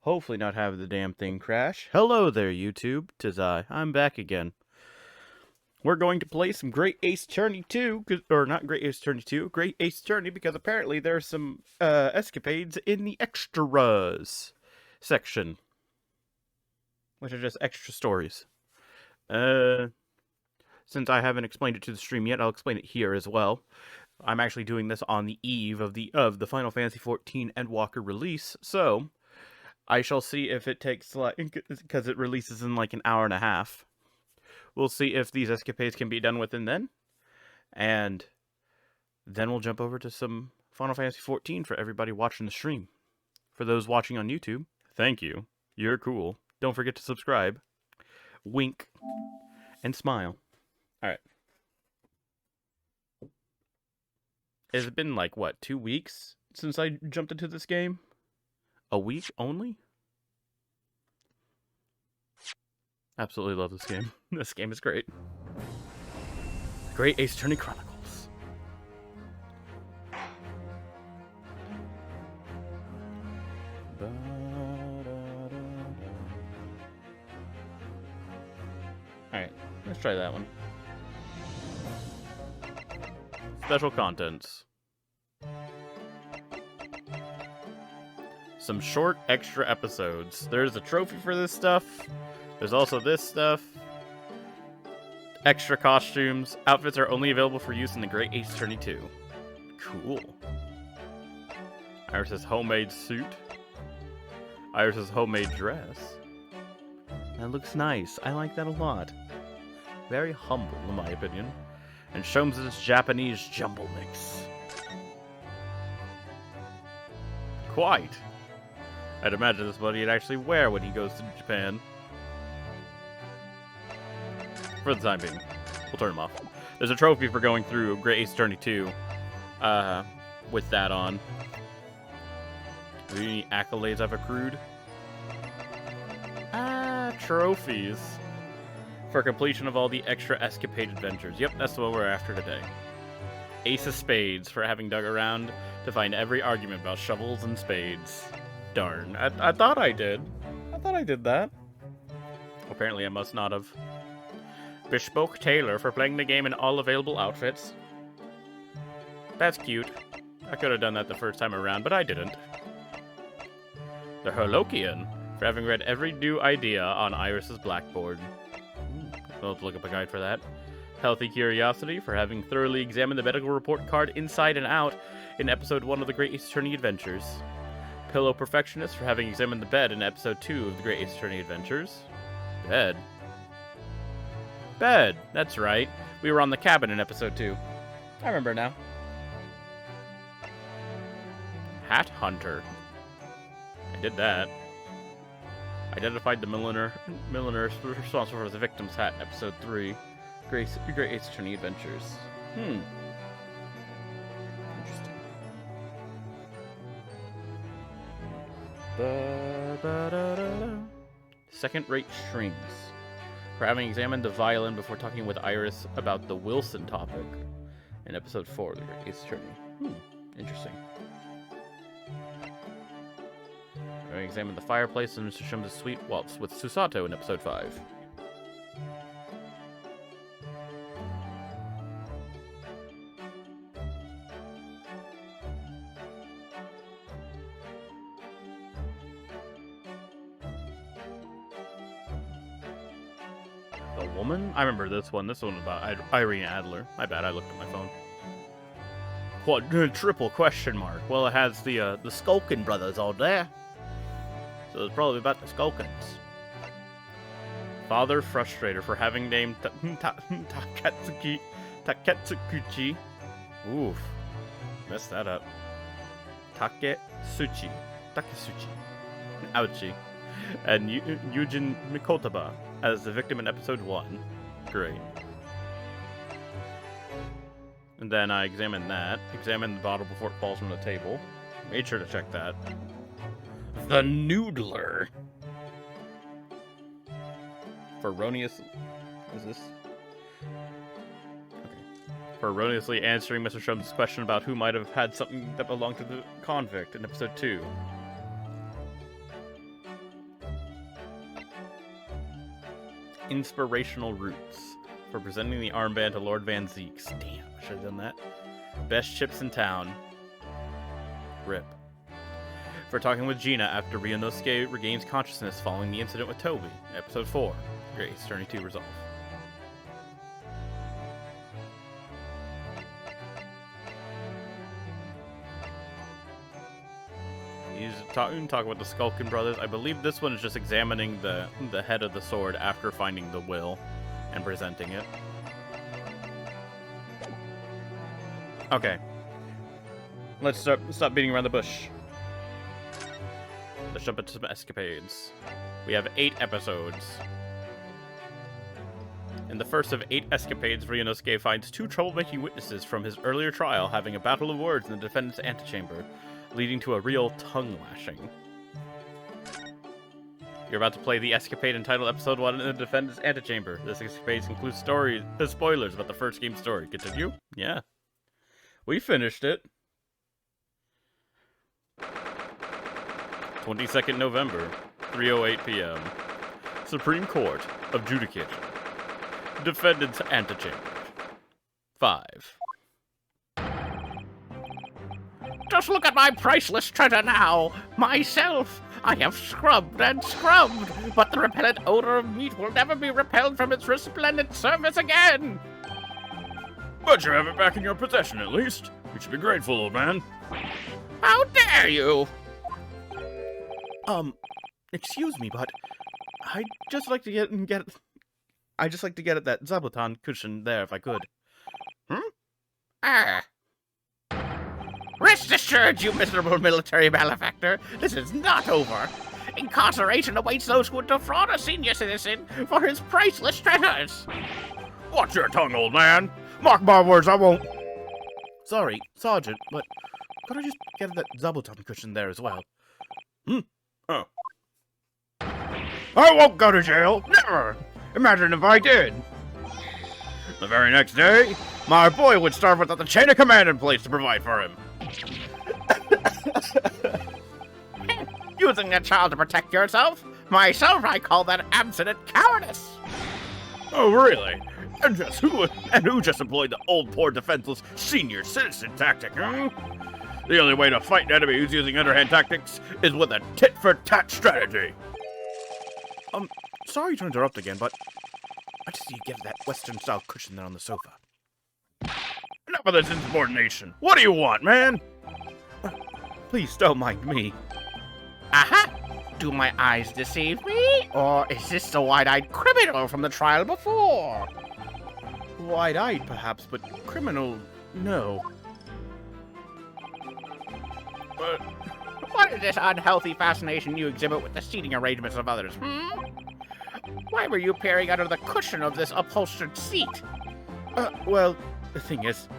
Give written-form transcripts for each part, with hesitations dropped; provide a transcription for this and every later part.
Hopefully not have the damn thing crash. Hello there, YouTube. 'Tis I'm back again. We're going to play some Great Ace Attorney 2, or not Great Ace Attorney 2, Great Ace Attorney, because apparently there's some escapades in the extras section, which are just extra stories. Since I haven't explained it to the stream yet, I'll explain it here as well. I'm actually doing this on the eve of the Final Fantasy XIV Endwalker release, so I shall see if it takes, because it releases in like an hour and a half. We'll see if these escapades can be done within then. And then we'll jump over to some Final Fantasy XIV for everybody watching the stream. For those watching on YouTube, thank you. You're cool. Don't forget to subscribe. Wink. And smile. Alright. Has it been like, what, 2 weeks since I jumped into this game? A week only? Absolutely love this game. This game is great. Great Ace Attorney Chronicles. Alright, let's try that one. Special contents. Some short extra episodes. There's a trophy for this stuff. There's also this stuff. Extra costumes. Outfits are only available for use in the Great Ace Attorney 2. Cool. Iris's homemade suit. Iris's homemade dress. That looks nice. I like that a lot. Very humble, in my opinion. And Sholmes' Japanese jumble mix. Quite. I'd imagine this is what he'd actually wear when he goes to Japan. For the time being. We'll turn him off. There's a trophy for going through Great Ace Attorney 2. With that on. Are there any accolades I've accrued? Trophies. For completion of all the extra escapade adventures. Yep, that's what we're after today. Ace of Spades for having dug around to find every argument about shovels and spades. Darn. I thought I did. I thought I did that. Apparently I must not have. Bespoke Tailor for playing the game in all available outfits. That's cute. I could have done that the first time around, but I didn't. The Herlokian for having read every new idea on Iris's blackboard. I'll have to look up a guide for that. Healthy Curiosity for having thoroughly examined the medical report card inside and out in episode 1 of the Great Ace Attorney Adventures. Pillow Perfectionist for having examined the bed in episode 2 of the Great Ace Attorney Adventures. Bed? Bed! That's right. We were on the cabin in episode 2. I remember now. Hat Hunter. I did that. Identified the milliner responsible for the victim's hat, episode 3. Great Ace Attorney Adventures. Interesting. Second-rate strings. For having examined the violin before talking with Iris about the Wilson topic in episode 4 of the Great Ace Attorney. Interesting. I examined the fireplace in Mr. Sholmes' sweet waltz with Susato in episode 5. The Woman? I remember this one. This one about Irene Adler. My bad, I looked at my phone. What? Triple question mark. Well, it has the Skulkin brothers on there. So it's probably about the Skulkins. Father Frustrator for having named Taketsukuchi. Oof. Messed that up. Takesuchi. Ouchie. And Yujin Mikotaba as the victim in episode 1. Great. And then I examined that. Examined the bottle before it falls from the table. Made sure to check that. The Noodler. For erroneous... What is this? Okay. For erroneously answering Mr. Sholmes' question about who might have had something that belonged to the convict in episode 2. Inspirational Roots for presenting the armband to Lord Van Zeeks. Damn, I should have done that. Best chips in town. Rip. For talking with Gina after Ryunosuke regains consciousness following the incident with Toby. Episode 4. Grace, turning to resolve. He's talking about the Skulkin brothers. I believe this one is just examining the head of the sword after finding the will and presenting it. Okay. Let's stop beating around the bush. Let's jump into some escapades. We have 8 episodes. In the first of 8 escapades, Ryunosuke finds 2 troublemaking witnesses from his earlier trial having a battle of words in the defendant's antechamber, leading to a real tongue lashing. You're about to play the escapade entitled Episode 1 in the defendant's antechamber. This escapade includes spoilers about the first game's story. Continue? Yeah. We finished it. 22nd November, 3:08 p.m. Supreme Court of Judicature. Defendant's antechamber. 5. Just look at my priceless treasure now! Myself! I have scrubbed and scrubbed, but the repellent odor of meat will never be repelled from its resplendent surface again! But you have it back in your possession, at least. You should be grateful, old man. How dare you! Excuse me, but I'd just like to get at that Zabuton cushion there if I could. Rest assured, you miserable military malefactor, this is not over. Incarceration awaits those who would defraud a senior citizen for his priceless treasures. Watch your tongue, old man. Mark my words, I won't. Sorry, Sergeant, but could I just get that Zabuton cushion there as well? Oh. I won't go to jail. Never. Imagine if I did. The very next day, my boy would starve without the chain of command in place to provide for him. Using a child to protect yourself? Myself, I call that absolute cowardice. Oh, really? And who just employed the old, poor, defenseless senior citizen tactic, huh? The only way to fight an enemy who's using underhand tactics is with a tit-for-tat strategy. Sorry to interrupt again, but I just need to get that Western-style cushion there on the sofa. Enough of this insubordination. What do you want, man? Please don't mind me. Aha! Do my eyes deceive me? Or is this the wide-eyed criminal from the trial before? Wide-eyed, perhaps, but criminal, no. But what is this unhealthy fascination you exhibit with the seating arrangements of others, Why were you peering under the cushion of this upholstered seat? Well, the thing is...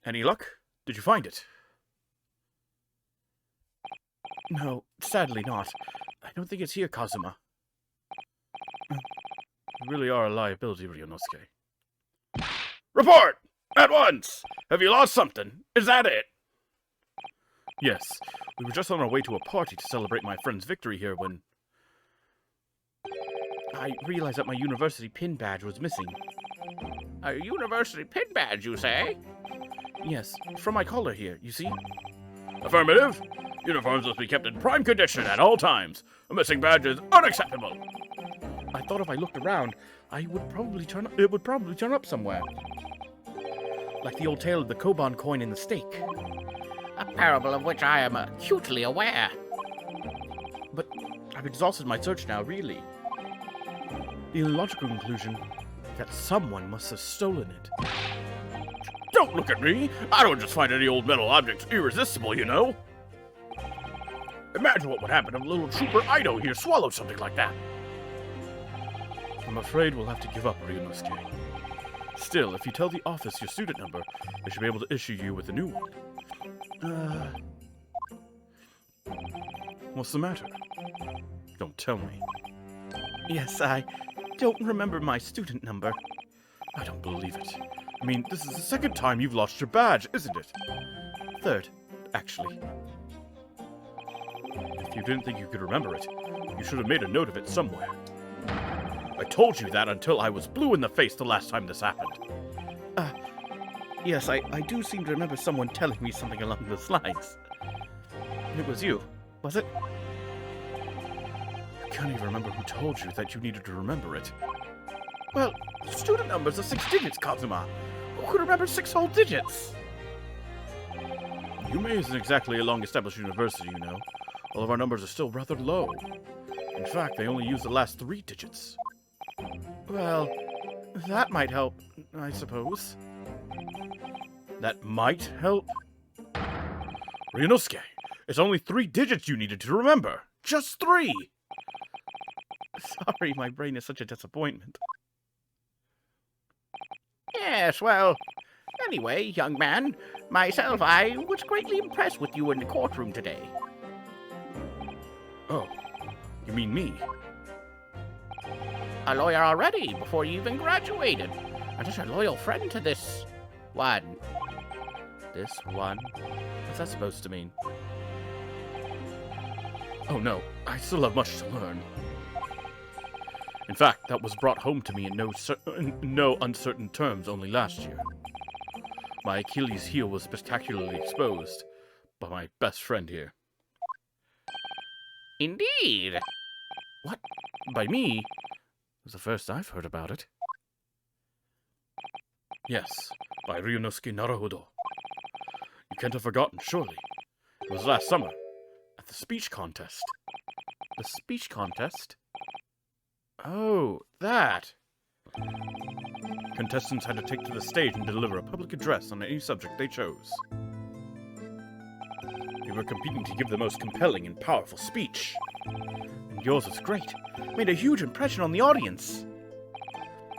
Any luck? Did you find it? No, sadly not. I don't think it's here, Kazuma. You really are a liability, Ryunosuke. Report! At once! Have you lost something? Is that it? Yes. We were just on our way to a party to celebrate my friend's victory here when... I realized that my university pin badge was missing. A university pin badge, you say? Yes, from my collar here, you see? Affirmative. Uniforms must be kept in prime condition at all times. A missing badge is unacceptable. I thought if I looked around, it would probably turn up somewhere. Like the old tale of the Koban coin in the stake. A parable of which I am acutely aware. But I've exhausted my search now, really. The illogical conclusion that someone must have stolen it. Don't look at me! I don't just find any old metal objects irresistible, you know! Imagine what would happen if little Trooper Ido here swallowed something like that. I'm afraid we'll have to give up, Ryunosuke. Still, if you tell the office your student number, they should be able to issue you with a new one. What's the matter? Don't tell me. Yes, I don't remember my student number. I don't believe it. I mean, this is the second time you've lost your badge, isn't it? Third, actually. If you didn't think you could remember it, you should have made a note of it somewhere. I told you that until I was blue in the face the last time this happened. Yes, I do seem to remember someone telling me something along those lines. It was you, was it? I can't even remember who told you that you needed to remember it. Well, student numbers are 6 digits, Kazuma. Who could remember 6 whole digits? Yume isn't exactly a long-established university, you know. All of our numbers are still rather low. In fact, they only use the last 3 digits. Well, that might help, I suppose. That might help? Ryunosuke, it's only 3 digits you needed to remember. Just 3! Sorry, my brain is such a disappointment. Yes, well, anyway, young man, myself, I was greatly impressed with you in the courtroom today. Oh, you mean me? A lawyer already, before you even graduated. And just a loyal friend to this one. This one? What's that supposed to mean? Oh no, I still have much to learn. In fact, that was brought home to me in no uncertain terms only last year. My Achilles heel was spectacularly exposed by my best friend here. Indeed. What? By me? It was the first I've heard about it. Yes, by Ryunosuke Naruhodo. You can't have forgotten, surely. It was last summer, at the speech contest. The speech contest? Oh, that! Contestants had to take to the stage and deliver a public address on any subject they chose. We were competing to give the most compelling and powerful speech. And yours was great. Made a huge impression on the audience.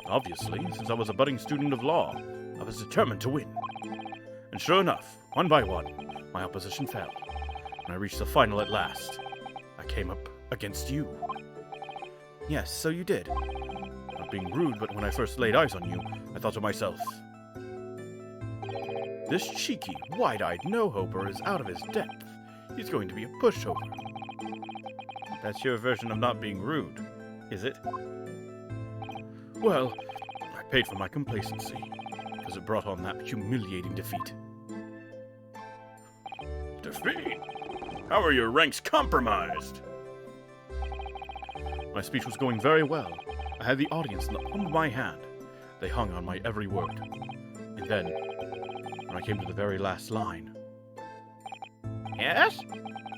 Obviously, since I was a budding student of law, I was determined to win. And sure enough, one by one, my opposition fell. And I reached the final at last. I came up against you. Yes, so you did. Not being rude, but when I first laid eyes on you, I thought to myself, this cheeky, wide-eyed no-hoper is out of his depth. He's going to be a pushover. That's your version of not being rude, is it? Well, I paid for my complacency, because it brought on that humiliating defeat. Defeat? How are your ranks compromised? My speech was going very well. I had the audience in the palm of my hand. They hung on my every word. And then, when I came to the very last line... Yes?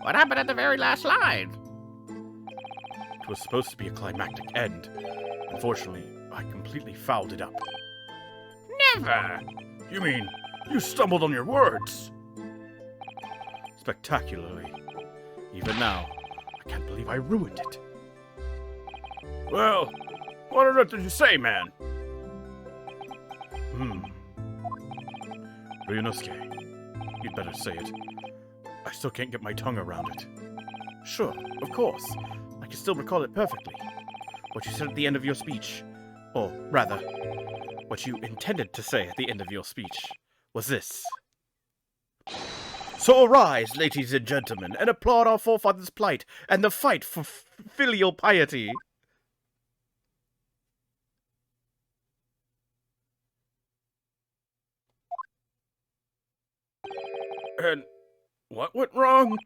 What happened at the very last line? It was supposed to be a climactic end. Unfortunately, I completely fouled it up. Never! You mean, you stumbled on your words? Spectacularly. Even now, I can't believe I ruined it. Well, what on earth did you say, man? Ryunosuke, you'd better say it. I still can't get my tongue around it. Sure, of course. I can still recall it perfectly. What you said at the end of your speech, or rather, what you intended to say at the end of your speech, was this. So arise, ladies and gentlemen, and applaud our forefathers' plight and the fight for filial piety. And what went wrong?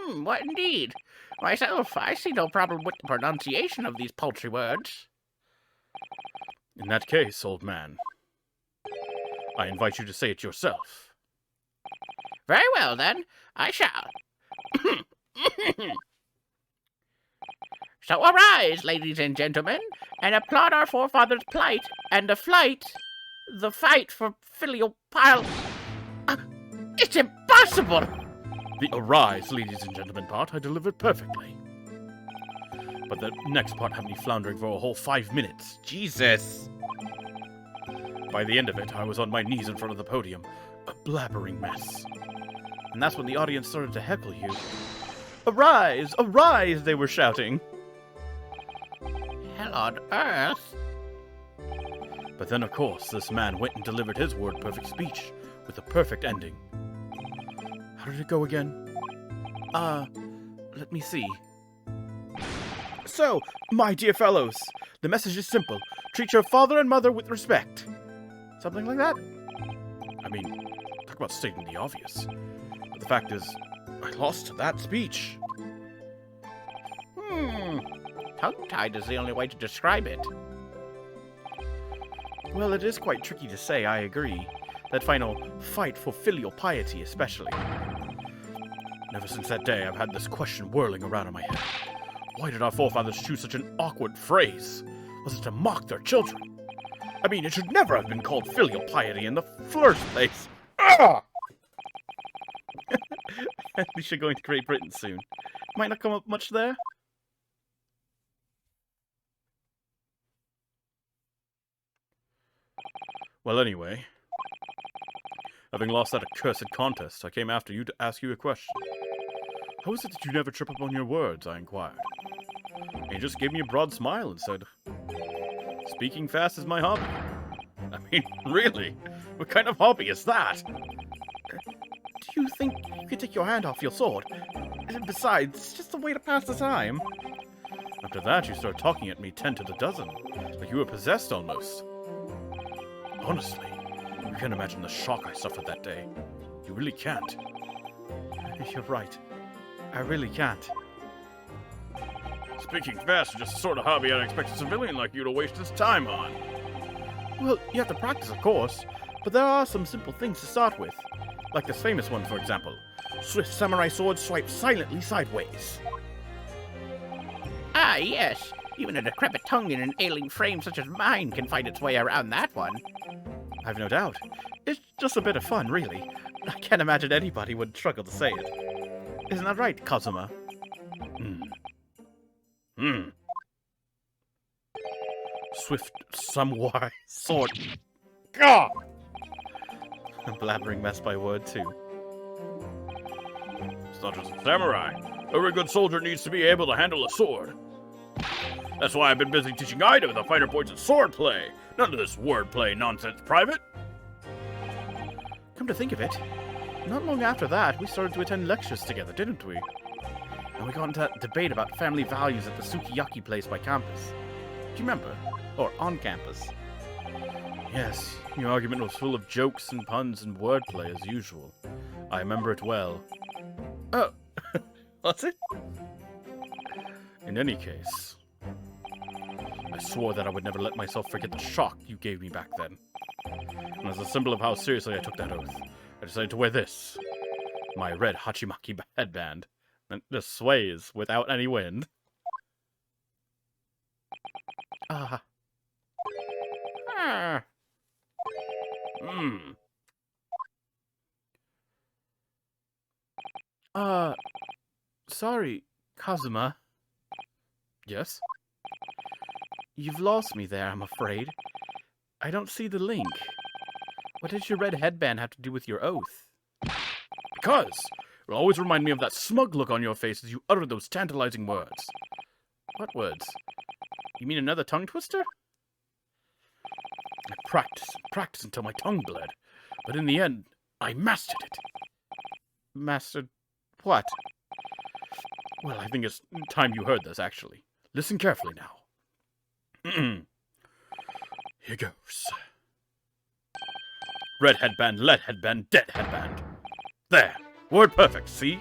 What indeed? Myself, I see no problem with the pronunciation of these paltry words. In that case, old man, I invite you to say it yourself. Very well, then. I shall. So arise, ladies and gentlemen, and applaud our forefathers' plight and the fight for filial piety. It's impossible! The arise, ladies and gentlemen part I delivered perfectly. But the next part had me floundering for a whole 5 minutes. Jesus! By the end of it, I was on my knees in front of the podium, a blabbering mess. And that's when the audience started to heckle you. Arise! Arise! They were shouting. Hell on earth! But then, of course, this man went and delivered his word-perfect speech with a perfect ending. How did it go again? Let me see. So, my dear fellows, the message is simple. Treat your father and mother with respect. Something like that? I mean, talk about stating the obvious. But the fact is, I lost that speech. Tongue-tied is the only way to describe it. Well, it is quite tricky to say, I agree. That final fight for filial piety, especially. And ever since that day, I've had this question whirling around in my head. Why did our forefathers choose such an awkward phrase? Was it to mock their children? I mean, it should never have been called filial piety in the first place. Ah! At least you're going to Great Britain soon. Might not come up much there. Well, anyway, having lost that accursed contest, I came after you to ask you a question. How is it that you never trip up on your words? I inquired. And he just gave me a broad smile and said, speaking fast is my hobby. I mean, really? What kind of hobby is that? Do you think you could take your hand off your sword? Besides, it's just a way to pass the time. After that, you started talking at me 10 to the dozen, like you were possessed almost. Honestly, you can't imagine the shock I suffered that day. You really can't. You're right. I really can't. Speaking fast is just the sort of hobby I'd expect a civilian like you to waste his time on. Well, you have to practice, of course, but there are some simple things to start with. Like this famous one, for example. Swift samurai sword swipes silently sideways. Ah, yes. Even a decrepit tongue in an ailing frame such as mine can find its way around that one. I've no doubt. It's just a bit of fun, really. I can't imagine anybody would struggle to say it. Isn't that right, Kazuma? Swift samurai sword. Gah! A blabbering mess by word, too. It's not just a samurai. Every good soldier needs to be able to handle a sword. That's why I've been busy teaching Ida the finer points of swordplay. None of this wordplay nonsense, Private. Come to think of it, not long after that, we started to attend lectures together, didn't we? And we got into that debate about family values at the Sukiyaki place by campus. Do you remember? Or on campus? Yes, your argument was full of jokes and puns and wordplay as usual. I remember it well. Oh, was it? In any case, I swore that I would never let myself forget the shock you gave me back then. And as a symbol of how seriously I took that oath, I decided to wear this. My red Hachimaki headband. And it just sways without any wind. Sorry, Kazuma. Yes? You've lost me there, I'm afraid. I don't see the link. What does your red headband have to do with your oath? Because it will always remind me of that smug look on your face as you utter those tantalizing words. What words? You mean another tongue twister? I practiced until my tongue bled. But in the end, I mastered it. Mastered what? Well, I think it's time you heard this, actually. Listen carefully now. Here goes. Red headband, lead headband, dead headband. There. Word perfect, see?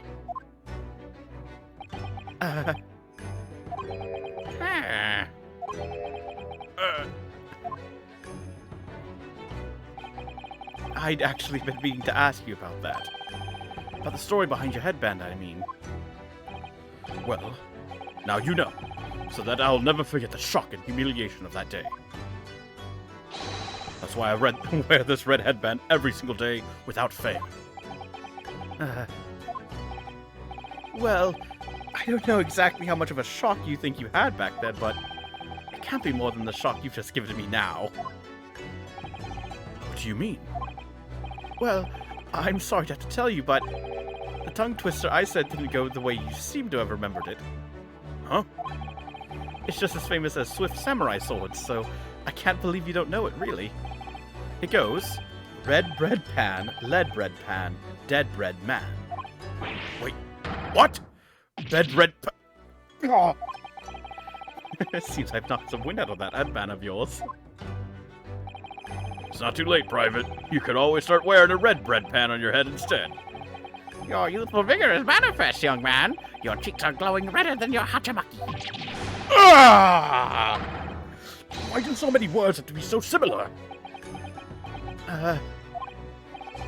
I'd actually been meaning to ask you about that. About the story behind your headband, I mean. Well, now you know, so that I'll never forget the shock and humiliation of that day. That's why I wear this red headband every single day without fail. Well, I don't know exactly how much of a shock you think you had back then, but it can't be more than the shock you've just given to me now. What do you mean? Well, I'm sorry to have to tell you, but the tongue twister I said didn't go the way you seem to have remembered it. Huh? It's just as famous as Swift Samurai Swords, so I can't believe you don't know it, really. It goes, red bread pan, lead bread pan, dead bread man. Wait, what? Dead bread pan? Oh. It seems I've knocked some wind out of that headband of yours. It's not too late, Private. You could always start wearing a red bread pan on your head instead. Your youthful vigor is manifest, young man. Your cheeks are glowing redder than your hachamaki. Ah! Why do so many words have to be so similar?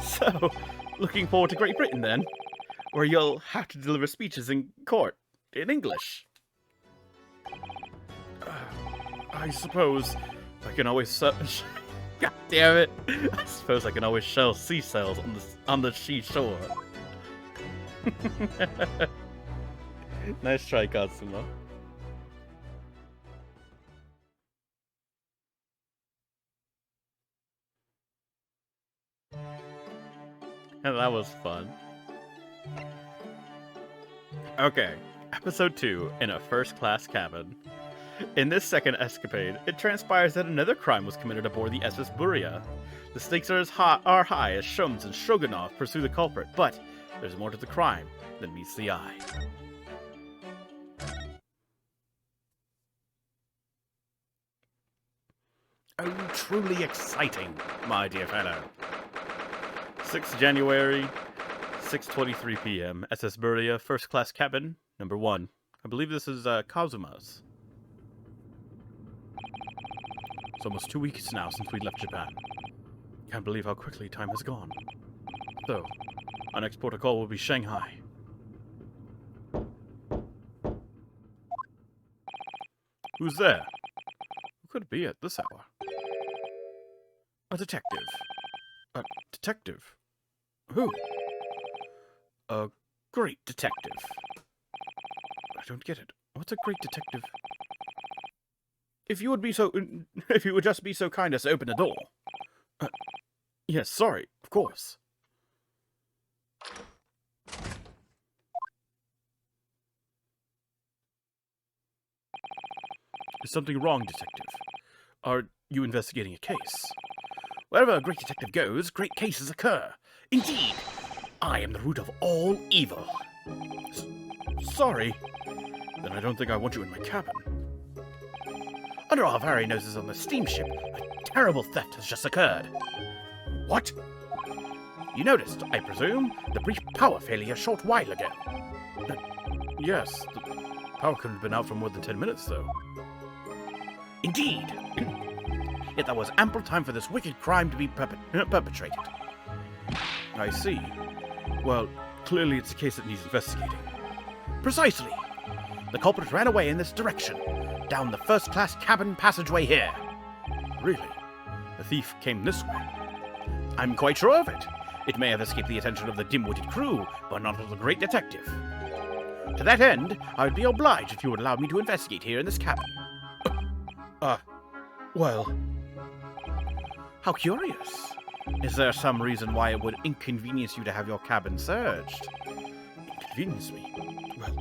So, looking forward to Great Britain then? Where you'll have to deliver speeches in court, in English. I suppose I can always God damn it! I suppose I can always sell seashells on the seashore. Nice try, Katsuma. And that was fun. Okay, episode 2, in a first-class cabin. In this second escapade, it transpires that another crime was committed aboard the SS Buria. The stakes are high as Shums and Shogunov pursue the culprit, but there's more to the crime than meets the eye. Oh, truly exciting, my dear fellow. 6th January, 6:23 p.m. SS Buria, first class cabin, number 1. I believe this is Kazuma's. It's almost 2 weeks now since we left Japan. Can't believe how quickly time has gone. So, our next port of call will be Shanghai. Who's there? Who could it be at this hour? A detective. A detective? Who? A great detective. I don't get it. What's a great detective? If you would just be so kind as to open the door. Yes, sorry, of course. Is something wrong, detective? Are you investigating a case? Wherever a great detective goes, great cases occur. Indeed, I am the root of all evil. Sorry. Then I don't think I want you in my cabin. Under our very noses on the steamship, a terrible theft has just occurred. What? You noticed, I presume, the brief power failure a short while ago. Yes, the power couldn't have been out for more than 10 minutes, though. Indeed. Yet there was ample time for this wicked crime to be perpetrated. I see. Well, clearly it's a case that needs investigating. Precisely. The culprit ran away in this direction, down the first-class cabin passageway here. Really? The thief came this way? I'm quite sure of it. It may have escaped the attention of the dim-witted crew, but not of the great detective. To that end, I would be obliged if you would allow me to investigate here in this cabin. Well... How curious. Is there some reason why it would inconvenience you to have your cabin searched? Inconvenience me? Well,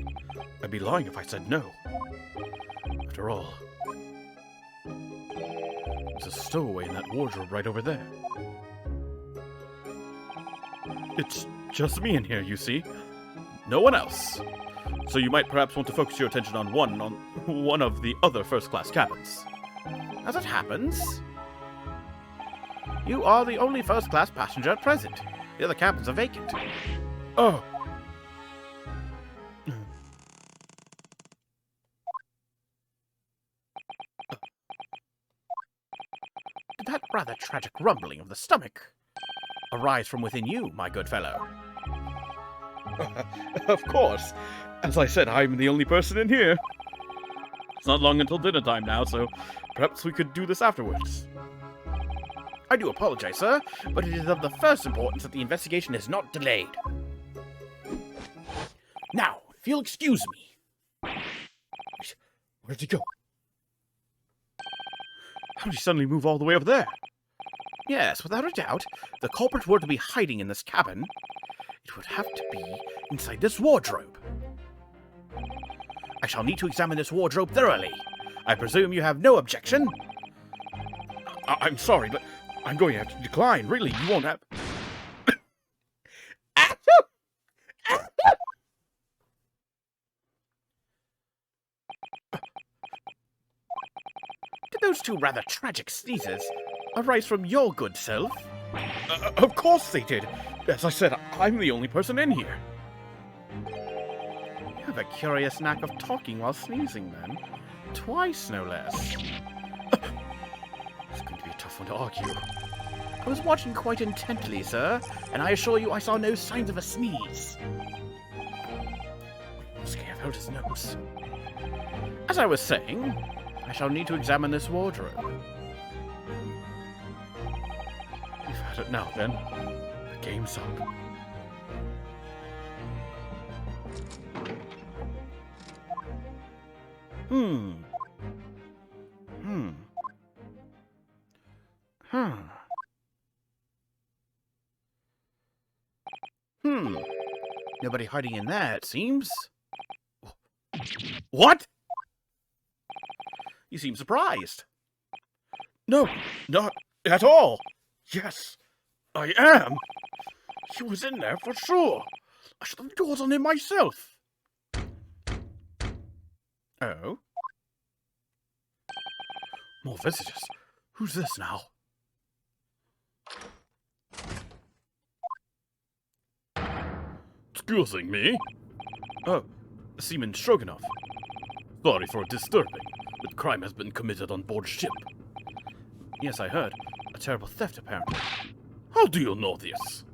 I'd be lying if I said no. After all, there's a stowaway in that wardrobe right over there. It's just me in here, you see. No one else. So you might perhaps want to focus your attention on one of the other first-class cabins. As it happens, you are the only first-class passenger at present. The other cabins are vacant. Oh. Did that rather tragic rumbling of the stomach arise from within you, my good fellow? Of course. As I said, I'm the only person in here. It's not long until dinner time now, so perhaps we could do this afterwards. I do apologize, sir, but it is of the first importance that the investigation is not delayed. Now, if you'll excuse me. Where did he go? How did he suddenly move all the way over there? Yes, without a doubt, the culprit were to be hiding in this cabin. It would have to be inside this wardrobe. I shall need to examine this wardrobe thoroughly. I presume you have no objection? I'm sorry, but I'm going to have to decline. Really, you won't have... those two rather tragic sneezes arise from your good self? Of course they did. As I said, I'm the only person in here. You have a curious knack of talking while sneezing, then. Twice, no less. It's going to be a tough one to argue. I was watching quite intently, sir, and I assure you I saw no signs of a sneeze. Must have held his nose. As I was saying, I shall need to examine this wardrobe. You've had it now, then. The game's up. Nobody hiding in there, it seems. What? You seem surprised. No, not at all. Yes, I am. He was in there for sure. I shut the doors on him myself. Oh? More visitors. Who's this now? Excusing me. Oh, Seaman Stroganoff. Sorry for disturbing, but crime has been committed on board ship. Yes, I heard. A terrible theft, apparently. How do you know this?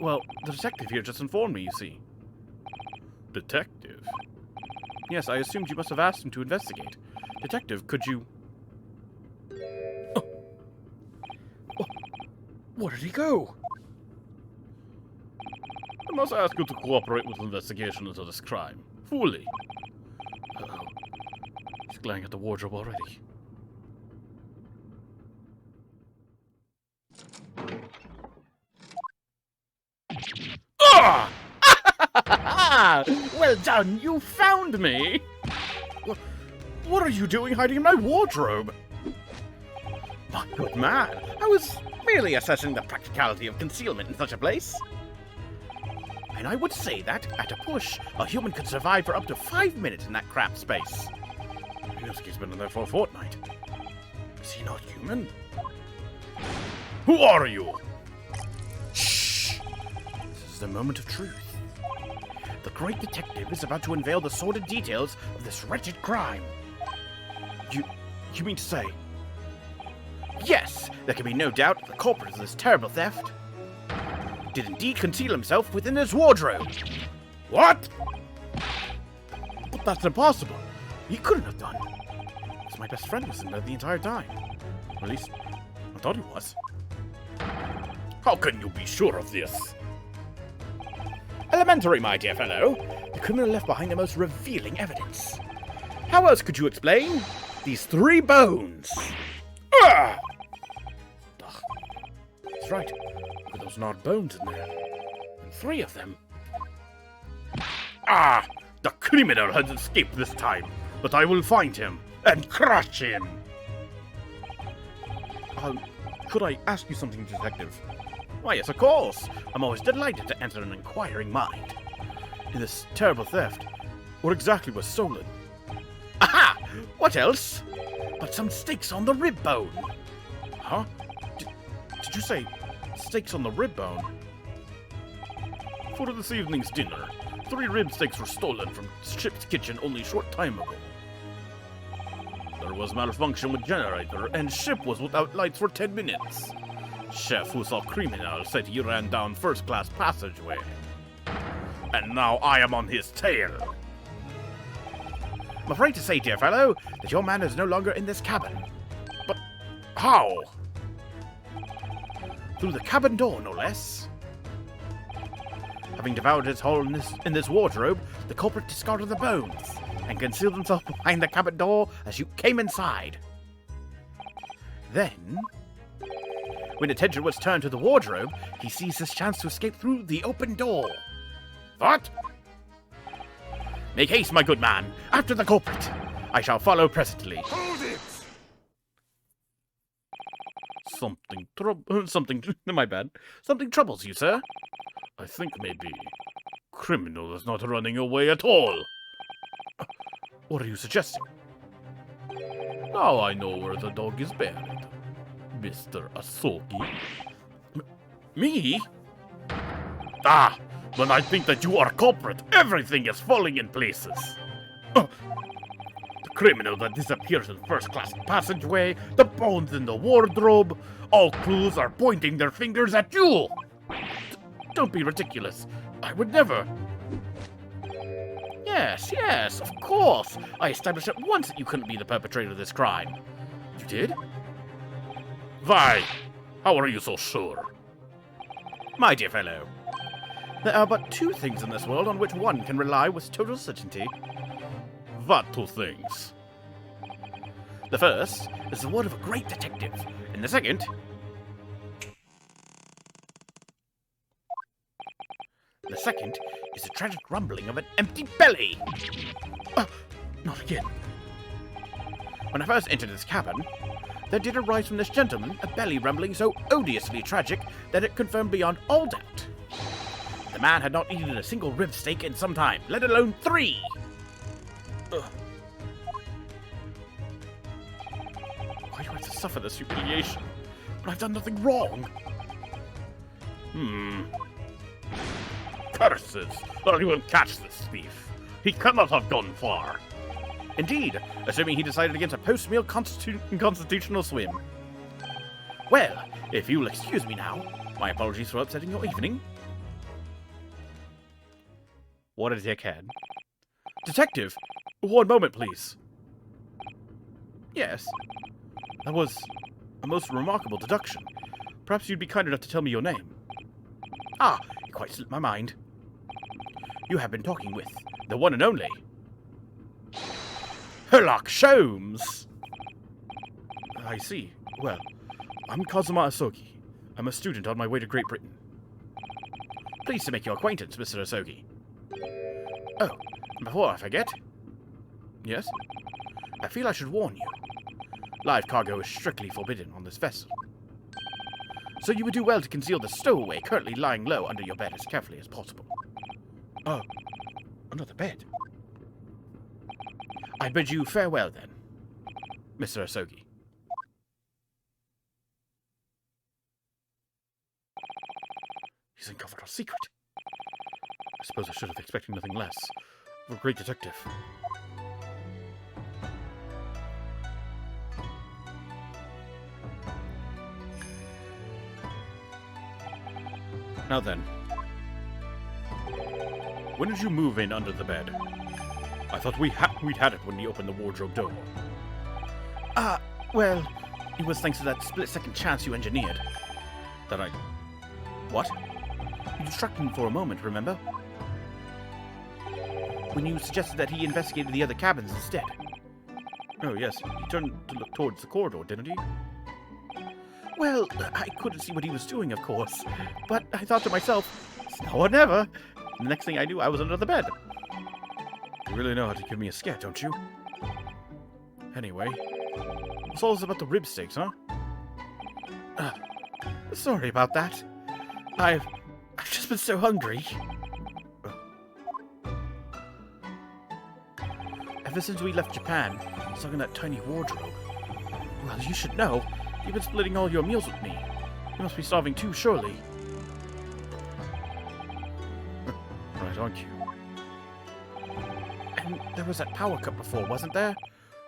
Well, the detective here just informed me, you see. Detective? Yes, I assumed you must have asked him to investigate. Detective, could you... Oh. Where did he go? I must ask you to cooperate with the investigation into this crime. Fully. Uh-oh. He's glaring at the wardrobe already. Ah! Well done, you found me! What are you doing hiding in my wardrobe? My good man, I was merely assessing the practicality of concealment in such a place. And I would say that, at a push, a human could survive for up to 5 minutes in that cramped space. Minsky's been in there for a fortnight. Is he not human? Who are you? Shh! This is the moment of truth. The great detective is about to unveil the sordid details of this wretched crime. You mean to say? Yes, there can be no doubt the culprit of this terrible theft did indeed conceal himself within his wardrobe. What? But that's impossible. He couldn't have done. Because my best friend was in there the entire time. Or at least, I thought he was. How can you be sure of this? Elementary, my dear fellow. The criminal left behind the most revealing evidence. How else could you explain these 3 bones? Ah! Ugh. That's right. Look at those gnawed bones in there. And 3 of them. Ah! The criminal has escaped this time, but I will find him and crush him. Could I ask you something, Detective? Why, yes, of course. I'm always delighted to answer an inquiring mind. In this terrible theft, what exactly was stolen? Aha! What else? But some steaks on the rib bone. Huh? Did you say steaks on the rib bone? For this evening's dinner, 3 rib steaks were stolen from ship's kitchen only a short time ago. There was malfunction with generator, and ship was without lights for 10 minutes. Chef who saw criminal said he ran down first-class passageway. And now I am on his tail. I'm afraid to say, dear fellow, that your man is no longer in this cabin. But how? Through the cabin door, no less. Having devoured his hole in this wardrobe, the culprit discarded the bones and concealed himself behind the cabin door as you came inside. Then, when attention was turned to the wardrobe, he seized his chance to escape through the open door. What? Make haste, my good man. After the culprit. I shall follow presently. Hold it! My bad. Something troubles you, sir? I think maybe criminal is not running away at all. What are you suggesting? Now I know where the dog is buried. Mr. Asogi. Me? Ah, when I think that you are culprit, everything is falling in places. The criminal that disappears in first-class passageway, the bones in the wardrobe, all clues are pointing their fingers at you. Don't be ridiculous. I would never. Yes, of course. I established at once that you couldn't be the perpetrator of this crime. You did? Why? How are you so sure? My dear fellow, there are but two things in this world on which one can rely with total certainty. What two things? The first is the word of a great detective, and the second... The second is the tragic rumbling of an empty belly. Not again. When I first entered this cabin, there did arise from this gentleman a belly rumbling so odiously tragic that it confirmed beyond all doubt. The man had not eaten a single rib steak in some time, let alone 3. Why do I have to suffer this humiliation when I've done nothing wrong? Curses! Or you will catch this thief. He cannot have gone far. Indeed, assuming he decided against a post-meal constitutional swim. Well, if you'll excuse me now, my apologies for upsetting your evening. What a dickhead. Detective, one moment, please. Yes, that was a most remarkable deduction. Perhaps you'd be kind enough to tell me your name. Ah, it quite slipped my mind. You have been talking with the one and only Herlock Sholmes. I see. Well, I'm Kazuma Asogi. I'm a student on my way to Great Britain. Pleased to make your acquaintance, Mr. Asogi. Oh, before I forget. Yes? I feel I should warn you. Live cargo is strictly forbidden on this vessel. So you would do well to conceal the stowaway currently lying low under your bed as carefully as possible. Oh, under the bed? I bid you farewell, then, Mr. Asogi. He's uncovered our secret. I suppose I should have expected nothing less of a great detective. Now then, when did you move in under the bed? I thought we'd had it when you opened the wardrobe door. Well, it was thanks to that split-second chance you engineered. That I... What? You distracted him for a moment, remember? When you suggested that he investigated the other cabins instead. Oh, yes. He turned to look towards the corridor, didn't he? Well, I couldn't see what he was doing, of course. But I thought to myself, it's now or never. The next thing I knew, I was under the bed. You really know how to give me a scare, don't you? Anyway, what's all this about the rib steaks, huh? Sorry about that. I've just been so hungry. Ever since we left Japan, stuck in that tiny wardrobe. Well, you should know. You've been splitting all your meals with me. You must be starving too, surely. Right, aren't you? And there was that power cut before, wasn't there?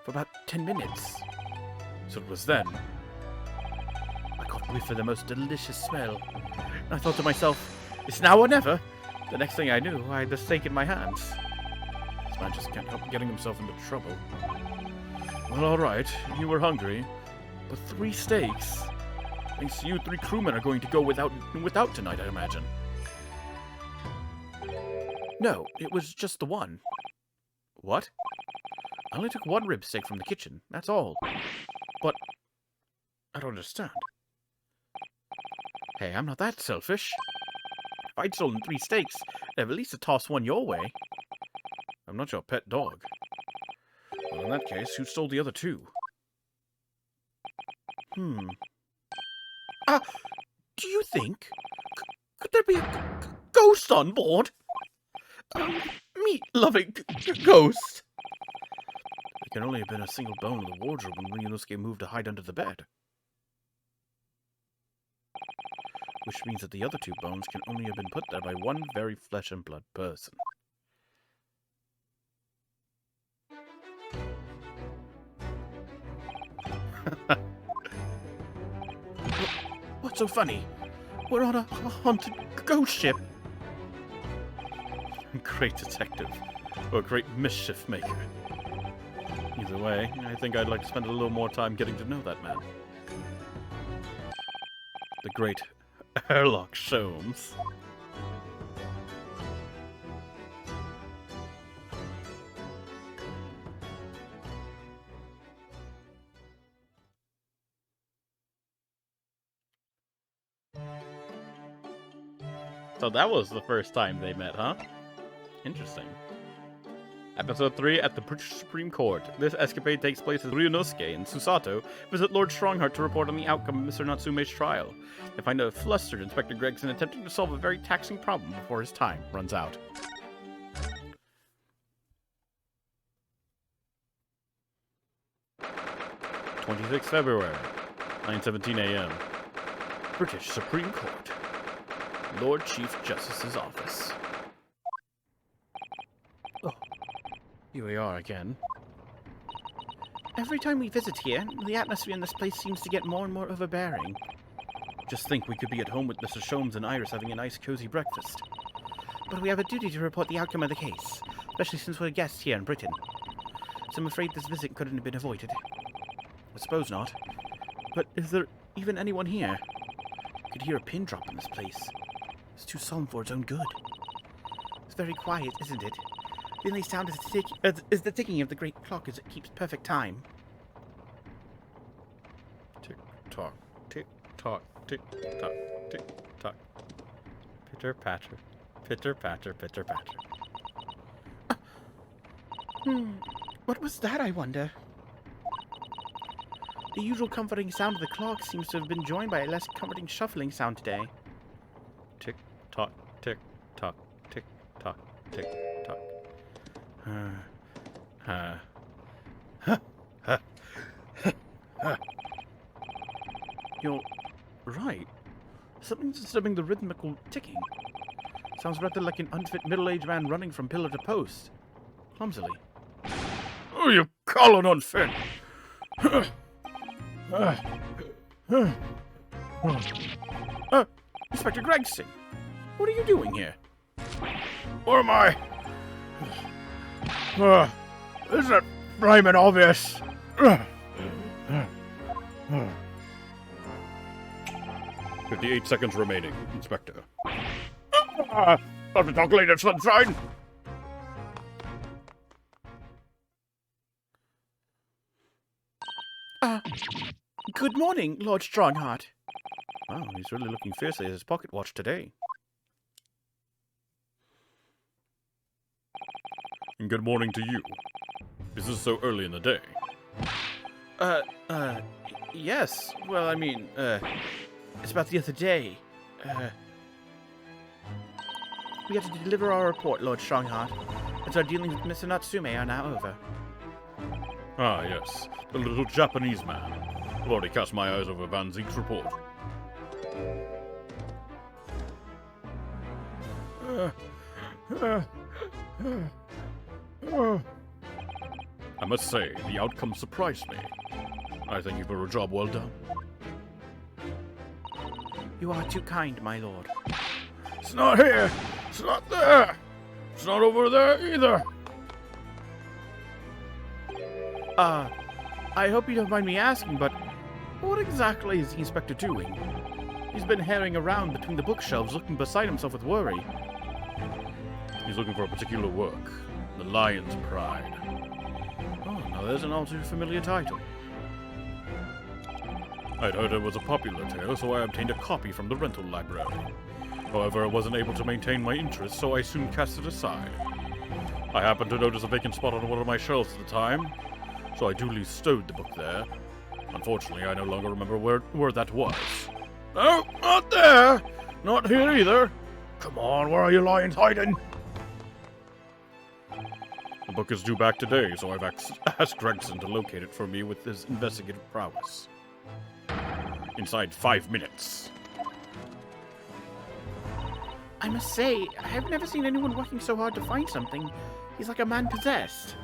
For about 10 minutes. So it was then. I caught whiff of the most delicious smell. And I thought to myself, it's now or never. The next thing I knew, I had the steak in my hands. This man just can't help getting himself into trouble. Well, alright, you were hungry. But 3 steaks? Thanks to you, 3 crewmen are going to go without tonight, I imagine. No, it was just the one. What? I only took 1 rib steak from the kitchen, that's all. But I don't understand. Hey, I'm not that selfish. If I'd stolen 3 steaks, I'd have at least tossed 1 your way. I'm not your pet dog. Well, in that case, who stole the other 2? Do you think? Could there be a ghost on board? Meat-loving ghost? It can only have been a single bone in the wardrobe when Ryunosuke moved to hide under the bed. Which means that the other 2 bones can only have been put there by one very flesh and blood person. What's so funny? We're on a haunted ghost ship. Great detective. Or great mischief maker. Either way, I think I'd like to spend a little more time getting to know that man. The great Herlock Sholmes. So that was the first time they met, huh? Interesting. Episode 3 at the British Supreme Court. This escapade takes place as Ryunosuke and Susato visit Lord Strongheart to report on the outcome of Mr. Natsume's trial. They find a flustered Inspector Gregson attempting to solve a very taxing problem before his time runs out. (26th February, 9:17 a.m. British Supreme Court. Lord Chief Justice's office. Oh, here we are again. Every time we visit here, the atmosphere in this place seems to get more and more overbearing. Just think we could be at home with Mr. Sholmes and Iris having a nice cozy breakfast. But we have a duty to report the outcome of the case, especially since we're guests here in Britain. So I'm afraid this visit couldn't have been avoided. I suppose not. But is there even anyone here? I could hear a pin drop in this place. It's too solemn for its own good. It's very quiet, isn't it? The only sound is the ticking of the great clock as it keeps perfect time. Tick tock, tick tock, tick tock, tick tock. Pitter patter, pitter patter, pitter patter. What was that, I wonder? The usual comforting sound of the clock seems to have been joined by a less comforting shuffling sound today. Tick tock, tick tock, tick tock, tick tock. You're right. Something's disturbing the rhythmical ticking. Sounds rather like an unfit middle-aged man running from pillar to post. Clumsily. Oh, you call it unfit! Inspector Gregson! What are you doing here? Where am I? Isn't it blaming obvious? 58 seconds remaining, Inspector. Not to talk later, sunshine! Good morning, Lord Strongheart. Wow, he's really looking fiercely at his pocket watch today. And good morning to you. Is this so early in the day? Yes. Well, I mean, it's about the other day. We have to deliver our report, Lord Strongheart, as our dealings with Mr. Natsume are now over. Ah, yes. The little Japanese man. I've already cast my eyes over Van Zeek's report. I must say, the outcome surprised me. I thank you for a job well done. You are too kind, my lord. It's not here! It's not there! It's not over there either! I hope you don't mind me asking, but what exactly is the inspector doing? He's been herring around between the bookshelves looking beside himself with worry. He's looking for a particular work. The Lion's Pride. Oh, now there's an all too familiar title. I'd heard it was a popular tale, so I obtained a copy from the rental library. However, I wasn't able to maintain my interest, so I soon cast it aside. I happened to notice a vacant spot on one of my shelves at the time, so I duly stowed the book there. Unfortunately, I no longer remember where that was. No, not there! Not here either! Come on, where are you lions hiding? book is due back today, so I've asked Gregson to locate it for me with his investigative prowess. Inside 5 minutes. I must say, I've never seen anyone working so hard to find something. He's like a man possessed.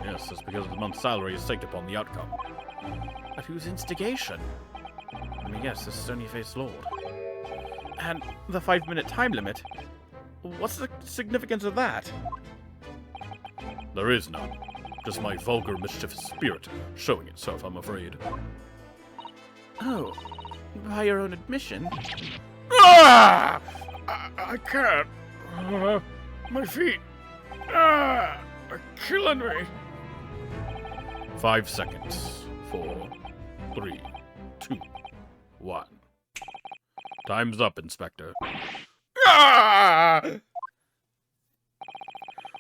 Yes, that's because the month's salary is staked upon the outcome. At whose instigation? I mean, yes, this stony-faced lord. And the 5-minute time limit? What's the significance of that? There is none. Just my vulgar, mischievous spirit showing itself, I'm afraid. Oh, by your own admission? Ah! I can't. My feet. Are killing me. 5 seconds. 4, 3, 2, 1. Time's up, Inspector.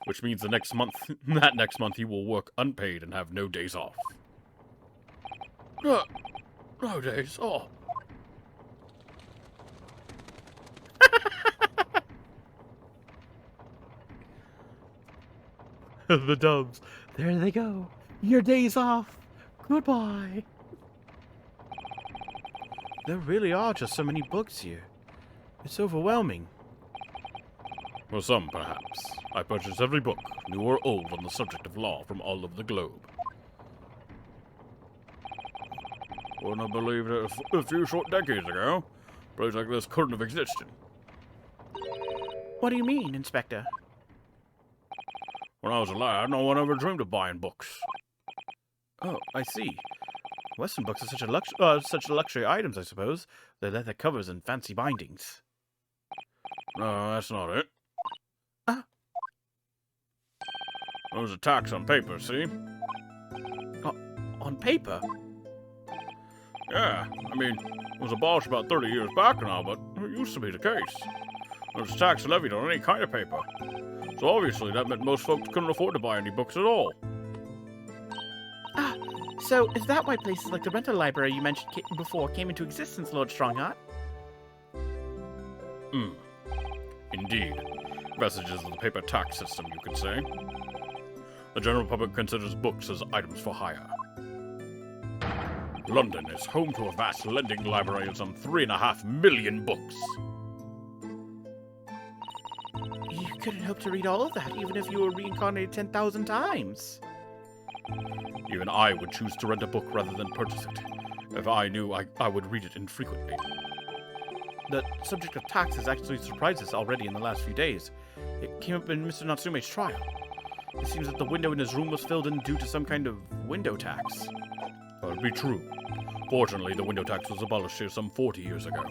Which means next month he will work unpaid and have no days off. No days off. The Dubs. There they go. Your day's off. Goodbye. There really are just so many books here. It's overwhelming. For some, perhaps. I purchase every book, new or old, on the subject of law from all over the globe. Wouldn't have believed it a few short decades ago. A place like this couldn't have existed. What do you mean, Inspector? When I was a lad, no one ever dreamed of buying books. Oh, I see. Western books are such luxury items, I suppose. Their leather covers and fancy bindings. No, that's not it. Ah. There was a tax on paper, see? On paper? Yeah, I mean, it was abolished about 30 years back now, but it used to be the case. There was a tax levied on any kind of paper. So obviously that meant most folks couldn't afford to buy any books at all. Ah, so is that why places like the rental library you mentioned before came into existence, Lord Strongheart? Indeed. Vestiges of the paper tax system, you could say. The general public considers books as items for hire. London is home to a vast lending library of some 3.5 million books. You couldn't hope to read all of that, even if you were reincarnated 10,000 times. Even I would choose to rent a book rather than purchase it, if I knew I would read it infrequently. The subject of taxes actually surprised us already in the last few days. It came up in Mr. Natsume's trial. It seems that the window in his room was filled in due to some kind of window tax. That would be true. Fortunately, the window tax was abolished here some 40 years ago.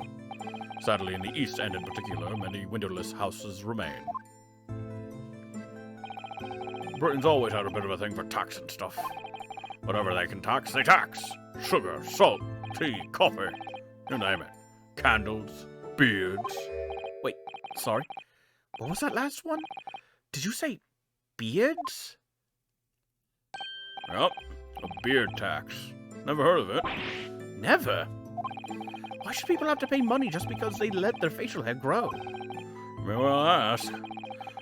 Sadly, in the East End in particular, many windowless houses remain. Britain's always had a bit of a thing for tax and stuff. Whatever they can tax, they tax. Sugar, salt, tea, coffee, you name it. Candles, beards. Wait, sorry. What was that last one? Did you say beards? Yep, a beard tax. Never heard of it. Never. Why should people have to pay money just because they let their facial hair grow? May well ask.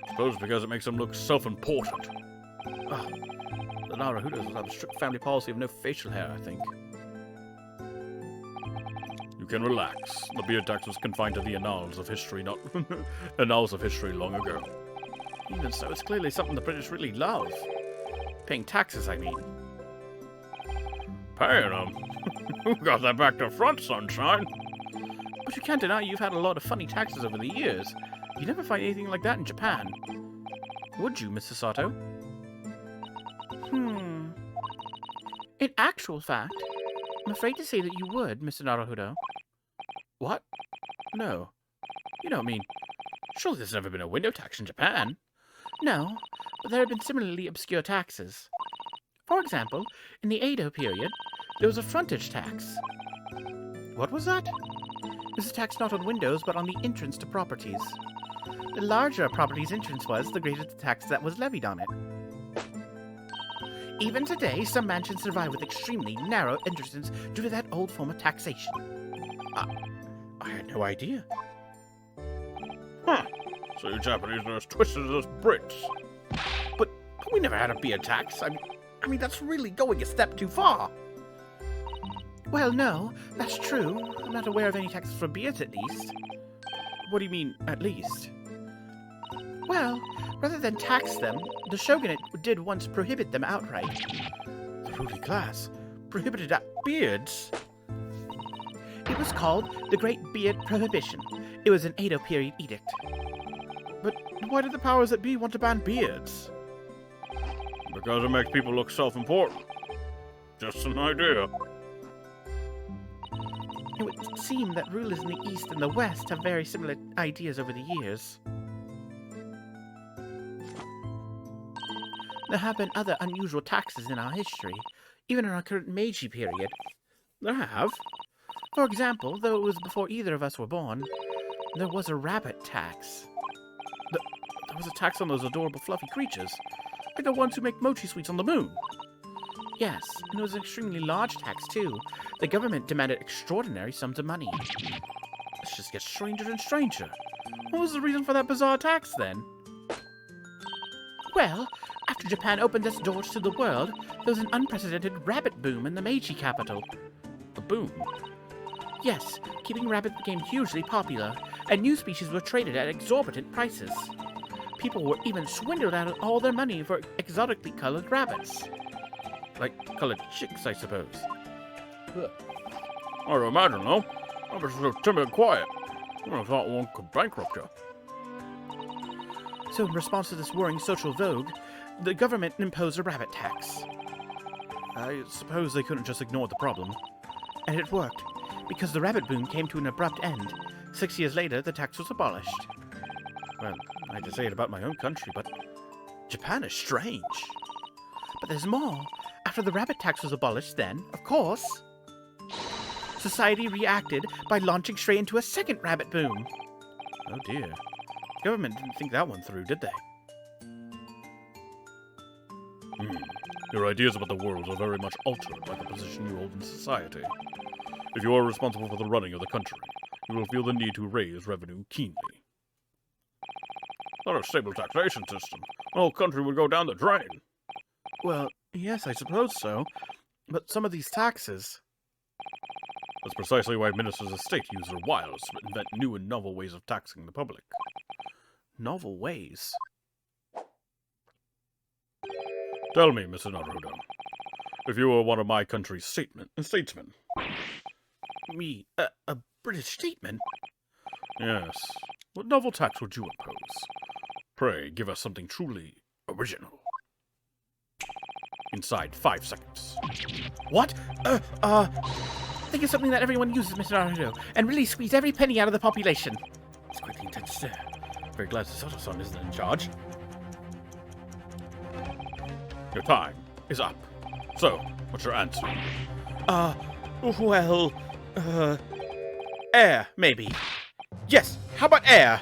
Suppose because it makes them look self-important. The Naruhodos have a strict family policy of no facial hair, I think. You can relax. The beard tax was confined to the annals of history, not annals of history long ago. Even so, it's clearly something the British really love. Paying taxes, I mean. Paying them? Who got that back to front, sunshine? But you can't deny you've had a lot of funny taxes over the years. You never find anything like that in Japan. Would you, Mr. Sato? In actual fact, I'm afraid to say that you would, Mr. Naruhodo. What? No. You don't mean... Surely there's never been a window tax in Japan. No, but there have been similarly obscure taxes. For example, in the Edo period, there was a frontage tax. What was that? It was a tax not on windows, but on the entrance to properties. The larger a property's entrance was, the greater the tax that was levied on it. Even today, some mansions survive with extremely narrow entrances due to that old form of taxation. I had no idea. Huh. So you Japanese are as twisted as us Brits. But We never had a beard tax. I mean, that's really going a step too far. Well, no, that's true. I'm not aware of any taxes for beards, at least. What do you mean, at least? Well, rather than tax them, the shogunate did once prohibit them outright. The ruling class prohibited beards? It was called the Great Beard Prohibition. It was an Edo period edict. But why did the powers that be want to ban beards? Because it makes people look self-important. Just an idea. It would seem that rulers in the East and the West have very similar ideas over the years. There have been other unusual taxes in our history, even in our current Meiji period. There have? For example, though it was before either of us were born, there was a rabbit tax. There was a tax on those adorable fluffy creatures, like the ones who make mochi sweets on the moon. Yes, and it was an extremely large tax, too. The government demanded extraordinary sums of money. This just gets stranger and stranger. What was the reason for that bizarre tax, then? Well, after Japan opened its doors to the world, there was an unprecedented rabbit boom in the Meiji capital. A boom? Yes, keeping rabbits became hugely popular, and new species were traded at exorbitant prices. People were even swindled out of all their money for exotically colored rabbits. Like colored chicks, I suppose. I'd imagine, though. I was so timid and quiet. I thought one could bankrupt you. So in response to this worrying social vogue, the government imposed a rabbit tax. I suppose they couldn't just ignore the problem. And it worked, because the rabbit boom came to an abrupt end. 6 years later, the tax was abolished. Well, I hate to say it about my own country, but Japan is strange. But there's more. After the rabbit tax was abolished, then, of course, society reacted by launching straight into a second rabbit boom. Oh dear. The government didn't think that one through, did they? Your ideas about the world are very much altered by the position you hold in society. If you are responsible for the running of the country, you will feel the need to raise revenue keenly. Not a stable taxation system. The whole country would go down the drain. Well, yes, I suppose so. But some of these taxes... That's precisely why ministers of state use their wiles to invent new and novel ways of taxing the public. Novel ways? Tell me, Mr. Naruto, if you were one of my country's statesmen. Me? A British statesman? Yes. What novel tax would you impose? Pray, give us something truly original. Inside 5 seconds. What? Think of something that everyone uses, Mr. Naruto, and really squeeze every penny out of the population. It's quite the intense stare. Very glad Sato-san isn't in charge. Your time is up. So, what's your answer? Air, maybe. Yes, how about air?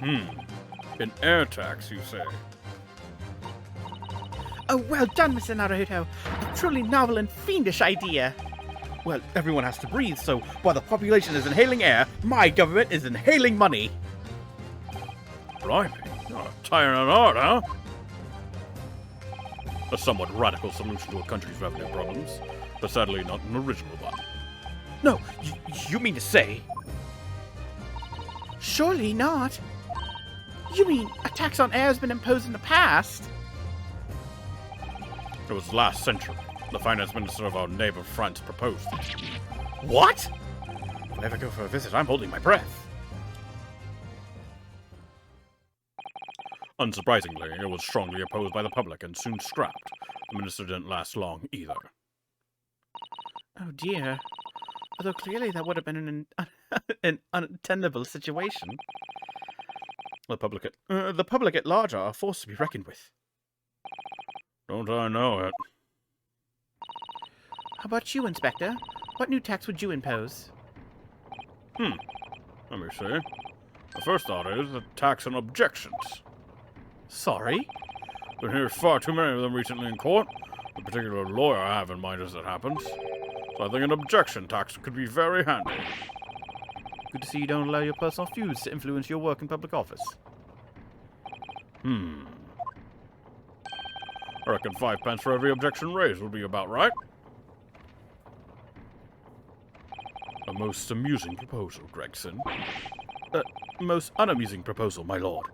An air tax, you say? Oh, well done, Mr. Naruto. A truly novel and fiendish idea. Well, everyone has to breathe, so while the population is inhaling air, my government is inhaling money. Blimey, you're tiring and hard, huh? A somewhat radical solution to a country's revenue problems, but sadly not an original one. No, you mean to say... Surely not. You mean a tax on air has been imposed in the past? It was last century. The finance minister of our neighbor France proposed it. What? If I ever go for a visit, I'm holding my breath. Unsurprisingly, it was strongly opposed by the public and soon scrapped. The minister didn't last long either. Oh dear. Although clearly that would have been an untenable situation. The public at large are a force to be reckoned with. Don't I know it? How about you, Inspector? What new tax would you impose? Let me see. The first thought is a tax on objections. Sorry? Been hearing far too many of them recently in court. The particular lawyer I have in mind as it happens. So I think an objection tax could be very handy. Good to see you don't allow your personal feuds to influence your work in public office. I reckon 5 pence for every objection raised would be about right. A most amusing proposal, Gregson. Most unamusing proposal, my lord.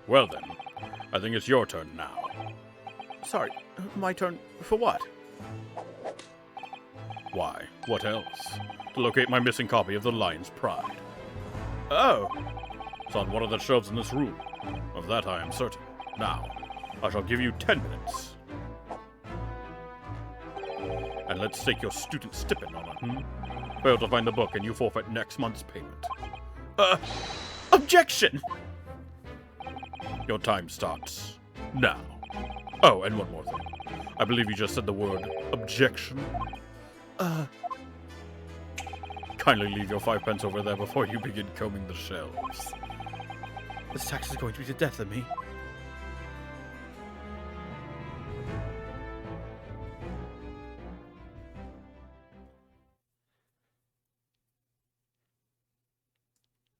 Well then, I think it's your turn now. Sorry, my turn for what? Why, what else? To locate my missing copy of The Lion's Pride. Oh! It's on one of the shelves in this room. Of that I am certain. Now, I shall give you 10 minutes. And let's stake your student stipend on it, Fail to find the book and you forfeit next month's payment. Objection! Your time starts now. Oh, and one more thing. I believe you just said the word objection. Kindly leave your 5 pence over there before you begin combing the shelves. This tax is going to be the death of me.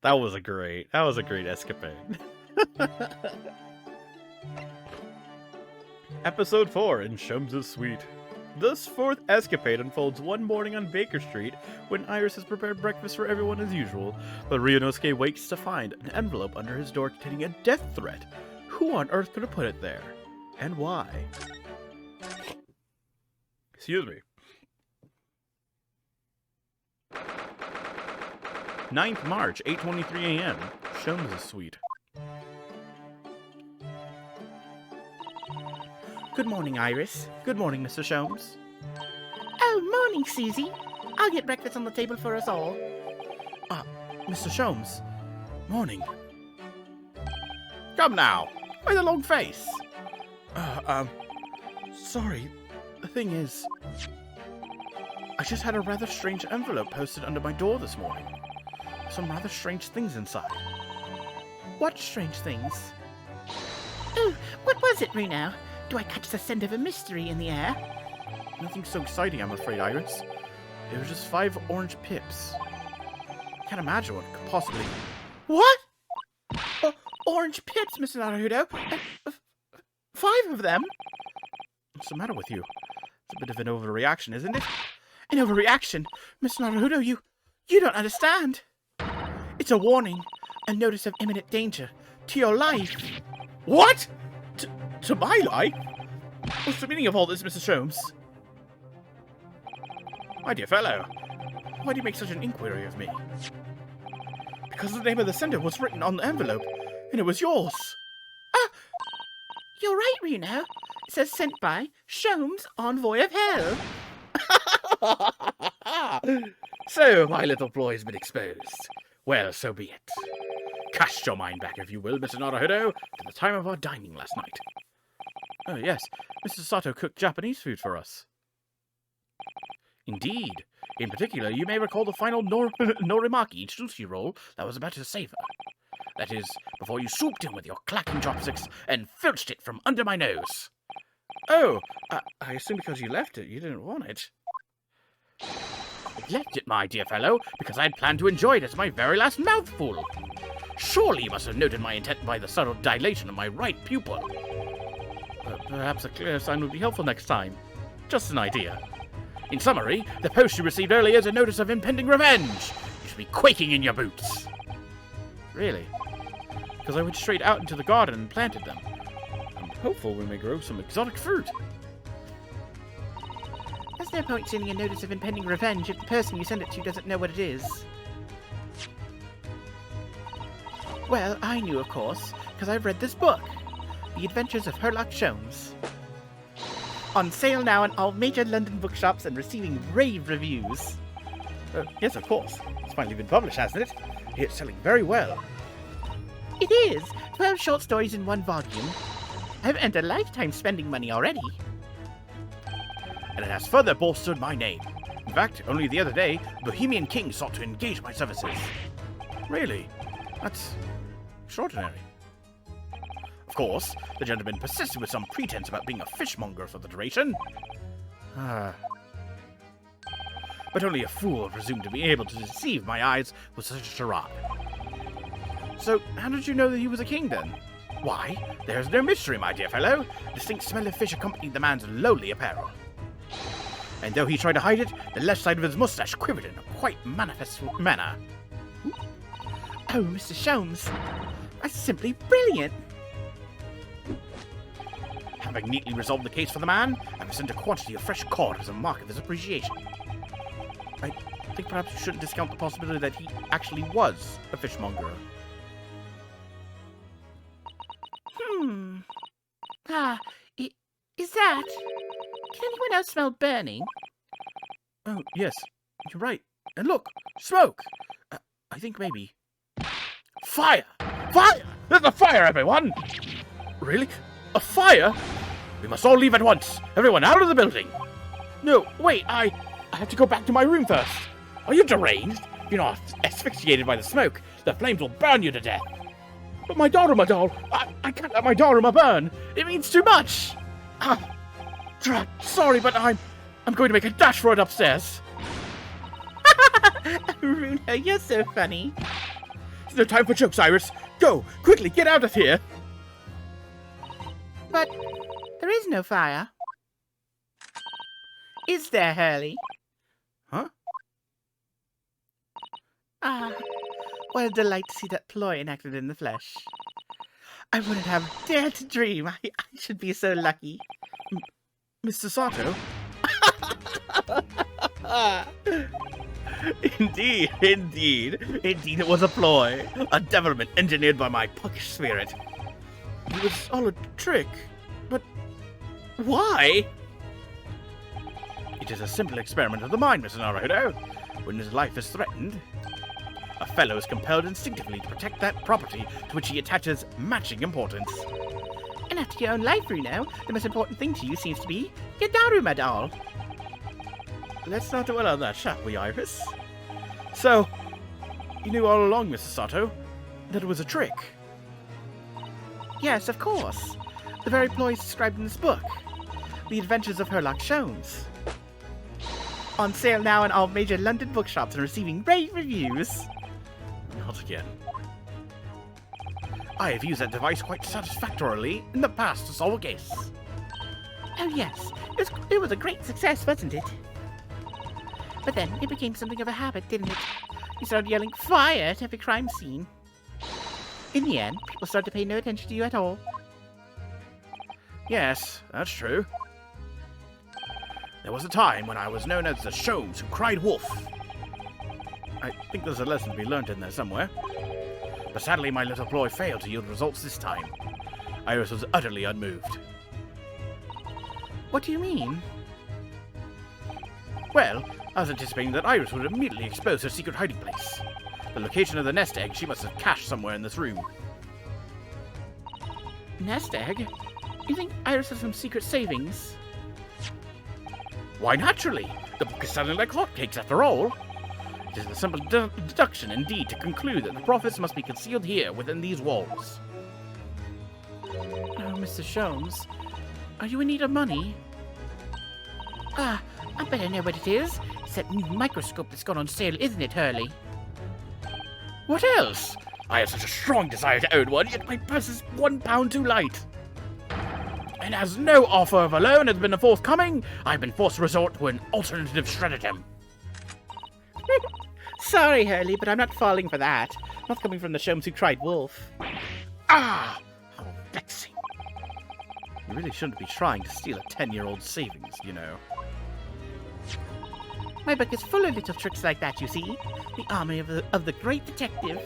That was a great escapade. Episode 4 in Sholmes' Suite. This fourth escapade unfolds one morning on Baker Street when Iris has prepared breakfast for everyone as usual, but Ryunosuke wakes to find an envelope under his door containing a death threat. Who on earth could have put it there? And why? Excuse me. 9th March, 8:23 a.m. Sholmes' Suite. Good morning, Iris. Good morning, Mr. Sholmes. Oh, morning, Susie. I'll get breakfast on the table for us all. Mr. Sholmes. Morning. Come now. Why the long face? Sorry. The thing is, I just had a rather strange envelope posted under my door this morning. Some rather strange things inside. What strange things? Oh, what was it, Runo? Do I catch the scent of a mystery in the air? Nothing so exciting, I'm afraid, Iris. It was just 5 orange pips. Can't imagine what could possibly... What? Orange pips, Mr. Naruto? 5 of them? What's the matter with you? It's a bit of an overreaction, isn't it? An overreaction? Mr. Naruto, you don't understand. It's a warning. A notice of imminent danger. To your life. What? To my life? What's the meaning of all this, Mr. Sholmes? My dear fellow, why do you make such an inquiry of me? Because the name of the sender was written on the envelope, and it was yours. You're right, Runo. It says sent by Sholmes, Envoy of Hell. So, my little ploy has been exposed. Well, so be it. Cast your mind back, if you will, Mr. Naruto, to the time of our dining last night. Oh, yes. Mr. Sato cooked Japanese food for us. Indeed. In particular, you may recall the final Norimaki sushi roll that was about to savor. That is, before you swooped in with your clacking chopsticks and filched it from under my nose. Oh, I assume because you left it, you didn't want it. I left it, my dear fellow, because I had planned to enjoy it as my very last mouthful. Surely you must have noted my intent by the subtle dilation of my right pupil. Perhaps a clear sign would be helpful next time. Just an idea. In summary, the post you received earlier is a notice of impending revenge. You should be quaking in your boots. Really? Because I went straight out into the garden and planted them. I'm hopeful we may grow some exotic fruit. There's no point sending a notice of impending revenge if the person you send it to doesn't know what it is. Well, I knew, of course, because I've read this book, The Adventures of Herlock Sholmes. On sale now in all major London bookshops and receiving rave reviews. Yes, of course. It's finally been published, hasn't it? It's selling very well. It is! 12 short stories in 1 volume. I've earned a lifetime spending money already. And it has further bolstered my name. In fact, only the other day, Bohemian King sought to engage my services. Really? That's extraordinary. Of course, the gentleman persisted with some pretense about being a fishmonger for the duration. But but only a fool would presume to be able to deceive my eyes with such a charade. So, how did you know that he was a king, then? Why, there's no mystery, my dear fellow. A distinct smell of fish accompanied the man's lowly apparel. And though he tried to hide it, the left side of his mustache quivered in a quite manifest manner. Oh, Mr. Sholmes, that's simply brilliant. Having neatly resolved the case for the man, I have sent a quantity of fresh cod as a mark of his appreciation. I think perhaps you shouldn't discount the possibility that he actually was a fishmonger. Is that... Can anyone else smell burning? Oh, yes, you're right. And look, smoke! I think maybe... Fire! Fire! There's a fire, everyone! Really? A fire? We must all leave at once. Everyone out of the building. No, wait, I have to go back to my room first. Are you deranged? If you're not asphyxiated by the smoke, the flames will burn you to death. But my Daruma doll, I can't let my Daruma burn. It means too much. Sorry, but I'm going to make a dash for it upstairs. Runa, you're so funny. There's no time for jokes, Iris. Go, quickly, get out of here. But there is no fire. Is there, Hurley? Huh? Ah, what a delight to see that ploy enacted in the flesh. I wouldn't have dared to dream I should be so lucky. Mr. Sato? Indeed it was a ploy. A devilment engineered by my puckish spirit. It was all a trick. But why? It is a simple experiment of the mind, Mr. Naruhodo. When his life is threatened, a fellow is compelled instinctively to protect that property to which he attaches matching importance. And after your own life, Runo, the most important thing to you seems to be your Daruma doll. Let's not dwell on that, shall we, Iris? So, you knew all along, Mr. Sato, that it was a trick? Yes, of course. The very ploys described in this book. The Adventures of Sherlock Holmes. On sale now in all major London bookshops and receiving rave reviews. Not again. I have used that device quite satisfactorily in the past to solve a case. Oh yes, it was a great success, wasn't it? But then it became something of a habit, didn't it? You started yelling fire at every crime scene. In the end, people started to pay no attention to you at all. Yes, that's true. There was a time when I was known as the Sholmes who cried wolf. I think there's a lesson to be learned in there somewhere. But sadly, my little ploy failed to yield results this time. Iris was utterly unmoved. What do you mean? Well, I was anticipating that Iris would immediately expose her secret hiding place. The location of the nest egg she must have cached somewhere in this room. Nest egg? You think Iris has some secret savings? Why, naturally! The book is selling like hotcakes after all. It is a simple deduction, indeed, to conclude that the profits must be concealed here, within these walls. Oh, Mr. Sholmes, are you in need of money? Ah, I better know what it is. It's that new microscope that's gone on sale, isn't it, Hurley? What else? I have such a strong desire to own one, yet my purse is £1 too light. And as no offer of a loan has been forthcoming, I've been forced to resort to an alternative stratagem. Sorry, Hurley, but I'm not falling for that. Not coming from the Sholmes who cried wolf. Ah! How vexing. You really shouldn't be trying to steal a 10-year-old savings, you know. My book is full of little tricks like that, you see. The army of the great detective.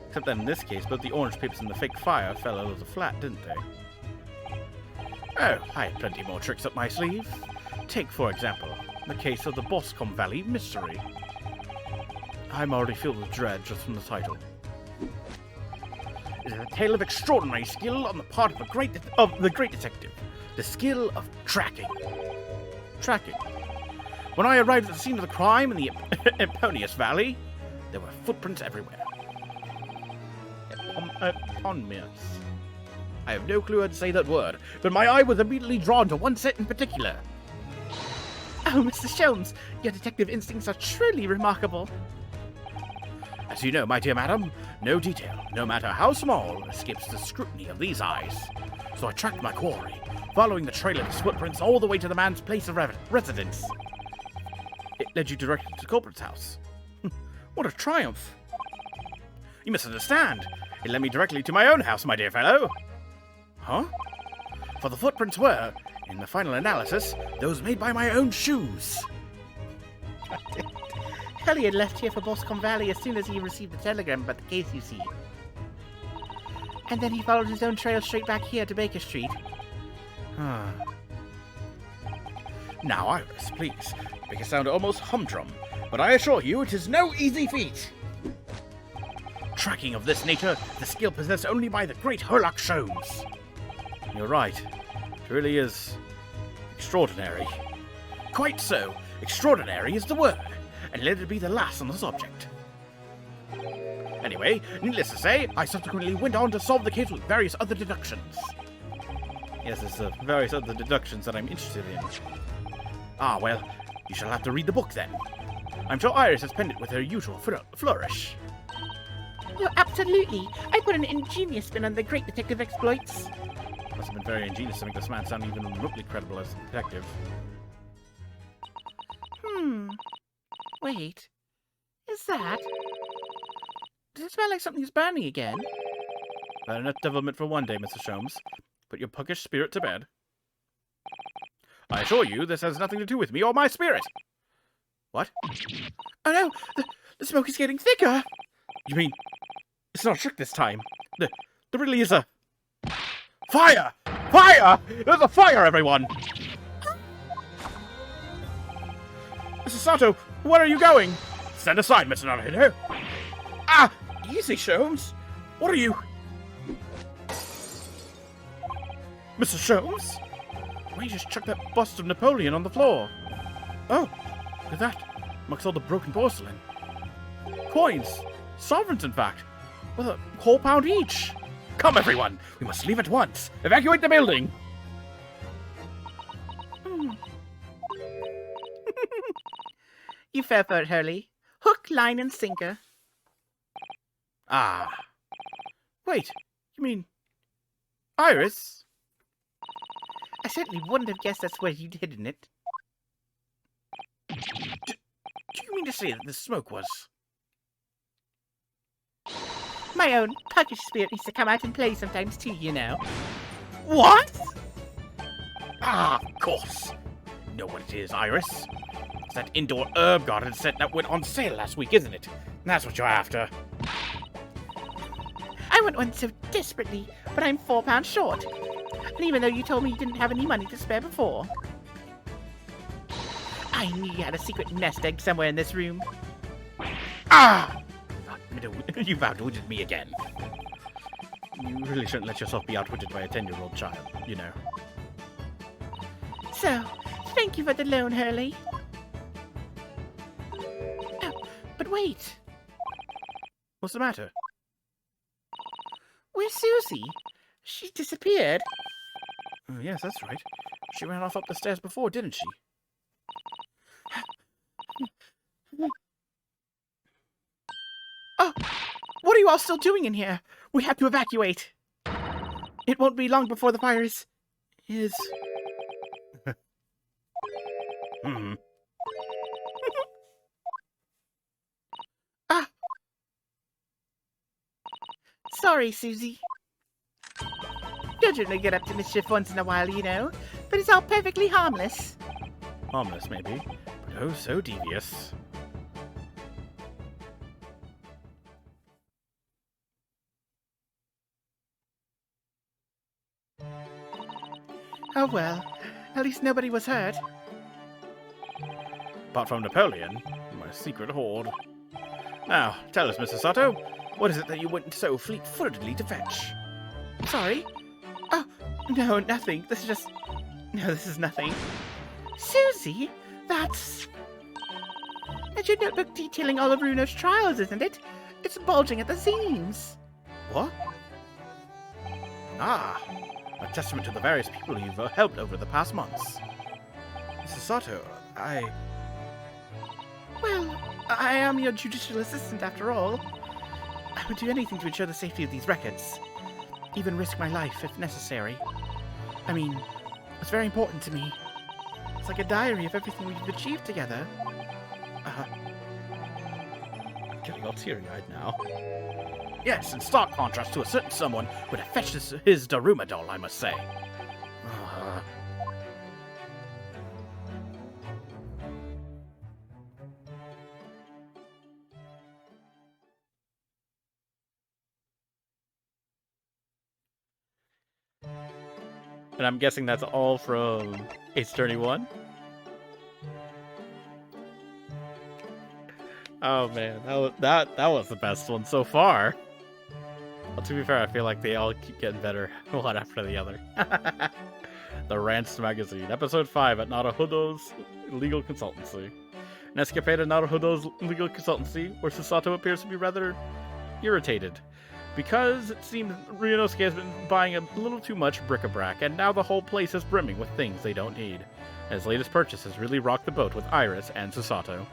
Except that in this case, both the orange pips and the fake fire fell out of the flat, didn't they? Oh, I have plenty more tricks up my sleeve. Take, for example, the case of the Boscombe Valley mystery. I'm already filled with dread just from the title. It is a tale of extraordinary skill on the part of the great detective. The skill of tracking. Tracking. When I arrived at the scene of the crime in the Eponius Valley, there were footprints everywhere. Eponius. I have no clue how to say that word, but my eye was immediately drawn to one set in particular. Oh, Mr. Sholmes, your detective instincts are truly remarkable. As you know, my dear madam, no detail, no matter how small, escapes the scrutiny of these eyes. So I tracked my quarry, following the trail of his footprints all the way to the man's place of residence. It led you directly to the culprit's house. What a triumph! You misunderstand. It led me directly to my own house, my dear fellow. Huh? For the footprints were, in the final analysis, those made by my own shoes. Hurley had left here for Boscombe Valley as soon as he received the telegram about the case, you see. And then he followed his own trail straight back here to Baker Street. Huh. Now, Iris, please, make it sound almost humdrum, but I assure you it is no easy feat. Tracking of this nature, the skill possessed only by the great Herlock Sholmes. You're right. It really is extraordinary. Quite so. Extraordinary is the word, and let it be the last on the subject. Anyway, needless to say, I subsequently went on to solve the case with various other deductions. Yes, there's various other deductions that I'm interested in. Ah, well, you shall have to read the book then. I'm sure Iris has penned it with her usual flourish. Oh, absolutely. I put an ingenious spin on the great detective exploits. Must have been very ingenious to make this man sound even remotely credible as a detective. Wait. Is that... Does it smell like something's burning again? Bad enough devilment for one day, Mr. Sholmes. Put your puckish spirit to bed. I assure you, this has nothing to do with me or my spirit. What? Oh no! The smoke is getting thicker! You mean, it's not a trick this time? There really is a... Fire! Fire! There's a fire, everyone! Mrs. Sato, where are you going? Stand aside, Mr. Naruto. Ah! Easy, Sholmes. What are you... Mr. Sholmes? Why you just chuck that bust of Napoleon on the floor? Oh, look at that. Amongst all the broken porcelain. Coins. Sovereigns, in fact. With a whole pound each. Come, everyone. We must leave at once. Evacuate the building. You fell for it, Hurley. Hook, line, and sinker. Ah. Wait, you mean... Iris? I certainly wouldn't have guessed that's where you'd hidden it. Do you mean to say that the smoke was... My own puckish spirit needs to come out and play sometimes too, you know. What? Ah, of course. You know what it is, Iris. It's that indoor herb garden set that went on sale last week, isn't it? That's what you're after. I want one so desperately, but I'm £4 short. And even though you told me you didn't have any money to spare before. I knew you had a secret nest egg somewhere in this room. Ah! You've outwitted me again. You really shouldn't let yourself be outwitted by a 10-year-old child, you know. So, thank you for the loan, Hurley. Oh, but wait. What's the matter? Where's Susie? She disappeared. Oh, yes, that's right. She ran off up the stairs before, didn't she? Oh, what are you all still doing in here? We have to evacuate. It won't be long before the fire is... Ah. Sorry, Susie. Children will get up to mischief once in a while, you know, but it's all perfectly harmless. Harmless, maybe, but oh so devious. Oh well, at least nobody was hurt. Apart from Napoleon, my secret hoard. Now, tell us, Mr. Sato, what is it that you went so fleet-footedly to fetch? Sorry? Oh, no, nothing. This is just... No, this is nothing. Susie, that's your notebook detailing all of Runo's trials, isn't it? It's bulging at the seams. What? Ah, a testament to the various people you've helped over the past months. Mrs. Sato, Well, I am your judicial assistant after all. I would do anything to ensure the safety of these records. Even risk my life if necessary. I mean, it's very important to me. It's like a diary of everything we've achieved together. I'm getting all teary-eyed now. Yes, in stark contrast to a certain someone who would have fetched his Daruma doll, I must say. And I'm guessing that's all from Ace Attorney 1? Oh man, that was the best one so far. Well, to be fair, I feel like they all keep getting better one after the other. The Rants Magazine, Episode 5 at Naruhodo's Legal Consultancy. An escapade at Naruhodo's Legal Consultancy, where Susato appears to be rather irritated. Because it seems Ryunosuke has been buying a little too much bric-a-brac, and now the whole place is brimming with things they don't need. His latest purchase has really rocked the boat with Iris and Susato.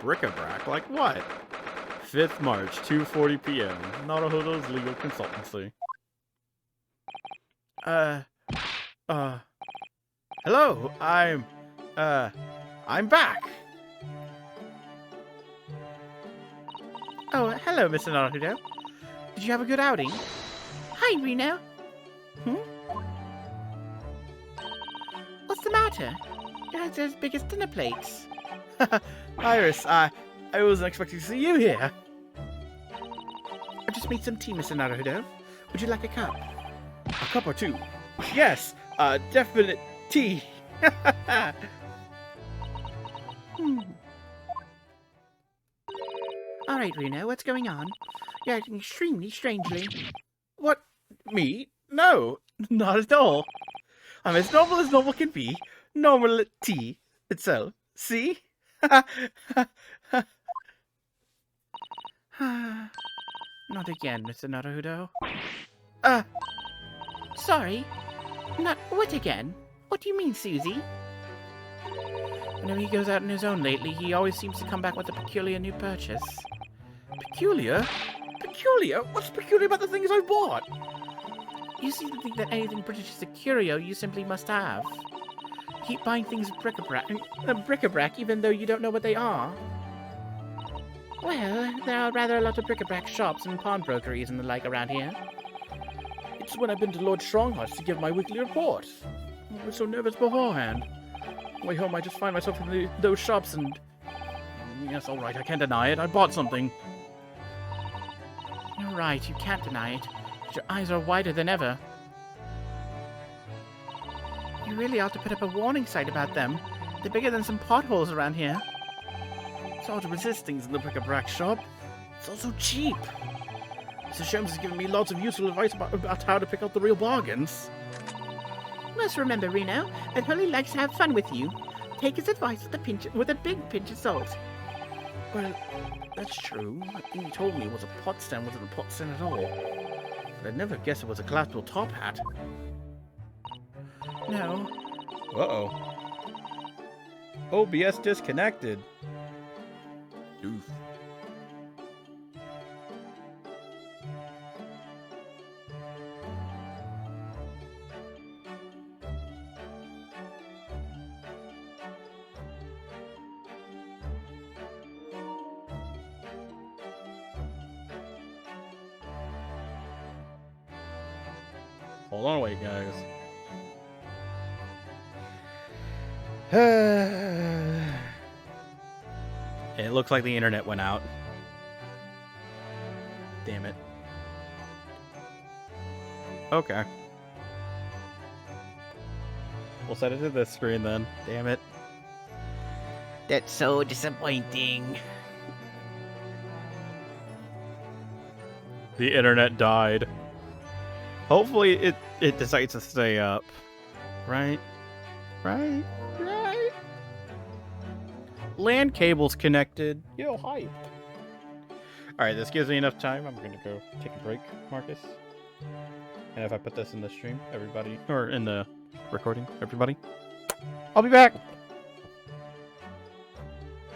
Bric-a-brac? Like what? 5th March, 2:40 p.m. Naruhodo's Legal Consultancy. Hello, I'm back. Oh, hello, Mr. Naruto. Did you have a good outing? Hi, Reno. What's the matter? Your eyes are as big as dinner plates. Iris, I wasn't expecting to see you here. I just made some tea, Mr. Naruto. Would you like a cup? A cup or two? Yes, definite tea. All right, Reno, what's going on? You're acting extremely strangely. What? Me? No, not at all. I'm as normal can be. Normal tea itself. See? Not again, Mr. Naruto. Sorry. Not what again? What do you mean, Susie? Whenever he goes out on his own lately, he always seems to come back with a peculiar new purchase. Peculiar? Peculiar? What's peculiar about the things I bought? You seem to think that anything British is a curio you simply must have. You keep buying things bric-a-brac even though you don't know what they are. Well, there are rather a lot of bric-a-brac shops and pawnbrokeries and the like around here. It's when I've been to Lord Strongheart's to give my weekly report. I was so nervous beforehand. On the way home, I just find myself in those shops and... Yes, all right, I can't deny it. I bought something. You're right, you can't deny it. But your eyes are wider than ever. You really ought to put up a warning sign about them. They're bigger than some potholes around here. It's hard to resist things in the bric-a-brac shop. It's also cheap. Mr. Sholmes has given me lots of useful advice about how to pick out the real bargains. Must remember, Reno, that Hurley likes to have fun with you. Take his advice with a big pinch of salt. Well, that's true. I think he told me it was a pot stand wasn't a pot stand at all. But I'd never guessed it was a collapsible top hat. No. Uh-oh. OBS disconnected. Oof. Hold on, wait, guys. It looks like the internet went out. Damn it. Okay. We'll set it to this screen then. Damn it. That's so disappointing. The internet died. Hopefully it decides to stay up. Right? Right? Right? LAN cable's connected. Yo, hype. Alright, this gives me enough time. I'm gonna go take a break, Marcus. And if I put this in the stream, everybody, or in the recording, everybody, I'll be back.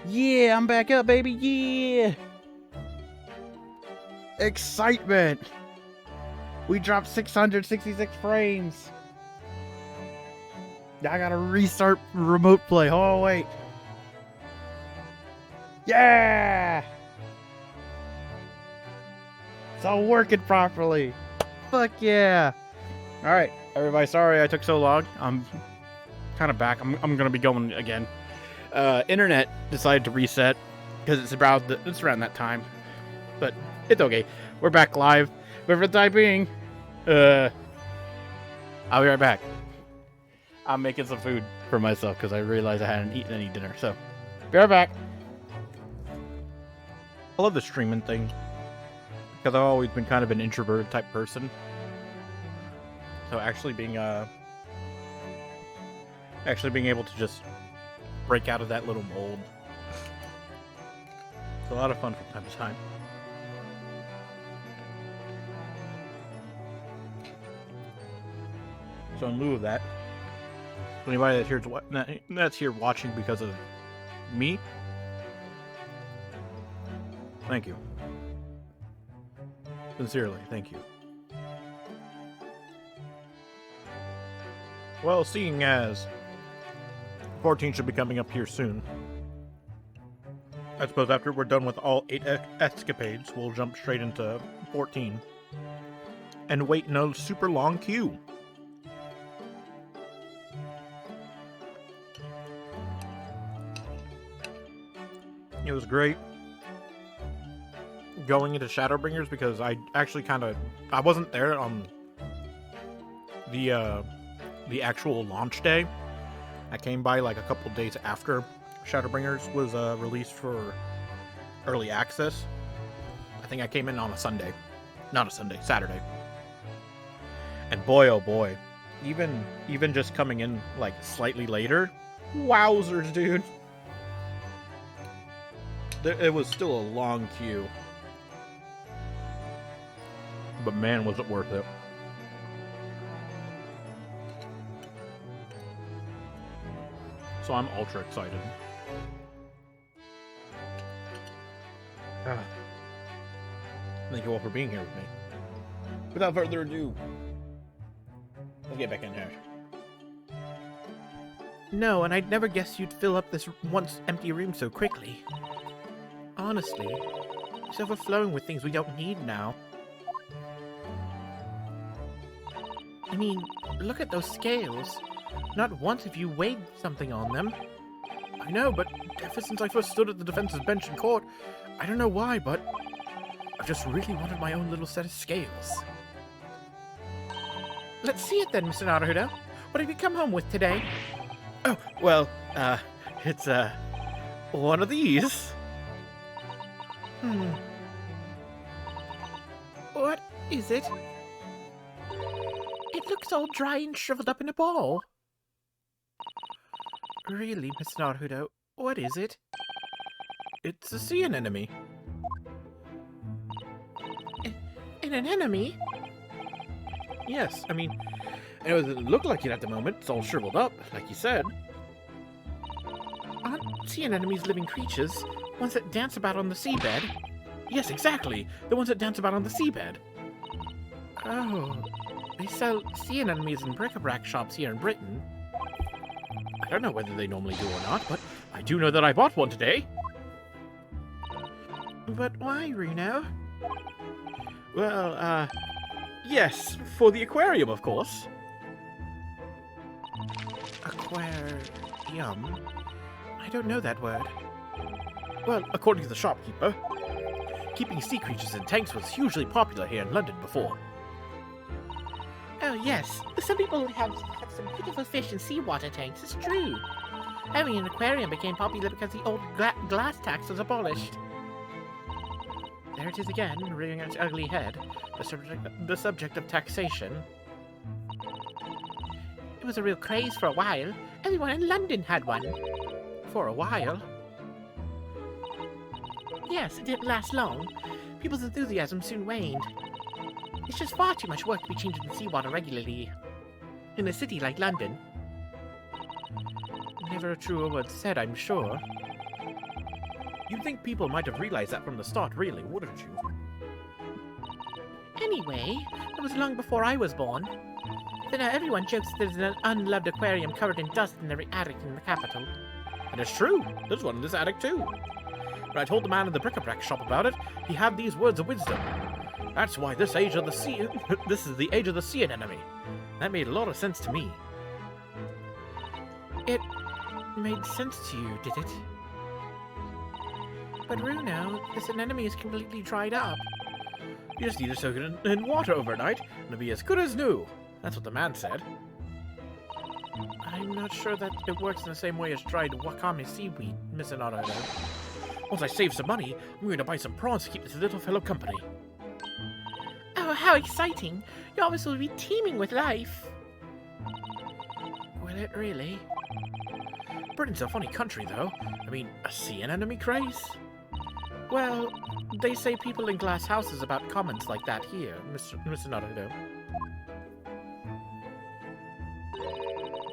Yeah, I'm back up, baby. Yeah. Excitement. We dropped 666 frames. I gotta restart remote play. Oh, wait. Yeah. It's all working properly. Fuck yeah. All right, everybody. Sorry I took so long. I'm kind of back. I'm gonna be going again. Internet decided to reset because it's around that time, but it's okay. We're back live. But for the time being, I'll be right back. I'm making some food for myself because I realized I hadn't eaten any dinner. So, be right back. I love the streaming thing because I've always been kind of an introverted type person. So actually being able to just break out of that little mold, it's a lot of fun from time to time. So in lieu of that, anybody that's here watching because of me, thank you. Sincerely, thank you. Well, seeing as 14 should be coming up here soon, I suppose after we're done with all 8 escapades, we'll jump straight into 14 and wait in a super long queue. It was great going into Shadowbringers because I actually I wasn't there on the actual launch day. I came by like a couple days after Shadowbringers was released for early access. I think I came in on a Sunday. Not a Sunday, Saturday. And boy oh boy, even just coming in like slightly later, wowzers, dude. It was still a long queue. But man, was it worth it. So I'm ultra excited. Thank you all for being here with me. Without further ado, let's get back in here. No, and I'd never guess you'd fill up this once empty room so quickly. Honestly, it's overflowing with things we don't need now. I mean, look at those scales. Not once have you weighed something on them. I know, but ever since I first stood at the defense's bench in court, I don't know why, but I've just really wanted my own little set of scales. Let's see it then, Mr. Naruto. What have you come home with today? Oh, well, it's, one of these. What is it? It looks all dry and shriveled up in a ball. Really, Mr. Naruto, what is it? It's a sea anemone. An anemone? Yes, I mean, it doesn't look like it at the moment. It's all shriveled up, like you said. Aren't sea anemones living creatures? Ones that dance about on the seabed? Yes, exactly. The ones that dance about on the seabed. Oh, they sell sea anemones in bric-a-brac shops here in Britain. I don't know whether they normally do or not, but I do know that I bought one today. But why, Reno? Well, yes, for the aquarium, of course. Aquarium? I don't know that word. Well, according to the shopkeeper, keeping sea creatures in tanks was hugely popular here in London before. Oh, yes. Some people have some beautiful fish in seawater tanks. It's true. Having an aquarium became popular because the old glass tax was abolished. There it is again, rearing its ugly head. The subject of taxation. It was a real craze for a while. Everyone in London had one. For a while. Yes, it didn't last long. People's enthusiasm soon waned. It's just far too much work to be changing the seawater regularly. In a city like London. Never a truer word said, I'm sure. You'd think people might have realized that from the start, really, wouldn't you? Anyway, that was long before I was born. Then now everyone jokes that there's an unloved aquarium covered in dust in every attic in the capital. And it's true. There's one in this attic, too. When I told the man in the bric-a-brac shop about it, he had these words of wisdom. That's why this age of the sea... this is the age of the sea anemone. That made a lot of sense to me. It made sense to you, did it? But Runo, this anemone is completely dried up. You just need to soak it in water overnight, and it'll be as good as new. That's what the man said. I'm not sure that it works in the same way as dried wakame seaweed, Miss Naruto. Once I save some money, I'm going to buy some prawns to keep this little fellow company. Oh, how exciting! Your office will be teeming with life. Will it really? Britain's a funny country, though. I mean, a sea anemone craze? Well, they say people in glass houses about comments like that here, Mr. Naruto.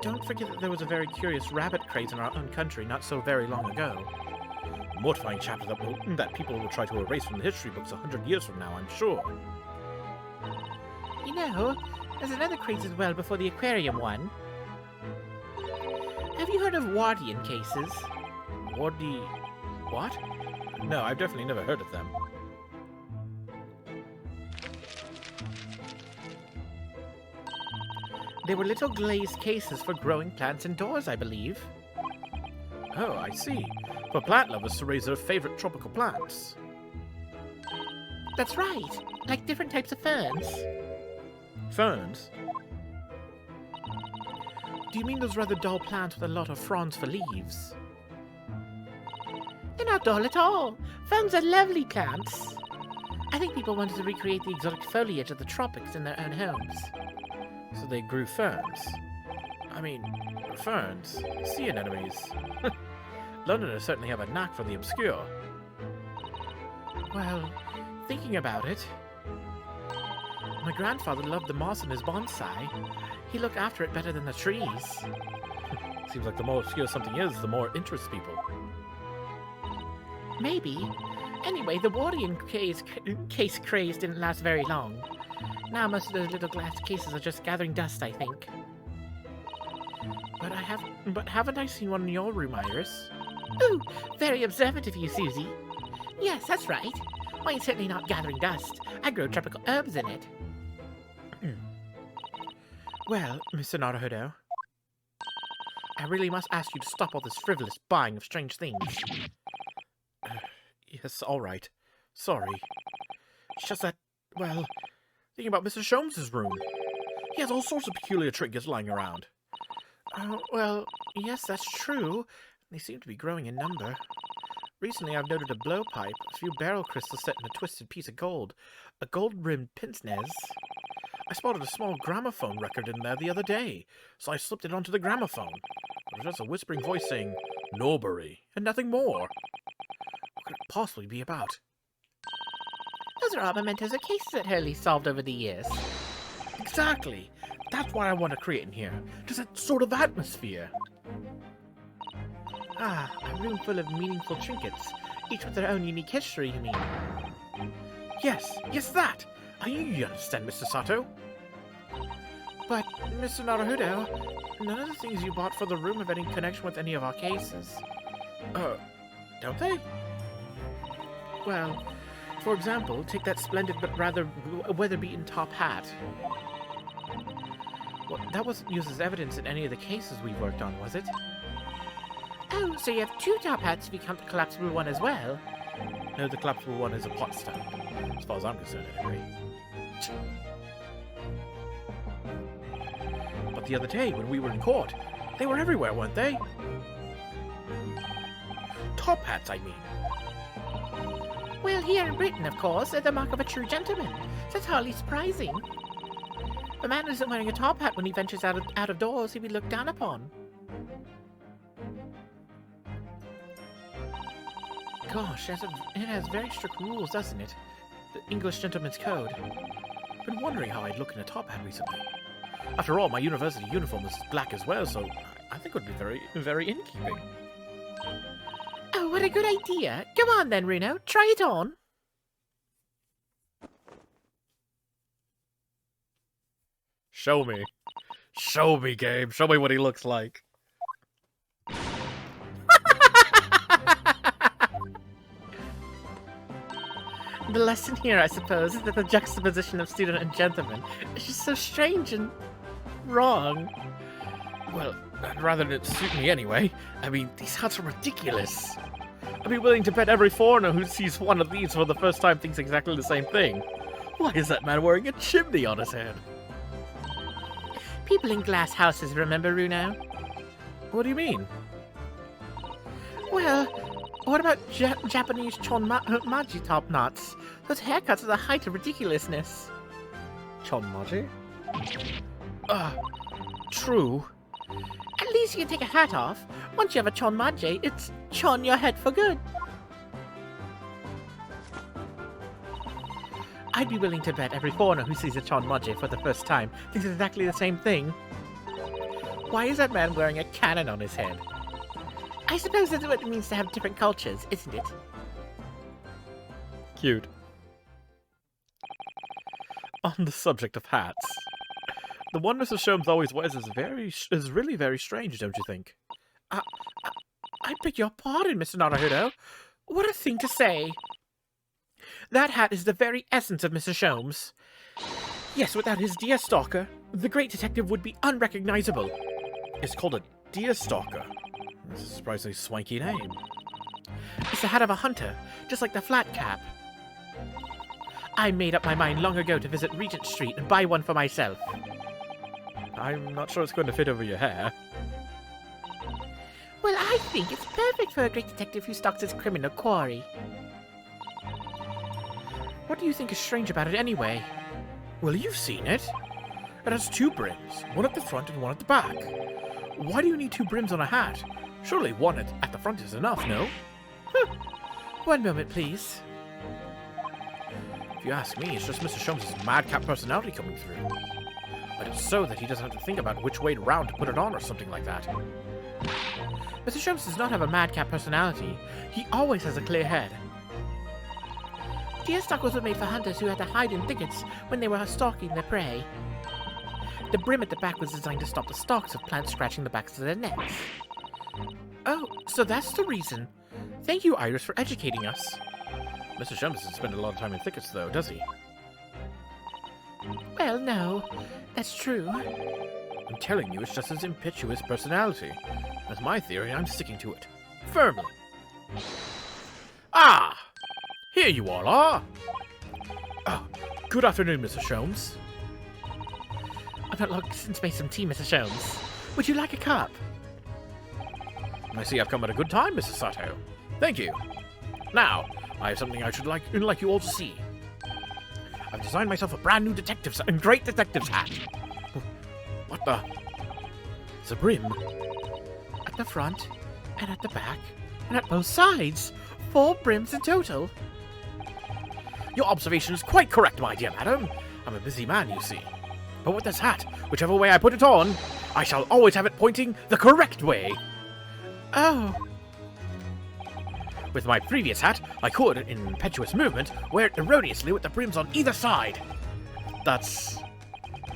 Don't forget that there was a very curious rabbit craze in our own country not so very long ago. A mortifying chapter that people will try to erase from the history books 100 years from now, I'm sure. You know, there's another craze as well before the aquarium one. Have you heard of Wardian cases? Wardi... what? No, I've definitely never heard of them. They were little glazed cases for growing plants indoors, I believe. Oh, I see. For plant lovers to raise their favorite tropical plants. That's right, like different types of ferns. Ferns? Do you mean those rather dull plants with a lot of fronds for leaves? They're not dull at all. Ferns are lovely plants. I think people wanted to recreate the exotic foliage of the tropics in their own homes. So they grew ferns. I mean, ferns, sea anemones. Londoners certainly have a knack for the obscure. Well, thinking about it, my grandfather loved the moss in his bonsai. He looked after it better than the trees. Seems like the more obscure something is, the more it interests people. Maybe. Anyway, the Wardian case craze didn't last very long. Now most of those little glass cases are just gathering dust, I think. But haven't I seen one in your room, Iris? Ooh, very observant of you, Susie. Yes, that's right. Mine's certainly not gathering dust. I grow tropical herbs in it. Well, Mr. Naruhodo, I really must ask you to stop all this frivolous buying of strange things. Yes, all right. Sorry. It's just that, well, thinking about Mr. Sholmes's room. He has all sorts of peculiar trinkets lying around. Oh, well, yes, that's true. They seem to be growing in number. Recently, I've noted a blowpipe, a few barrel crystals set in a twisted piece of gold, a gold-rimmed pince-nez. I spotted a small gramophone record in there the other day, so I slipped it onto the gramophone. It was just a whispering voice saying, "Norbury," and nothing more. What could it possibly be about? Those are all mementos of cases that Hurley solved over the years. Exactly! That's what I want to create in here. Just that sort of atmosphere. Ah, a room full of meaningful trinkets, each with their own unique history, you mean? Yes, that! You understand, Mr. Sato? But, Mr. Naruhodo, none of the things you bought for the room have any connection with any of our cases. Don't they? Well, for example, take that splendid but rather weather-beaten top hat. Well, that wasn't used as evidence in any of the cases we worked on, was it? Oh, so you have two top hats if you count the collapsible one as well? No, the collapsible one is a pot stand, as far as I'm concerned, anyway. But the other day, when we were in court, they were everywhere, weren't they? Top hats, I mean. Well, here in Britain, of course, they're the mark of a true gentleman. So it's hardly surprising. A man who isn't wearing a top hat when he ventures out of doors, he'd be looked down upon. Gosh, it has very strict rules, doesn't it? The English Gentleman's Code. Been wondering how I'd look in a top hat recently. After all, my university uniform is black as well, so I think it would be very, very in keeping. Oh, what a good idea. Come on then, Runo. Try it on. Show me. Show me, Gabe. Show me what he looks like. The lesson here, I suppose, is that the juxtaposition of student and gentleman is just so strange and wrong. Well, I'd rather it suit me anyway. I mean, these hats are ridiculous. I'd be willing to bet every foreigner who sees one of these for the first time thinks exactly the same thing. Why is that man wearing a chimney on his head? People in glass houses, remember, Runo? What do you mean? Well, what about Japanese chonmaji top knots? Those haircuts are the height of ridiculousness. Chonmaji? True. At least you can take a hat off. Once you have a chonmaji, it's chon your head for good. I'd be willing to bet every foreigner who sees a chonmaji for the first time thinks exactly the same thing. Why is that man wearing a cannon on his head? I suppose that's what it means to have different cultures, isn't it? Cute. On the subject of hats, the one Mr. Sholmes always wears is really very strange, don't you think? I beg your pardon, Mr. Naruhodo. What a thing to say. That hat is the very essence of Mr. Sholmes. Yes, without his deer stalker, the great detective would be unrecognizable. It's called a deer stalker. That's a surprisingly swanky name. It's the hat of a hunter, just like the flat cap. I made up my mind long ago to visit Regent Street and buy one for myself. I'm not sure it's going to fit over your hair. Well, I think it's perfect for a great detective who stalks his criminal quarry. What do you think is strange about it anyway? Well, you've seen it. It has two brims, one at the front and one at the back. Why do you need two brims on a hat? Surely one at the front is enough, no? One moment, please. If you ask me, it's just Mr. Sholmes' madcap personality coming through. But it's so that he doesn't have to think about which way round to put it on or something like that. Mr. Sholmes does not have a madcap personality. He always has a clear head. Deer stalkers were made for hunters who had to hide in thickets when they were stalking their prey. The brim at the back was designed to stop the stalks of plants scratching the backs of their necks. Oh, so that's the reason. Thank you, Iris, for educating us. Mr. Sholmes doesn't spend a lot of time in thickets, though, does he? Well, no, that's true. I'm telling you, it's just his impetuous personality. That's my theory, and I'm sticking to it. Firmly. Ah! Here you all are! Oh, good afternoon, Mr. Sholmes. I've not long since made some tea, Mr. Sholmes. Would you like a cup? I see I've come at a good time, Mrs. Sato. Thank you. Now, I have something I should like you all to see. I've designed myself a brand new great detective's hat. What the? It's a brim. At the front, and at the back, and at both sides. 4 brims in total. Your observation is quite correct, my dear madam. I'm a busy man, you see. But with this hat, whichever way I put it on, I shall always have it pointing the correct way. Oh. With my previous hat, I could, in impetuous movement, wear it erroneously with the brims on either side. That's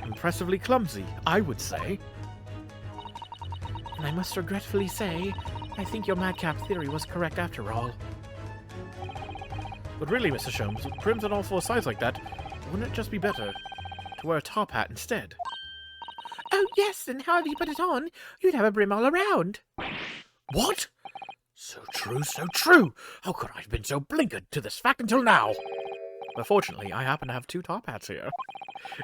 impressively clumsy, I would say. And I must regretfully say, I think your madcap theory was correct after all. But really, Mr. Sholmes, with brims on all 4 sides like that, wouldn't it just be better to wear a top hat instead? Oh yes, and however you put it on, you'd have a brim all around. What? So true, so true! How could I have been so blinkered to this fact until now? But fortunately, I happen to have 2 top hats here.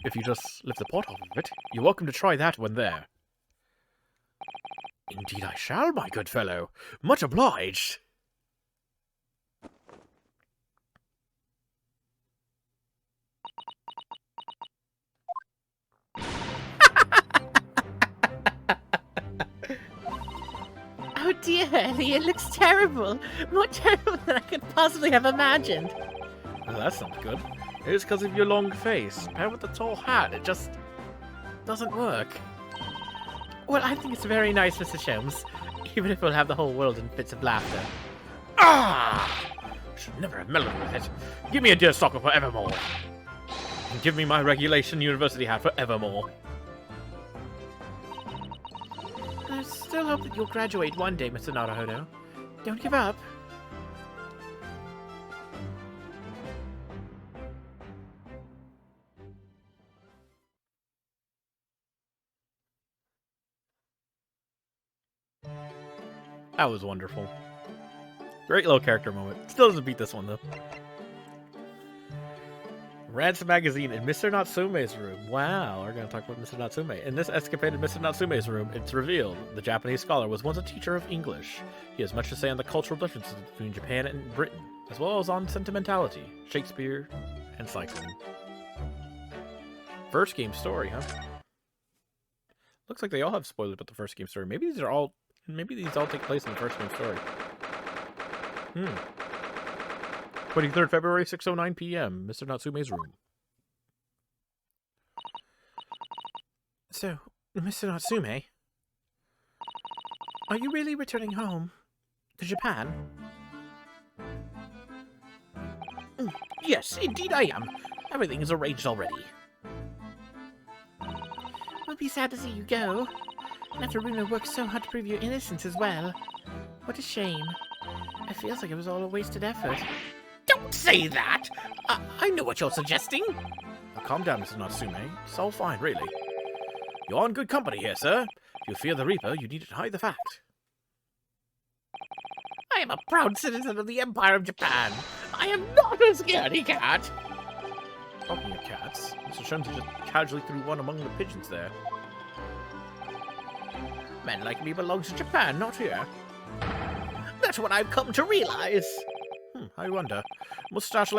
If you just lift the pot off of it, you're welcome to try that one there. Indeed I shall, my good fellow. Much obliged. Oh dear, Ellie, it looks terrible. More terrible than I could possibly have imagined. Well, that's not good. It's because of your long face. Paired with the tall hat, it just doesn't work. Well, I think it's very nice, Mr. Sholmes, even if we'll have the whole world in fits of laughter. Ah! Should never have meddled with it. Give me a deerstalker for Evermore. And give me my regulation university hat for Evermore. I still hope that you'll graduate one day, Mr. Naruhodo. Don't give up. That was wonderful. Great little character moment. Still doesn't beat this one, though. Ransom Magazine in Mr. Natsume's room. Wow, we're going to talk about Mr. Natsume. In this escapade in Mr. Natsume's room, it's revealed the Japanese scholar was once a teacher of English. He has much to say on the cultural differences between Japan and Britain, as well as on sentimentality, Shakespeare, and cycling. First game story, huh? Looks like they all have spoilers about the first game story. Maybe these all take place in the first game story. 23rd February, 6:09 p.m. Mr. Natsume's room. So, Mr. Natsume, are you really returning home to Japan? Yes, indeed I am. Everything is arranged already. It'll be sad to see you go. And after Runa worked so hard to prove your innocence as well. What a shame. It feels like it was all a wasted effort. Don't say that! I know what you're suggesting. Now calm down, Mr. Natsume. It's all fine, really. You're in good company here, sir. If you fear the Reaper, you need to hide the fact. I am a proud citizen of the Empire of Japan. I am not a scaredy cat. Talking of cats, Mr. Sholmes just casually threw one among the pigeons there. Men like me belong to Japan, not here. That's what I've come to realize. I wonder. Mustache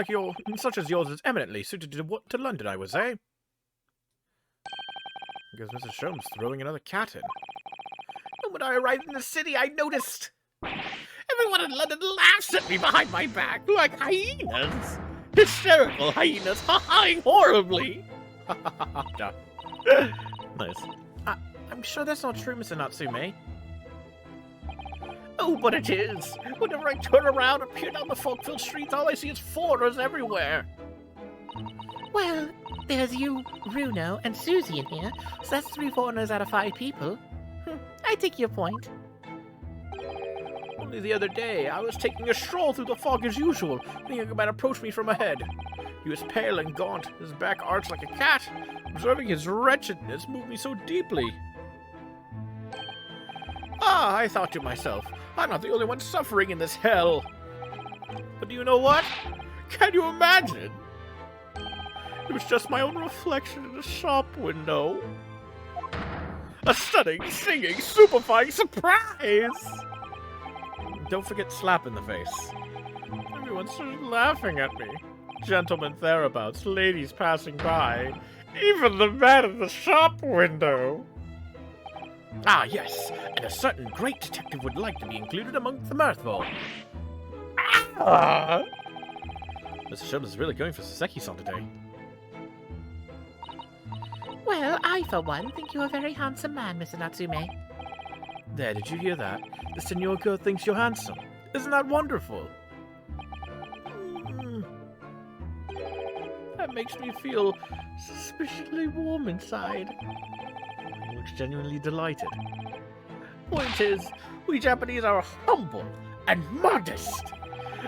such as yours is eminently suited to London, I would say. Because Mr. Sholmes throwing another cat in. When I arrived in the city, I noticed. Everyone in London laughs at me behind my back like hyenas. Hysterical hyenas, ha-haing horribly. Nice. I'm sure that's not true, Mr. Natsume. Oh, but it is. Whenever I turn around and peer down the folk-filled streets, all I see is foreigners everywhere. Well, there's you, Runo, and Susie in here, so that's 3 foreigners out of 5 people. I take your point. Only the other day, I was taking a stroll through the fog as usual, when a young man approached me from ahead. He was pale and gaunt, his back arched like a cat. Observing his wretchedness moved me so deeply. Ah, I thought to myself, I'm not the only one suffering in this hell. But do you know what? Can you imagine? It was just my own reflection in a shop window. A stunning, singing, stupefying surprise! Don't forget slap in the face. Everyone started laughing at me. Gentlemen thereabouts, ladies passing by, even the man in the shop window. Ah, yes, and a certain great detective would like to be included among the mirthful. Ah! Mr. Sholmes is really going for Saseki-san today. Well, I, for one, think you're a very handsome man, Mr. Natsume. There, did you hear that? The Senor girl thinks you're handsome. Isn't that wonderful? That makes me feel suspiciously warm inside. He looks genuinely delighted. Point is, we Japanese are humble and modest.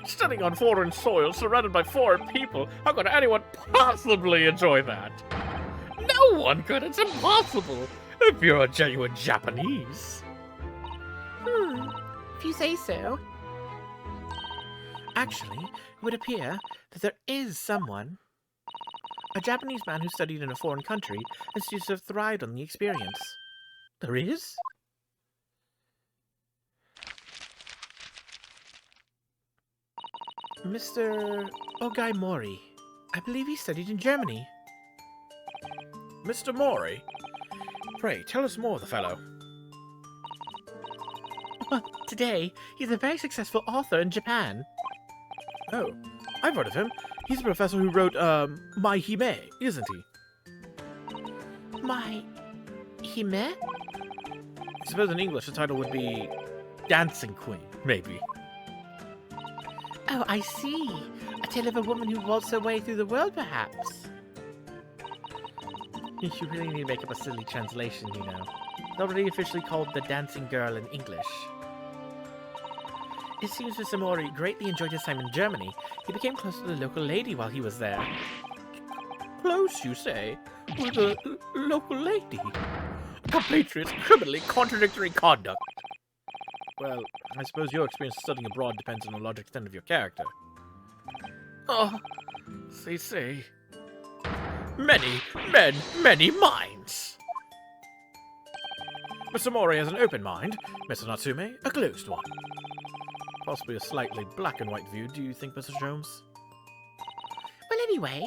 Standing on foreign soil, surrounded by foreign people, how could anyone possibly enjoy that? No one could, it's impossible, if you're a genuine Japanese. If you say so. Actually, it would appear that there is someone, a Japanese man who studied in a foreign country and seems to have thrived on the experience. There is? Mr. Ogai Mori. I believe he studied in Germany. Mr. Mori? Pray, tell us more of the fellow. Well, today, he's a very successful author in Japan. Oh, I've heard of him. He's the professor who wrote, My Hime, isn't he? My... Hime? I suppose in English the title would be Dancing Queen, maybe. Oh, I see. A tale of a woman who waltzed her way through the world, perhaps. You really need to make up a silly translation, you know. It's already officially called The Dancing Girl in English. It seems Mr. Mori greatly enjoyed his time in Germany. He became close to the local lady while he was there. Close, you say? With a local lady? Compatriots' criminally contradictory conduct. Well, I suppose your experience studying abroad depends on the large extent of your character. Oh, say. Many men, many minds. Mr. Mori has an open mind, Mr. Natsume a closed one. Possibly a slightly black and white view, do you think, Mr. Jones? Well, anyway,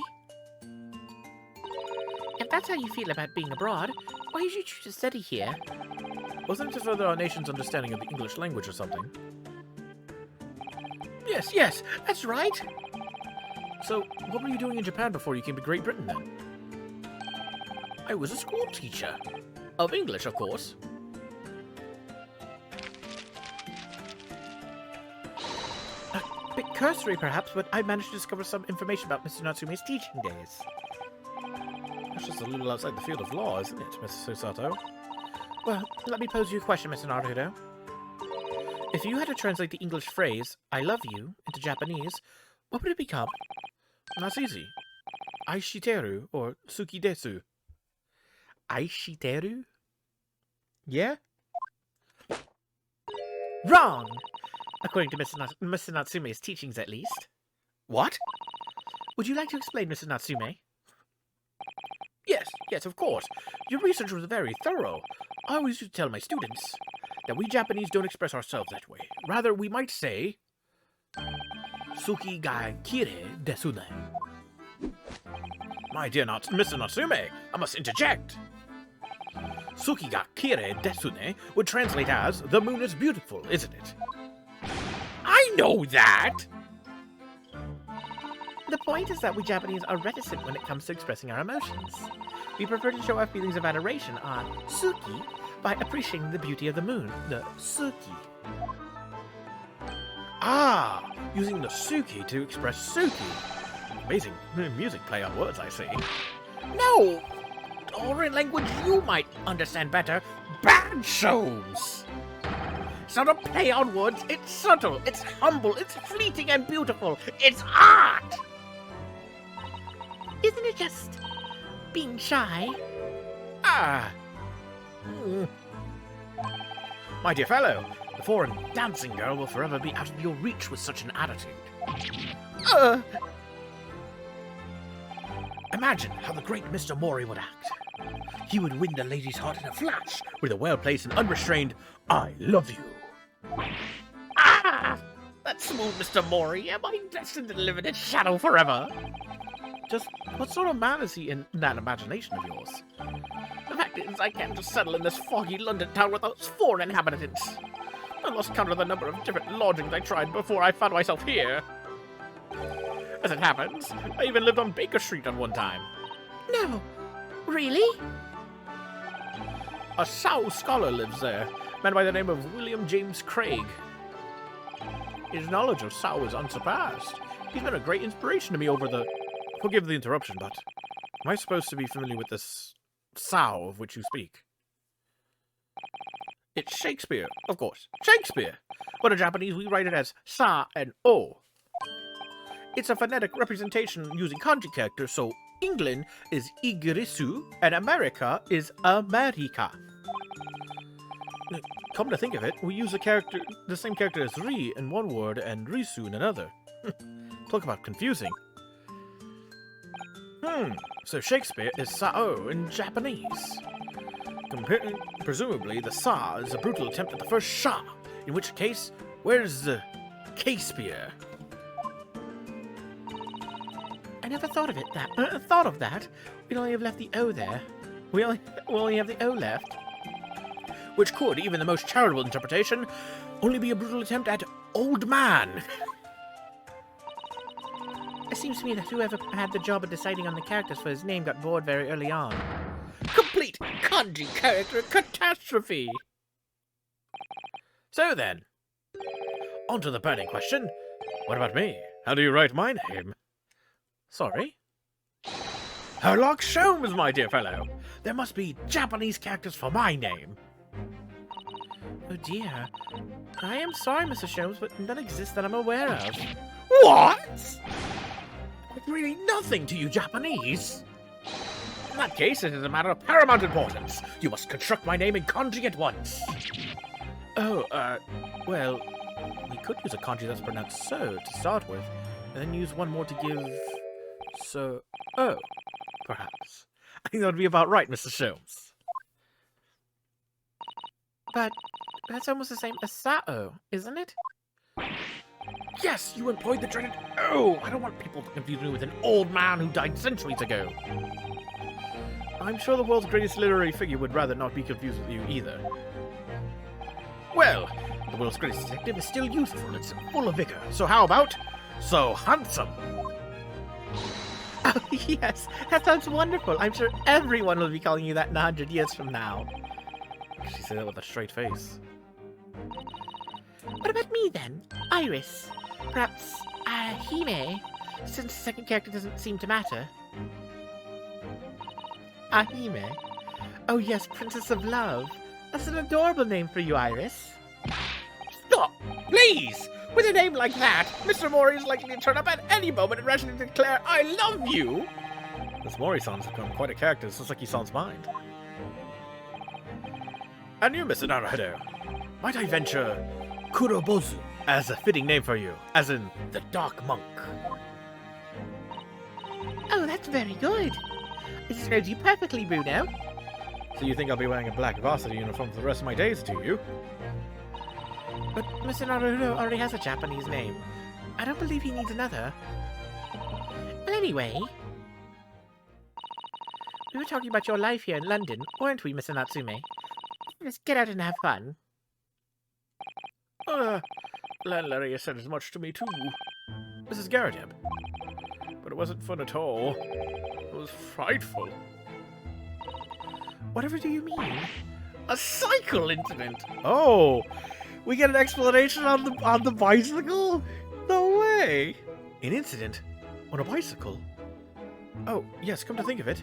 if that's how you feel about being abroad, why did you choose to study here? Wasn't it to further our nation's understanding of the English language or something? Yes, that's right. So, what were you doing in Japan before you came to Great Britain, then? I was a school teacher. Of English, of course. A bit cursory, perhaps, but I managed to discover some information about Mr. Natsume's teaching days. That's just a little outside the field of law, isn't it, Mr. Susato? Well, let me pose you a question, Mr. Naruto. If you had to translate the English phrase, I love you, into Japanese, what would it become? That's easy. Aishiteru or Suki desu. Aishiteru? Yeah? Wrong! According to Mr. Natsume's teachings, at least. What? Would you like to explain, Mr. Natsume? Yes, of course. Your research was very thorough. I always used to tell my students that we Japanese don't express ourselves that way. Rather, we might say, Suki ga kirei desu ne. My dear Mr. Natsume, I must interject. Suki ga kirei desu ne would translate as, the moon is beautiful, isn't it? I know that! The point is that we Japanese are reticent when it comes to expressing our emotions. We prefer to show our feelings of adoration on Suki by appreciating the beauty of the moon, the Suki. Ah, using the Suki to express Suki. Amazing music play on words, I see. No! Or in language you might understand better, bad shows! It's not a play on words, it's subtle, it's humble, it's fleeting and beautiful, it's art! Isn't it just being shy? Ah! My dear fellow, the foreign dancing girl will forever be out of your reach with such an attitude. Imagine how the great Mr. Mori would act. He would win the lady's heart in a flash with a well-placed and unrestrained, I love you. Ah! That smooth Mr. Mori, am I destined to live in its shadow forever? Just what sort of man is he in that imagination of yours? The fact is, I can't just settle in this foggy London town without its 4 inhabitants. I lost count of the number of different lodgings I tried before I found myself here. As it happens, I even lived on Baker Street at one time. No. Really? A Sao scholar lives there, a man by the name of William James Craig. His knowledge of Sao is unsurpassed. He's been a great inspiration to me over the... Forgive the interruption, but am I supposed to be familiar with this Sao of which you speak? It's Shakespeare, of course. Shakespeare! But in Japanese, we write it as Sa and O. It's a phonetic representation using kanji characters, so England is Igirisu and America is America. Come to think of it, we use the same character as Ri in one word and Risu in another. Talk about confusing. So Shakespeare is Sao in Japanese. Presumably, the Sa is a brutal attempt at the first Sha, in which case, where's the K-spear? I never thought of that. We'd only have left the O there. We only have the O left. Which could, even the most charitable interpretation, only be a brutal attempt at old man. seems to me that whoever had the job of deciding on the characters for his name got bored very early on. Complete kanji character catastrophe! So then, on to the burning question. What about me? How do you write my name? Sorry? Herlock Sholmes, my dear fellow! There must be Japanese characters for my name. Oh dear. I am sorry, Mr. Sholmes, but none exist that I'm aware of. What? Really nothing to you Japanese? In that case, it is a matter of paramount importance. You must construct my name in kanji at once. Oh, well, we could use a kanji that's pronounced so to start with, and then use one more to give so. Oh, perhaps. I think that would be about right, Mr. Sholmes. But that's almost the same as Sao, isn't it? Yes, you employed the dreaded O. I don't want people to confuse me with an old man who died centuries ago. I'm sure the world's greatest literary figure would rather not be confused with you either. Well, the world's greatest detective is still youthful and full of vigor. So how about so handsome? Oh, yes, that sounds wonderful. I'm sure everyone will be calling you that in 100 years from now. She said that with a straight face. What about me, then? Iris. Perhaps, Ahime, since the second character doesn't seem to matter. Ahime? Oh yes, Princess of Love. That's an adorable name for you, Iris. Stop, please! With a name like that, Mr. Mori is likely to turn up at any moment and rationally declare, I love you! This Mori-san's become quite a character, it's just like he sounds mind. And you, Mr. Naruhodo, might I venture Kurobozu as a fitting name for you, as in the Dark Monk? Oh, that's very good. It describes you perfectly, Bruno. So you think I'll be wearing a black varsity uniform for the rest of my days, do you? But Mr. Naruto already has a Japanese name. I don't believe he needs another. Well, anyway, we were talking about your life here in London, weren't we, Mr. Natsume? Let's get out and have fun. Landlady said as much to me too, Mrs. Garradeb. But it wasn't fun at all. It was frightful. Whatever do you mean? A cycle incident! Oh, we get an explanation on the bicycle? No way! An incident on a bicycle? Oh, yes, come to think of it.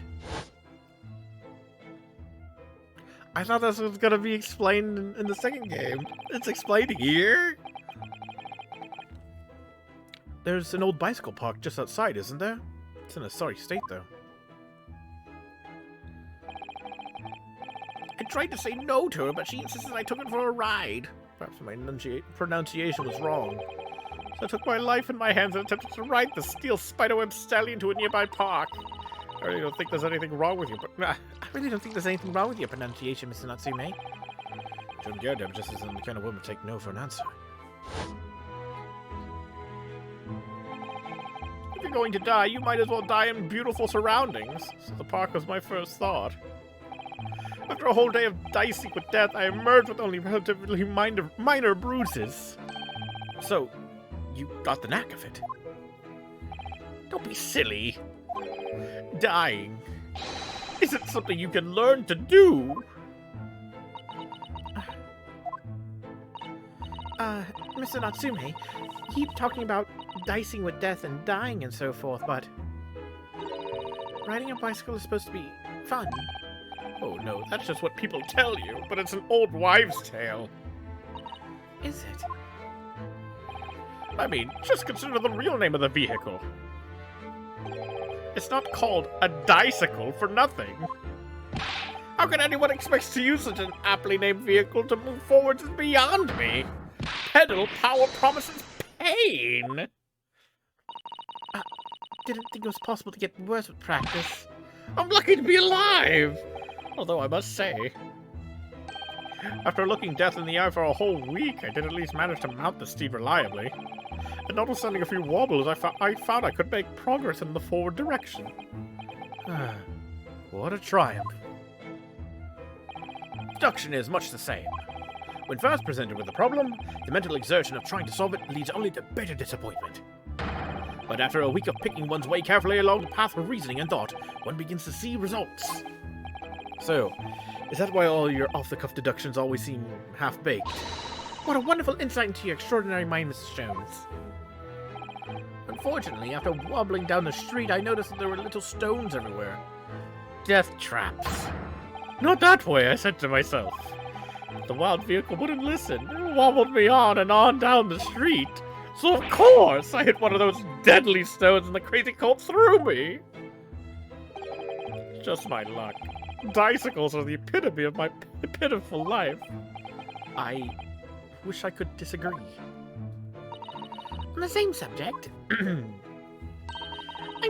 I thought this was going to be explained in the second game. It's explained here? There's an old bicycle park just outside, isn't there? It's in a sorry state, though. I tried to say no to her, but she insisted I took it for a ride. Perhaps my pronunciation was wrong. So I took my life in my hands and attempted to ride the steel spiderweb stallion to a nearby park. I really don't think there's anything wrong with you, but I really don't think there's anything wrong with your pronunciation, Mr. Natsume. Joan Garradeb just isn't the kind of woman to take no for an answer. If you're going to die, you might as well die in beautiful surroundings. So the park was my first thought. After a whole day of dicing with death, I emerged with only relatively minor bruises. So, you got the knack of it. Don't be silly. Dying isn't something you can learn to do. Mr. Natsume, you keep talking about dicing with death and dying and so forth, but riding a bicycle is supposed to be fun. Oh no, that's just what people tell you, but it's an old wives' tale. Is it? I mean, just consider the real name of the vehicle. It's not called a dicycle for nothing. How can anyone expect to use such an aptly named vehicle to move forwards is beyond me? Pedal power promises pain. Didn't think it was possible to get worse with practice. I'm lucky to be alive. Although I must say, after looking death in the eye for a whole week, I did at least manage to mount the steed reliably. And notwithstanding a few wobbles, I found I could make progress in the forward direction. What a triumph. Deduction is much the same. When first presented with a problem, the mental exertion of trying to solve it leads only to bitter disappointment. But after a week of picking one's way carefully along the path of reasoning and thought, one begins to see results. So, is that why all your off-the-cuff deductions always seem half-baked? What a wonderful insight into your extraordinary mind, Mrs. Jones. Unfortunately, after wobbling down the street, I noticed that there were little stones everywhere. Death traps. Not that way, I said to myself. The wild vehicle wouldn't listen. It wobbled me on and on down the street. So of course, I hit one of those deadly stones and the crazy colt threw me. Just my luck. Bicycles are the epitome of my pitiful life. I wish I could disagree. On the same subject, I'm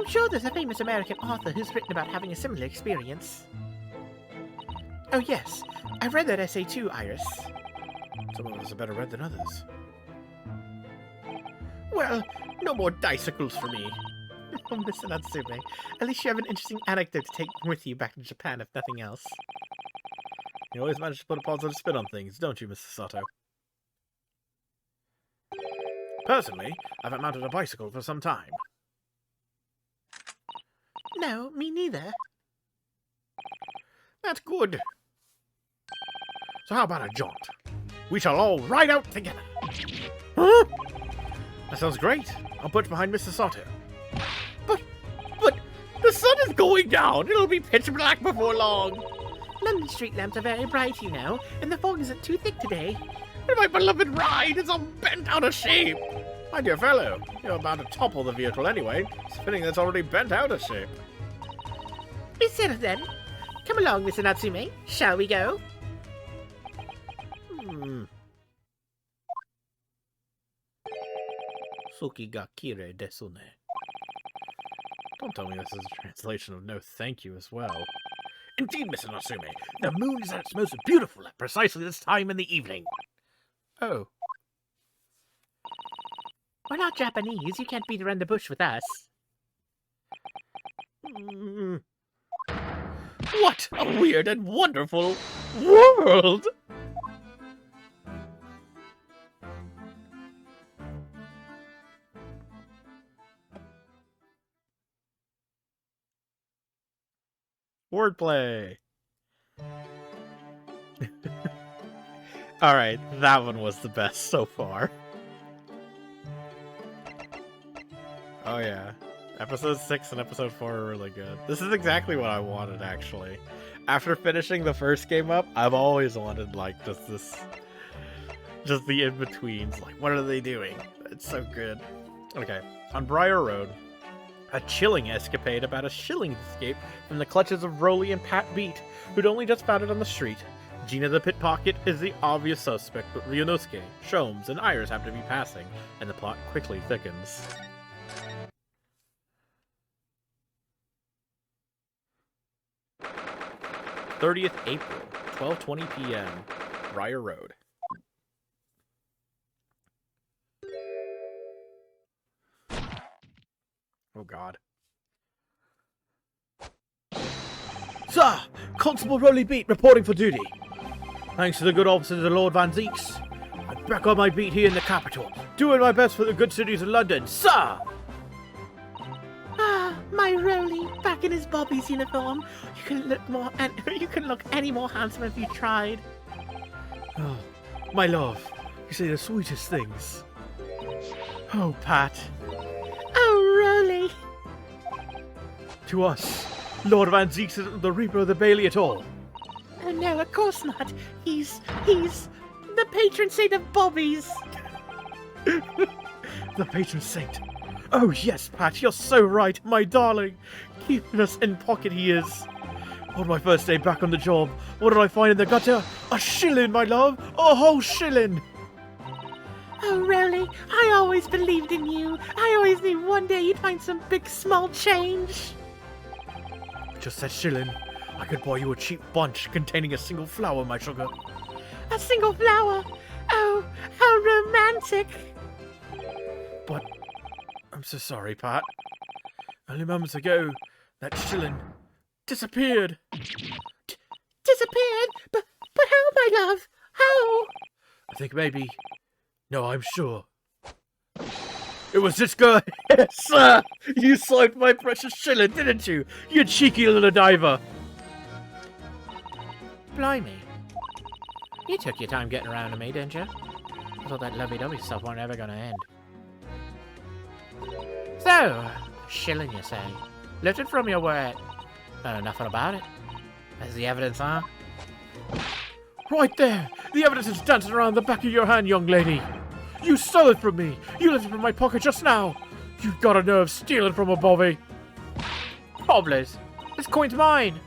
sure there's a famous American author who's written about having a similar experience. Oh yes, I've read that essay too, Iris. Some of us are better read than others. Well, no more bicycles for me. Oh, Mr. Natsume, at least you have an interesting anecdote to take with you back to Japan, if nothing else. You always manage to put a positive spin on things, don't you, Mr. Sato? Personally, I haven't mounted a bicycle for some time. No, me neither. That's good. So how about a jaunt? We shall all ride out together. Huh? That sounds great. I'll put behind Mr. Sato. But the sun is going down. It'll be pitch black before long. London street lamps are very bright, you know, and the fog isn't too thick today. And my beloved ride is all bent out of shape. My dear fellow, you're bound to topple the vehicle anyway. It's fitting that's already bent out of shape. Be settled then. Come along, Mr. Natsume. Shall we go? Suki ga kirei desu ne. Don't tell me this is a translation of no thank you as well. Indeed, Mr. Natsume, the moon is at its most beautiful at precisely this time in the evening. Oh. We're not Japanese. You can't beat around the bush with us. What a weird and wonderful world! Wordplay. Alright, that one was the best so far. Oh yeah. Episode 6 and episode 4 are really good. This is exactly what I wanted, actually. After finishing the first game up, I've always wanted, like, just the in-betweens. Like, what are they doing? It's so good. Okay, on Briar Road, a chilling escapade about a shilling escape from the clutches of Roly and Pat Beat, who'd only just found it on the street. Gina the Pickpocket is the obvious suspect, but Ryunosuke, Sholmes, and Iris happen to be passing, and the plot quickly thickens. '30th April, 12:20 p.m., Briar Road. Oh God. Sir! Constable Roly Beat reporting for duty. Thanks to the good officers of Lord Van Zeeks, I'm back on my beat here in the capital, doing my best for the good cities of London, sir! Ah, my Roly, back in his Bobby's uniform. You couldn't look any more handsome if you tried. Oh, my love, you say the sweetest things. Oh, Pat. Oh, Roly. To us, Lord Van Zeeks isn't the Reaper of the Bailey at all. Oh no, of course not. He's the patron saint of Bobby's. The patron saint. Oh yes, Pat, you're so right, my darling. Keeping us in pocket he is. On my first day back on the job, what did I find in the gutter? A shilling, my love! A whole shilling! Oh, Roly, I always believed in you. I always knew one day you'd find some big small change. Just that shilling. I could buy you a cheap bunch containing a single flower, my sugar. A single flower? Oh, how romantic. But I'm so sorry, Pat. Only moments ago, that shilling disappeared. Disappeared? But how, my love? How? I think maybe... No, I'm sure. It was this girl. Sir, you swiped my precious shilling, didn't you? You cheeky little diver. Blimey. You took your time getting around to me, didn't you? I thought that lovey-dovey stuff weren't ever gonna end. So, shilling, you say? Lifted from your word. Nothing about it. There's the evidence, huh? Right there. The evidence is dancing around the back of your hand, young lady. You stole it from me. You lifted it from my pocket just now. You've got a nerve stealing from a bobby. Cobblers, this coin's mine.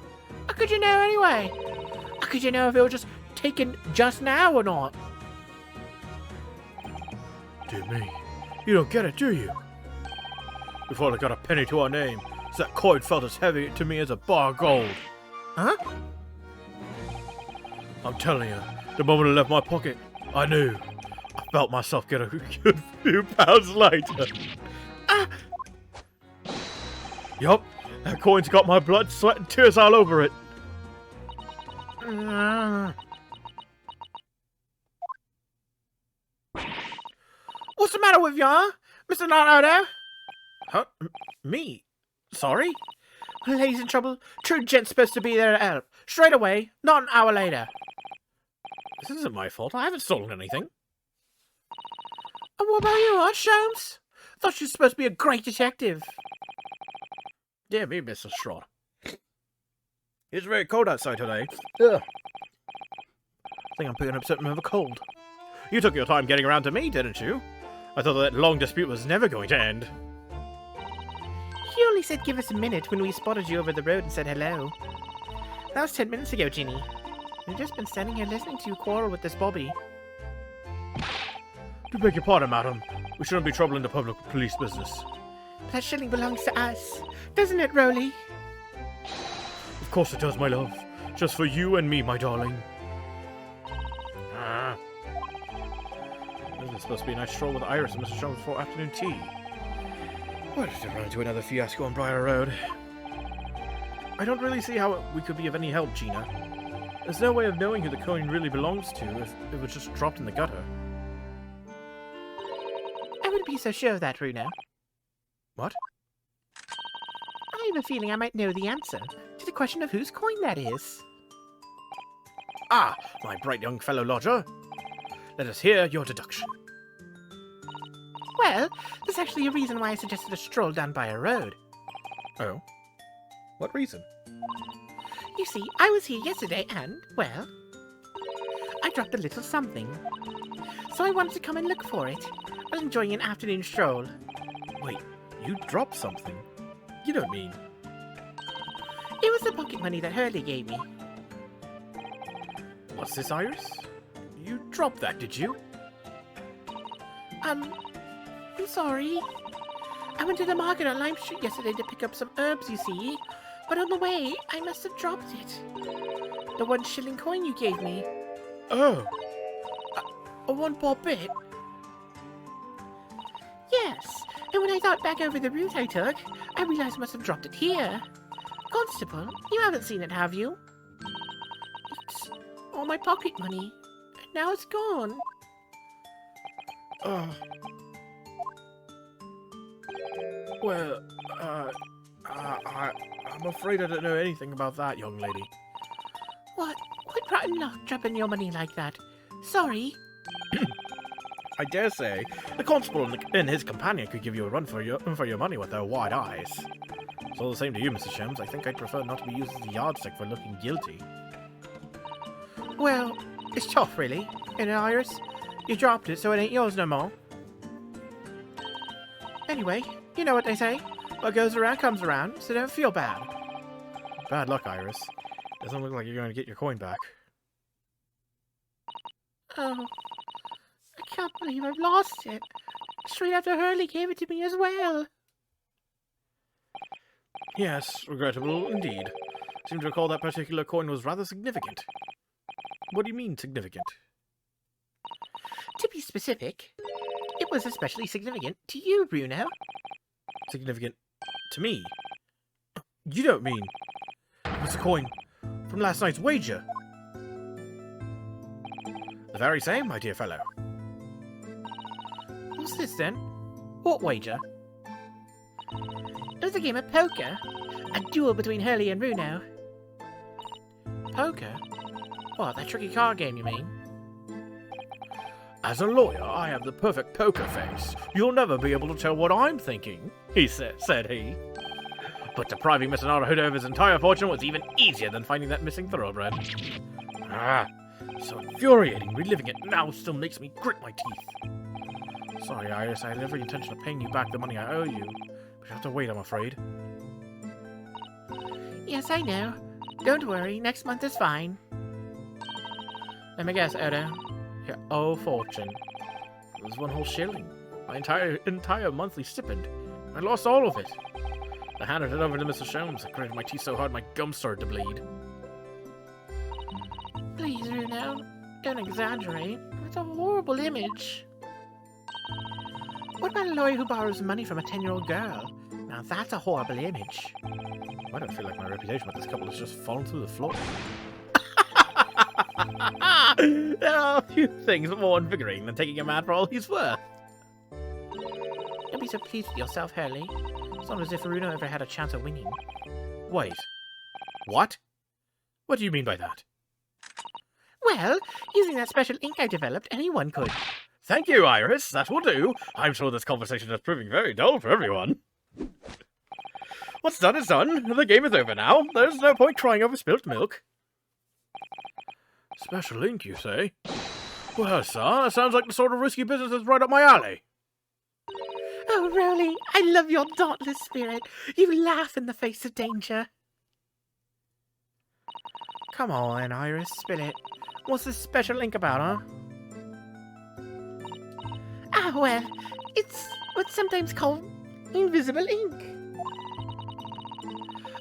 How could you know anyway? How could you know if it was just taken just now or not? Dear me. You don't get it, do you? We've only got a penny to our name, so that coin felt as heavy to me as a bar of gold. Huh? I'm telling you, the moment it left my pocket, I knew. I felt myself get a good few pounds lighter. Ah! Yup, that coin's got my blood, sweat, and tears all over it. What's the matter with you, huh? Mr. Naruto? Huh? Me? Sorry? Lady's in trouble. True gent's supposed to be there to help. Straight away, not an hour later. This isn't my fault. I haven't stolen anything. And what about you, huh, Sholmes? Thought you were supposed to be a great detective. Dear me, Mr. Strahd. It's very cold outside today. Ugh. I think I'm picking up something of a cold. You took your time getting around to me, didn't you? I thought that long dispute was never going to end. He only said give us a minute when we spotted you over the road and said hello. That was 10 minutes ago, Ginny. We've just been standing here listening to you quarrel with this Bobby. To beg your pardon, madam. We shouldn't be troubling the public police business. That shilling belongs to us, doesn't it, Roly? Of course it does, my love. Just for you and me, my darling. This is supposed to be a nice stroll with Iris and Mr. Sholmes before afternoon tea. Why did I run into another fiasco on Briar Road? I don't really see how we could be of any help, Gina. There's no way of knowing who the coin really belongs to if it was just dropped in the gutter. I wouldn't be so sure of that, Runo. What? I have a feeling I might know the answer to the question of whose coin that is. Ah, my bright young fellow lodger. Let us hear your deduction. Well, there's actually a reason why I suggested a stroll down by a road. Oh? What reason? You see, I was here yesterday and, well, I dropped a little something. So I wanted to come and look for it while enjoying an afternoon stroll. Wait, you dropped something? You don't mean... It was the pocket money that Hurley gave me. What's this, Iris? You dropped that, did you? I'm sorry. I went to the market on Lime Street yesterday to pick up some herbs, you see. But on the way, I must have dropped it. The 1 shilling coin you gave me. Oh. A 1 bob bit? Yes, and when I thought back over the route I took, I realized I must have dropped it here. Constable, you haven't seen it, have you? It's all my pocket money, and now it's gone. Well, I'm afraid I don't know anything about that, young lady. What rotten luck dropping your money like that? Sorry. I dare say the constable and his companion could give you a run for your money with their wide eyes. It's all the same to you, Mr. Sholmes. I think I'd prefer not to be used as a yardstick for looking guilty. Well, it's tough, really. Ain't it, Iris? You dropped it, so it ain't yours no more. Anyway, you know what they say. What goes around comes around, so don't feel bad. Bad luck, Iris. Doesn't look like you're going to get your coin back. Oh, I can't believe I've lost it. Straight after Hurley gave it to me as well. Yes, regrettable indeed. I seem to recall that particular coin was rather significant. What do you mean, significant? To be specific, it was especially significant to you, Bruno. Significant to me? You don't mean... It was a coin from last night's wager. The very same, my dear fellow. What's this, then? What wager? It was a game of poker. A duel between Hurley and Runo. Poker? What, that tricky card game, you mean? As a lawyer, I have the perfect poker face. You'll never be able to tell what I'm thinking, said he. But depriving Mr. Naruhodo of his entire fortune was even easier than finding that missing thoroughbred. Ah, so infuriating. Reliving it now still makes me grit my teeth. Sorry, Iris, I had every intention of paying you back the money I owe you. But you have to wait, I'm afraid. Yes, I know. Don't worry, next month is fine. Let me guess, Odo. Your owe fortune. It was 1 whole shilling. My entire monthly stipend. I lost all of it. I handed it over to Mr. Sholmes. I gritted my teeth so hard my gums started to bleed. Please, Runo, don't exaggerate. It's a horrible image. What about a lawyer who borrows money from a 10-year-old girl? Now that's a horrible image. Why do I feel like my reputation with this couple has just fallen through the floor? There are a few things more invigorating than taking a man for all he's worth. Don't be so pleased with yourself, Hurley. It's not as if Runo ever had a chance of winning. Wait. What? What do you mean by that? Well, using that special ink I developed, anyone could. Thank you, Iris. That will do. I'm sure this conversation is proving very dull for everyone. What's done is done. The game is over now. There's no point crying over spilt milk. Special ink, you say? Well, sir, that sounds like the sort of risky business that's right up my alley. Oh, Rowley, I love your dauntless spirit. You laugh in the face of danger. Come on, Iris, spill it. What's this special ink about, huh? Ah, well, it's what's sometimes called invisible ink.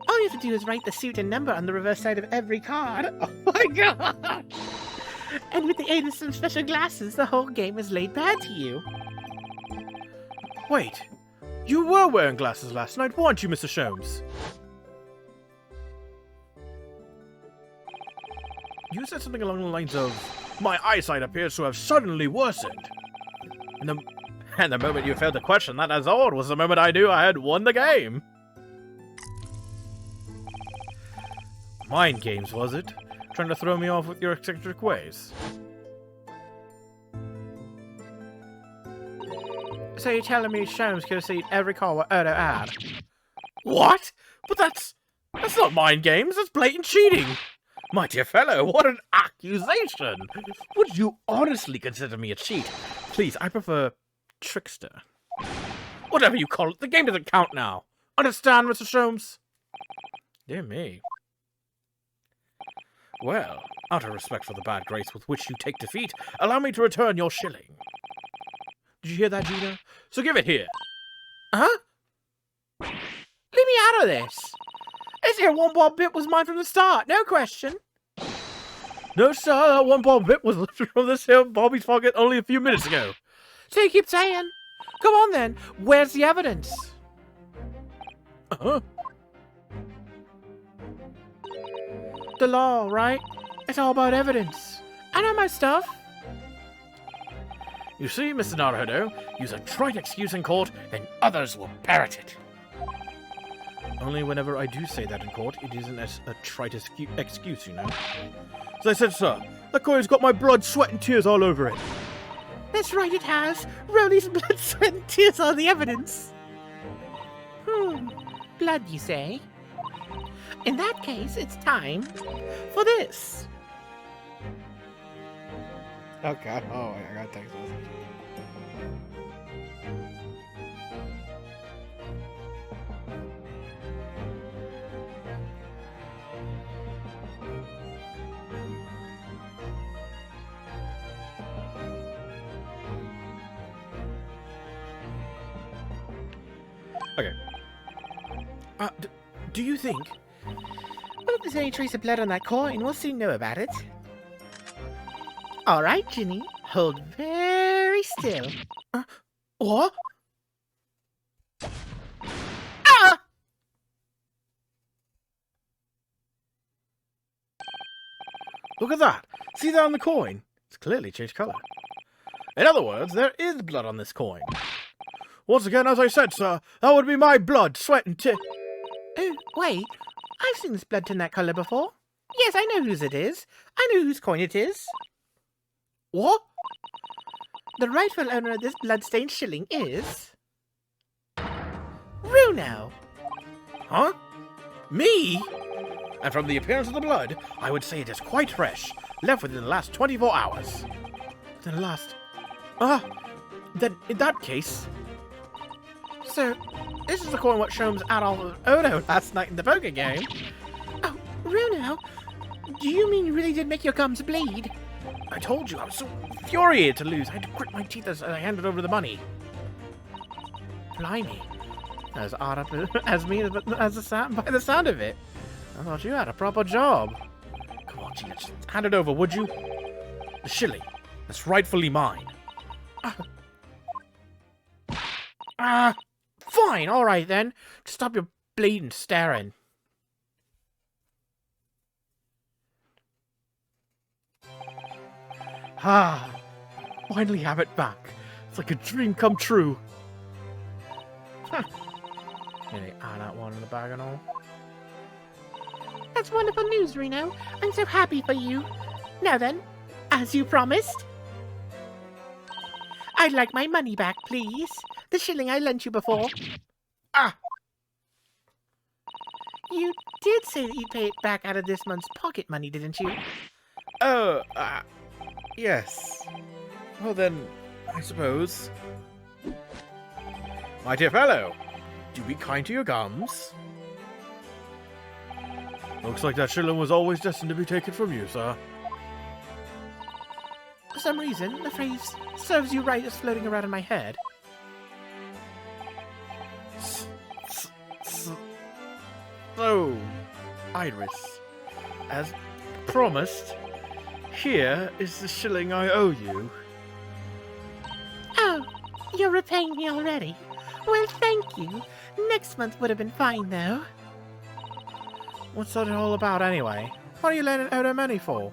All you have to do is write the suit and number on the reverse side of every card. Oh my god! And with the aid of some special glasses, the whole game is laid bare to you. Wait, you were wearing glasses last night, weren't you, Mr. Sholmes? You said something along the lines of, my eyesight appears to have suddenly worsened. And the moment you failed to question that as old was the moment I knew I had won the game. Mind games, was it? Trying to throw me off with your eccentric ways? So you're telling me Sholmes could have seen every call what Odo had? What? But that's not mind games, that's blatant cheating! My dear fellow, what an accusation! Would you honestly consider me a cheat? Please, I prefer trickster. Whatever you call it, the game doesn't count now. Understand, Mr. Sholmes? Dear me. Well, out of respect for the bad grace with which you take defeat, allow me to return your shilling. Did you hear that, Gina? So give it here. Huh? Leave me out of this! This here 1 bob bit was mine from the start, no question. No, sir, that 1 bob bit was lifted from this here Bobby's pocket only a few minutes ago. So you keep saying. Come on then, where's the evidence? Uh-huh. The law, right? It's all about evidence. I know my stuff. You see, Mr. Naruhodo, use a trite excuse in court, and others will parrot it. Only whenever I do say that in court, it isn't as a trite excuse, you know. As I said, sir, that coin's got my blood, sweat, and tears all over it. That's right, it has. Rowley's blood, sweat, and tears are the evidence. Blood, you say? In that case, it's time for this. Oh god, oh, I got text message. Okay. Do you think? Well, if there's any trace of blood on that coin, we'll soon know about it. All right, Ginny, hold very still. What? Ah! Look at that. See that on the coin? It's clearly changed color. In other words, there is blood on this coin. Once again, as I said, sir, that would be my blood, sweat, and tears. Oh, wait. I've seen this blood turn that colour before. Yes, I know whose it is. I know whose coin it is. What? The rightful owner of this blood-stained shilling is... Runo! Huh? Me? And from the appearance of the blood, I would say it is quite fresh, left within the last 24 hours. Within the last... then in that case... So, this is the coin what Sholmes Adolf Odo last night in the poker game. Oh, Runo, do you mean you really did make your gums bleed? I told you, I was so infuriated to lose. I had to grit my teeth as I handed over the money. Blimey. As odd up as me by the sound of it. I thought you had a proper job. Come on, Gina, just hand it over, would you? The shilling. That's rightfully mine. Fine, alright then. Just stop your bleeding staring. Finally have it back. It's like a dream come true. Nearly add that one in the bag and all. That's wonderful news, Reno. I'm so happy for you. Now then, as you promised, I'd like my money back, please. The shilling I lent you before. You did say that you'd pay it back out of this month's pocket money, didn't you? Yes. Well then, I suppose. My dear fellow, do be kind to your gums. Looks like that shilling was always destined to be taken from you, sir. For some reason, the phrase serves you right is floating around in my head. So, Iris, as promised, here is the shilling I owe you. Oh, you're repaying me already? Well, thank you. Next month would have been fine, though. What's that all about, anyway? What are you lending Odo money for?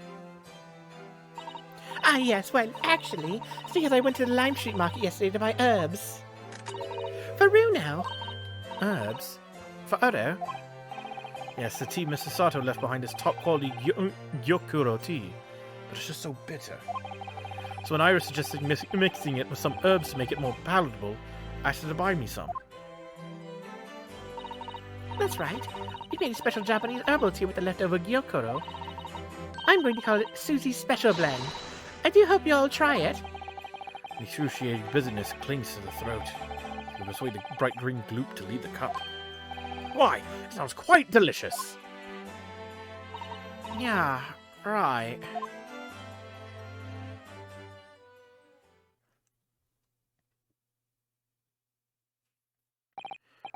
Ah, yes, well, actually, it's because I went to the Lime Street Market yesterday to buy herbs. For Runo. Herbs? For Odo? Yes, the tea Mr. Sato left behind is top-quality Gyokuro tea, but it's just so bitter. So when Iris suggested mixing it with some herbs to make it more palatable, I asked her to buy me some. That's right. We made a special Japanese herbal tea with the leftover Gyokuro. I'm going to call it Susie's Special Blend. I do hope you all try it. The excruciating bitterness clings to the throat. You persuade the bright green gloop to leave the cup. Why, it sounds quite delicious. Yeah, right.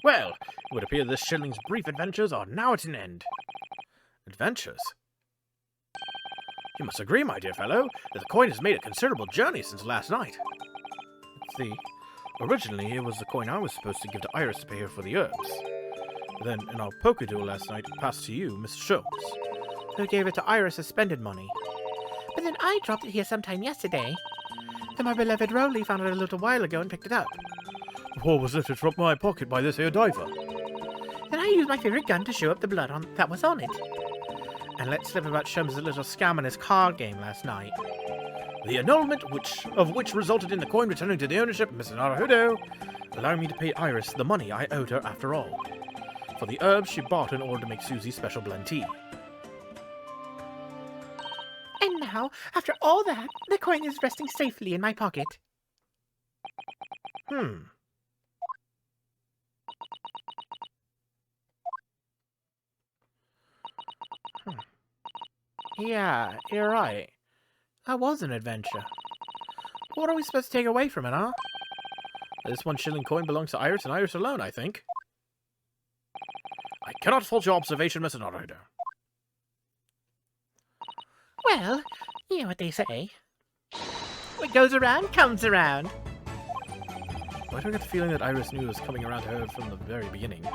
Well, it would appear this shilling's brief adventures are now at an end. Adventures? You must agree, my dear fellow, that the coin has made a considerable journey since last night. Let's see. Originally, it was the coin I was supposed to give to Iris to pay her for the herbs. But then, in our poker duel last night, it passed to you, Mr. Sholmes, who gave it to Iris as spended money. But then I dropped it here sometime yesterday. Then my beloved Rowley found it a little while ago and picked it up. Before it was lifted from my pocket by this here diver. Then I used my favorite gun to show up the blood that was on it. And let slip about Sholmes' little scam in his card game last night. The annulment of which resulted in the coin returning to the ownership of Mr. Naruhodo, allowing me to pay Iris the money I owed her after all, for the herbs she bought in order to make Susie's special blend tea. And now, after all that, the coin is resting safely in my pocket. Yeah, you're right. That was an adventure. What are we supposed to take away from it, huh? This 1 shilling coin belongs to Iris and Iris alone, I think. I cannot fault your observation, Mr. Naruhodo. Well, you know what they say. What goes around, comes around. Why do I get the feeling that Iris knew it was coming around to her from the very beginning?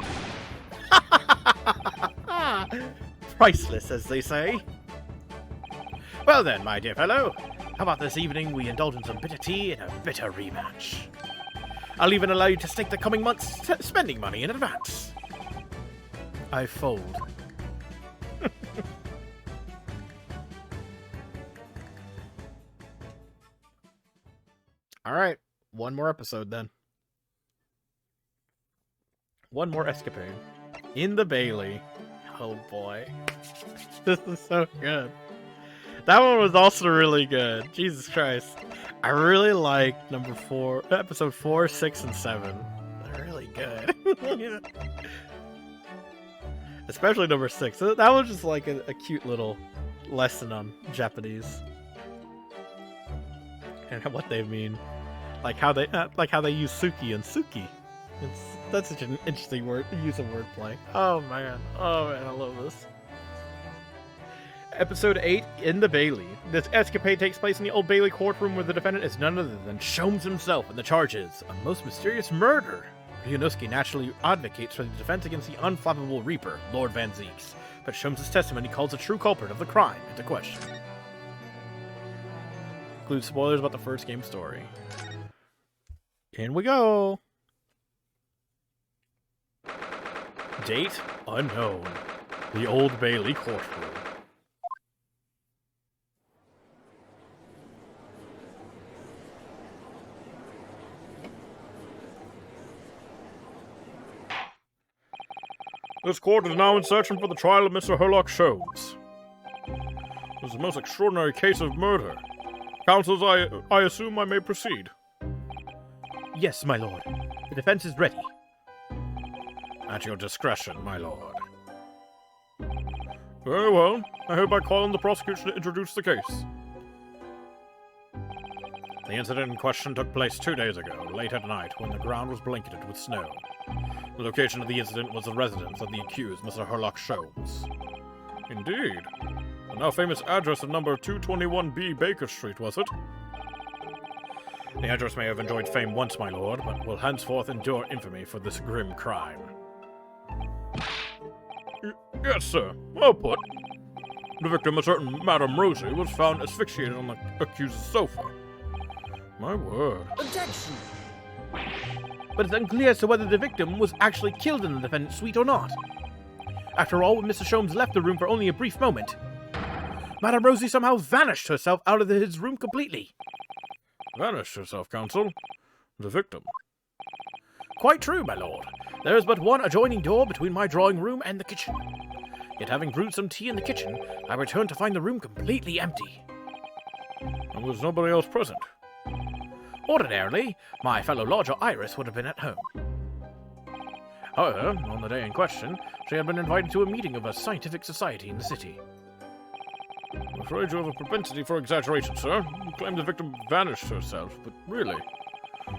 Priceless, as they say. Well then, my dear fellow, how about this evening we indulge in some bitter tea and a bitter rematch? I'll even allow you to stake the coming month's spending money in advance. I fold. All right, one more episode then. One more escapade. In the Bailey. Oh boy. This is so good. That one was also really good. Jesus Christ. I really liked episode 4, 6, and 7. They're really good. Especially number 6. That was just like a cute little lesson on Japanese. And what they mean. Like how they use Suki and Suki. That's such an interesting use of wordplay. Oh man, I love this. Episode 8, In the Bailey. This escapade takes place in the Old Bailey courtroom where the defendant is none other than Sholmes himself, and the charge is a most mysterious murder. Ryunosuke naturally advocates for the defense against the unflappable Reaper, Lord Van Zeeks, but Sholmes' testimony calls the true culprit of the crime into question. Includes spoilers about the first game story. In we go! Date unknown. The Old Bailey courtroom. This court is now in session for the trial of Mr. Herlock Sholmes. This is a most extraordinary case of murder. Counsels, I assume I may proceed. Yes, my lord. The defense is ready. At your discretion, my lord. Very well. I hereby call on the prosecution to introduce the case. The incident in question took place 2 days ago, late at night, when the ground was blanketed with snow. The location of the incident was the residence of the accused, Mr. Herlock Sholmes. Indeed. The now famous address of number 221B Baker Street, was it? The address may have enjoyed fame once, my lord, but will henceforth endure infamy for this grim crime. Yes, sir. Well put. The victim, a certain Madame Rosie, was found asphyxiated on the accused's sofa. My word. Objection! But it's unclear as to whether the victim was actually killed in the defendant's suite or not. After all, when Mr. Sholmes left the room for only a brief moment, Madame Rosie somehow vanished herself out of his room completely. Vanished herself, counsel? The victim? Quite true, my lord. There is but one adjoining door between my drawing room and the kitchen. Yet having brewed some tea in the kitchen, I returned to find the room completely empty. And was nobody else present? Ordinarily, my fellow lodger Iris would have been at home. However, on the day in question, she had been invited to a meeting of a scientific society in the city. I'm afraid you have a propensity for exaggeration, sir. You claim the victim vanished herself, but really,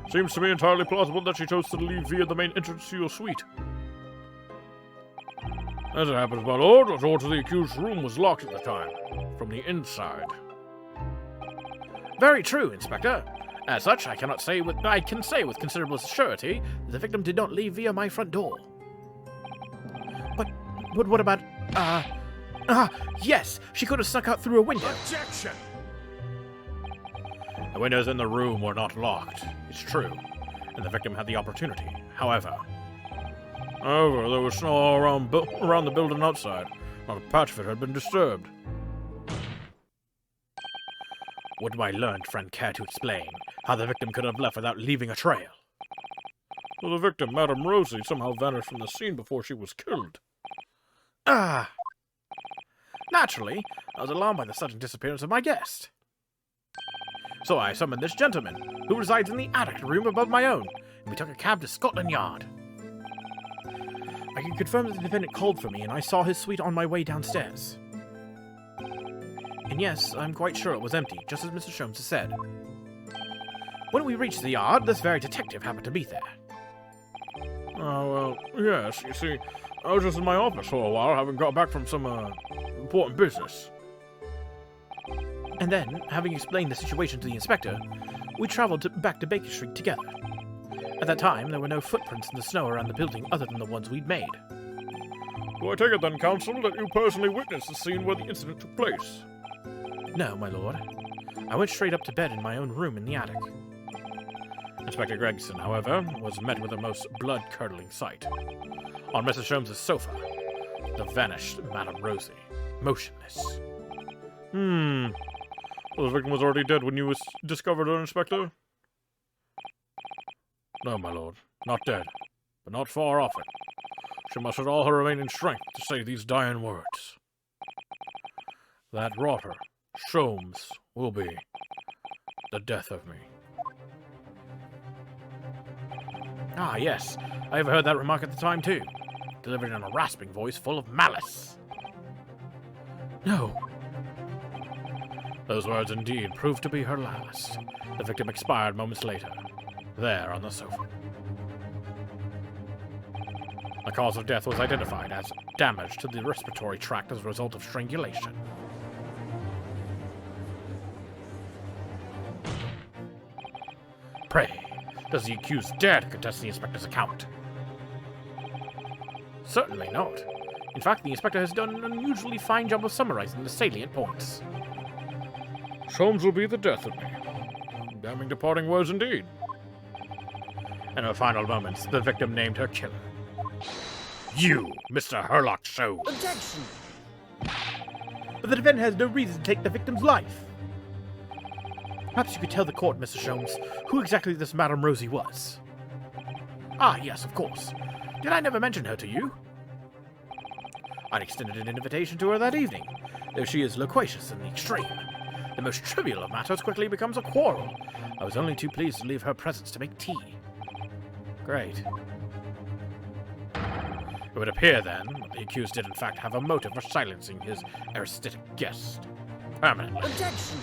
seems to me entirely plausible that she chose to leave via the main entrance to your suite. As it happens, my lord, the door to the accused's room was locked at the time, from the inside. Very true, Inspector. As such, I can say with considerable surety that the victim did not leave via my front door. But what about, yes, she could have snuck out through a window. Objection! The windows in the room were not locked, it's true, and the victim had the opportunity. However, there was snow all around the building outside. Not a patch of it had been disturbed. Would my learned friend care to explain how the victim could have left without leaving a trail? Well, the victim, Madame Rosie, somehow vanished from the scene before she was killed. Naturally, I was alarmed by the sudden disappearance of my guest. So I summoned this gentleman, who resides in the attic room above my own, and we took a cab to Scotland Yard. I can confirm that the defendant called for me, and I saw his suite on my way downstairs. And yes, I'm quite sure it was empty, just as Mr. Sholmes has said. When we reached the yard, this very detective happened to be there. Oh, well, yes, you see, I was just in my office for a while, having got back from some, important business. And then, having explained the situation to the inspector, we traveled back to Baker Street together. At that time, there were no footprints in the snow around the building other than the ones we'd made. Do I take it then, counsel, that you personally witnessed the scene where the incident took place? No, my lord. I went straight up to bed in my own room in the attic. Inspector Gregson, however, was met with a most blood-curdling sight. On Mrs. Sholmes' sofa, the vanished Madame Rosie, motionless. Well, the victim was already dead when you discovered her, Inspector? No, my lord. Not dead, but not far off it. She mustered all her remaining strength to say these dying words. That rotter, Sholmes, will be the death of me. Ah, yes. I overheard that remark at the time, too. Delivered in a rasping voice full of malice. No. Those words indeed proved to be her last. The victim expired moments later, there on the sofa. The cause of death was identified as damage to the respiratory tract as a result of strangulation. Pray, does the accused dare to contest the inspector's account? Certainly not. In fact, the inspector has done an unusually fine job of summarizing the salient points. Sholmes will be the death of me. Damning departing words indeed. In her final moments, the victim named her killer. You, Mr. Herlock Sholmes. Objection! But the defendant has no reason to take the victim's life. Perhaps you could tell the court, Mr. Sholmes, who exactly this Madame Rosie was. Ah, yes, of course. Did I never mention her to you? I'd extended an invitation to her that evening, though she is loquacious in the extreme. The most trivial of matters quickly becomes a quarrel. I was only too pleased to leave her presence to make tea. Great. It would appear, then, that the accused did in fact have a motive for silencing his aresthetic guest. Permanently. Objection!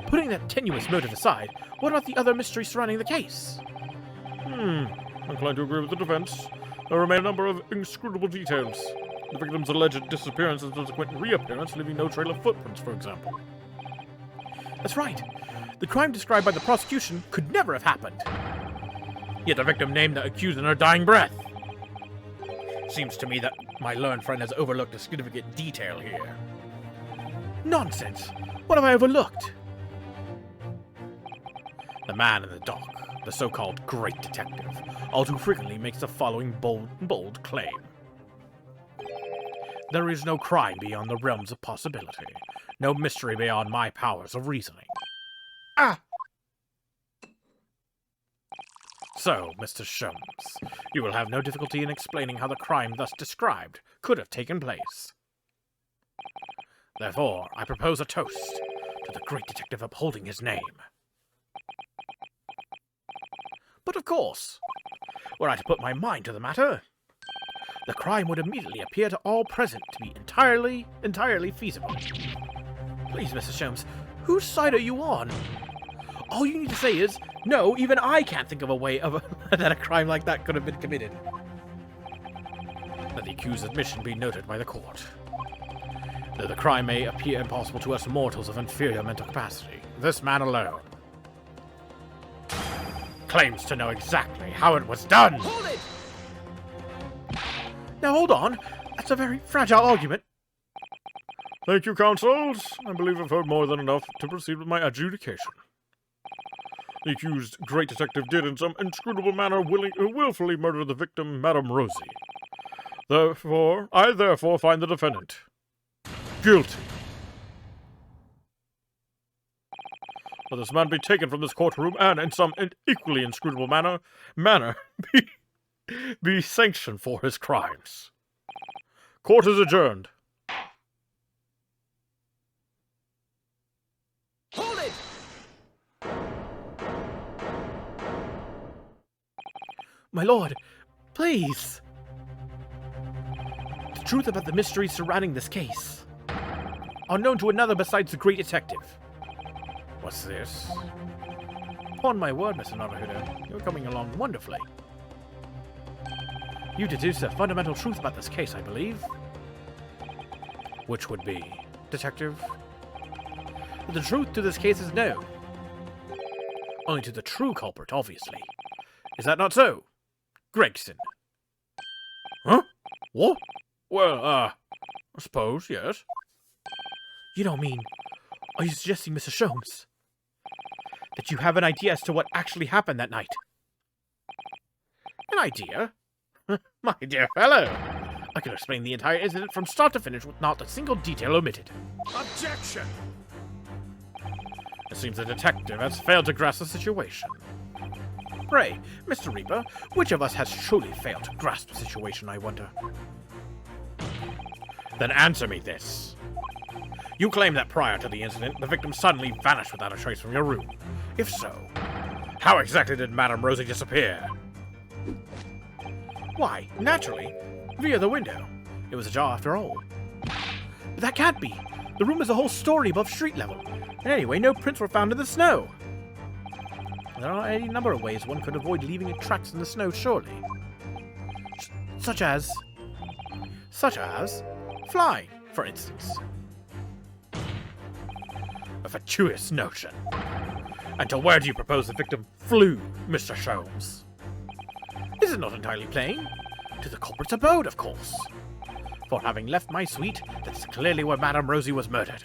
Putting that tenuous motive aside, what about the other mysteries surrounding the case? I'm inclined to agree with the defense. There remain a number of inscrutable details. The victim's alleged disappearance and subsequent reappearance, leaving no trail of footprints, for example. That's right. The crime described by the prosecution could never have happened. Yet the victim named the accused in her dying breath. Seems to me that my learned friend has overlooked a significant detail here. Nonsense! What have I overlooked? The man in the dock, the so-called great detective, all too frequently makes the following bold claim. There is no crime beyond the realms of possibility, no mystery beyond my powers of reasoning. Ah! So, Mr. Sholmes, you will have no difficulty in explaining how the crime thus described could have taken place. Therefore, I propose a toast to the great detective upholding his name. But of course, were I to put my mind to the matter, the crime would immediately appear to all present to be entirely feasible. Please, Mrs. Sholmes, whose side are you on? All you need to say is, no, even I can't think of a way that a crime like that could have been committed. Let the accused's admission be noted by the court. Though the crime may appear impossible to us mortals of inferior mental capacity, this man alone claims to know exactly how it was done. Hold it! Now hold on, that's a very fragile argument. Thank you, counsels. I believe I've heard more than enough to proceed with my adjudication. The accused great detective did in some inscrutable manner willfully murder the victim, Madame Rosie. I therefore find the defendant guilty. Let this man be taken from this courtroom and, in some equally inscrutable manner be sanctioned for his crimes. Court is adjourned. Hold it! My lord, please. The truth about the mysteries surrounding this case, unknown to another besides the great detective. What's this? Upon my word, Mr. Naruhodo, you're coming along wonderfully. You deduce a fundamental truth about this case, I believe. Which would be, detective? The truth to this case is no. Only to the true culprit, obviously. Is that not so? Gregson. Huh? What? Well, I suppose, yes. You don't mean... Are you suggesting, Mr. Sholmes, that you have an idea as to what actually happened that night. An idea? My dear fellow, I can explain the entire incident from start to finish with not a single detail omitted. Objection! It seems the detective has failed to grasp the situation. Pray, Mr. Reaper, which of us has truly failed to grasp the situation, I wonder? Then answer me this. You claim that prior to the incident, the victim suddenly vanished without a trace from your room. If so, how exactly did Madame Rosie disappear? Why, naturally, via the window. It was ajar after all. But that can't be. The room is a whole story above street level. And anyway, no prints were found in the snow. There are any number of ways one could avoid leaving tracks in the snow, surely. Such as flying, for instance. A fatuous notion. And to where do you propose the victim flew, Mr. Sholmes? Is it not entirely plain? To the culprit's abode, of course. For having left my suite, that's clearly where Madame Rosie was murdered.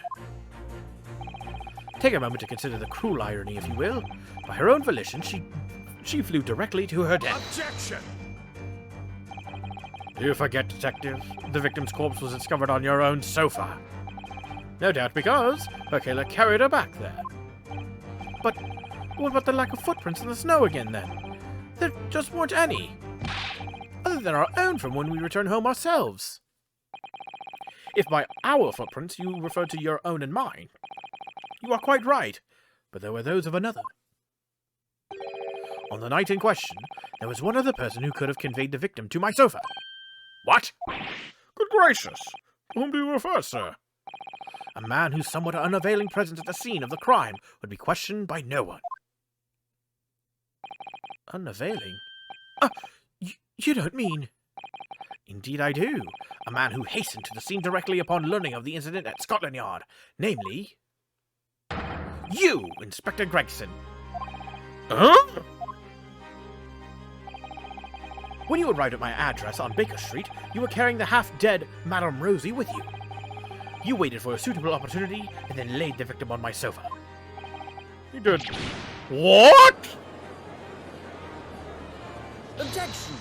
Take a moment to consider the cruel irony, if you will. By her own volition, she flew directly to her death. Objection! Do you forget, Detective? The victim's corpse was discovered on your own sofa. No doubt because her killer carried her back there. But what about the lack of footprints in the snow again, then? There just weren't any. Other than our own from when we returned home ourselves. If by our footprints you refer to your own and mine, you are quite right, but there were those of another. On the night in question, there was one other person who could have conveyed the victim to my sofa. What? Good gracious! Whom do you refer, sir? A man whose somewhat unavailing presence at the scene of the crime would be questioned by no one. Unavailing? You don't mean... Indeed I do. A man who hastened to the scene directly upon learning of the incident at Scotland Yard. Namely... you, Inspector Gregson. Huh? When you arrived at my address on Baker Street, you were carrying the half-dead Madame Rosie with you. You waited for a suitable opportunity and then laid the victim on my sofa. You did... What? Objection!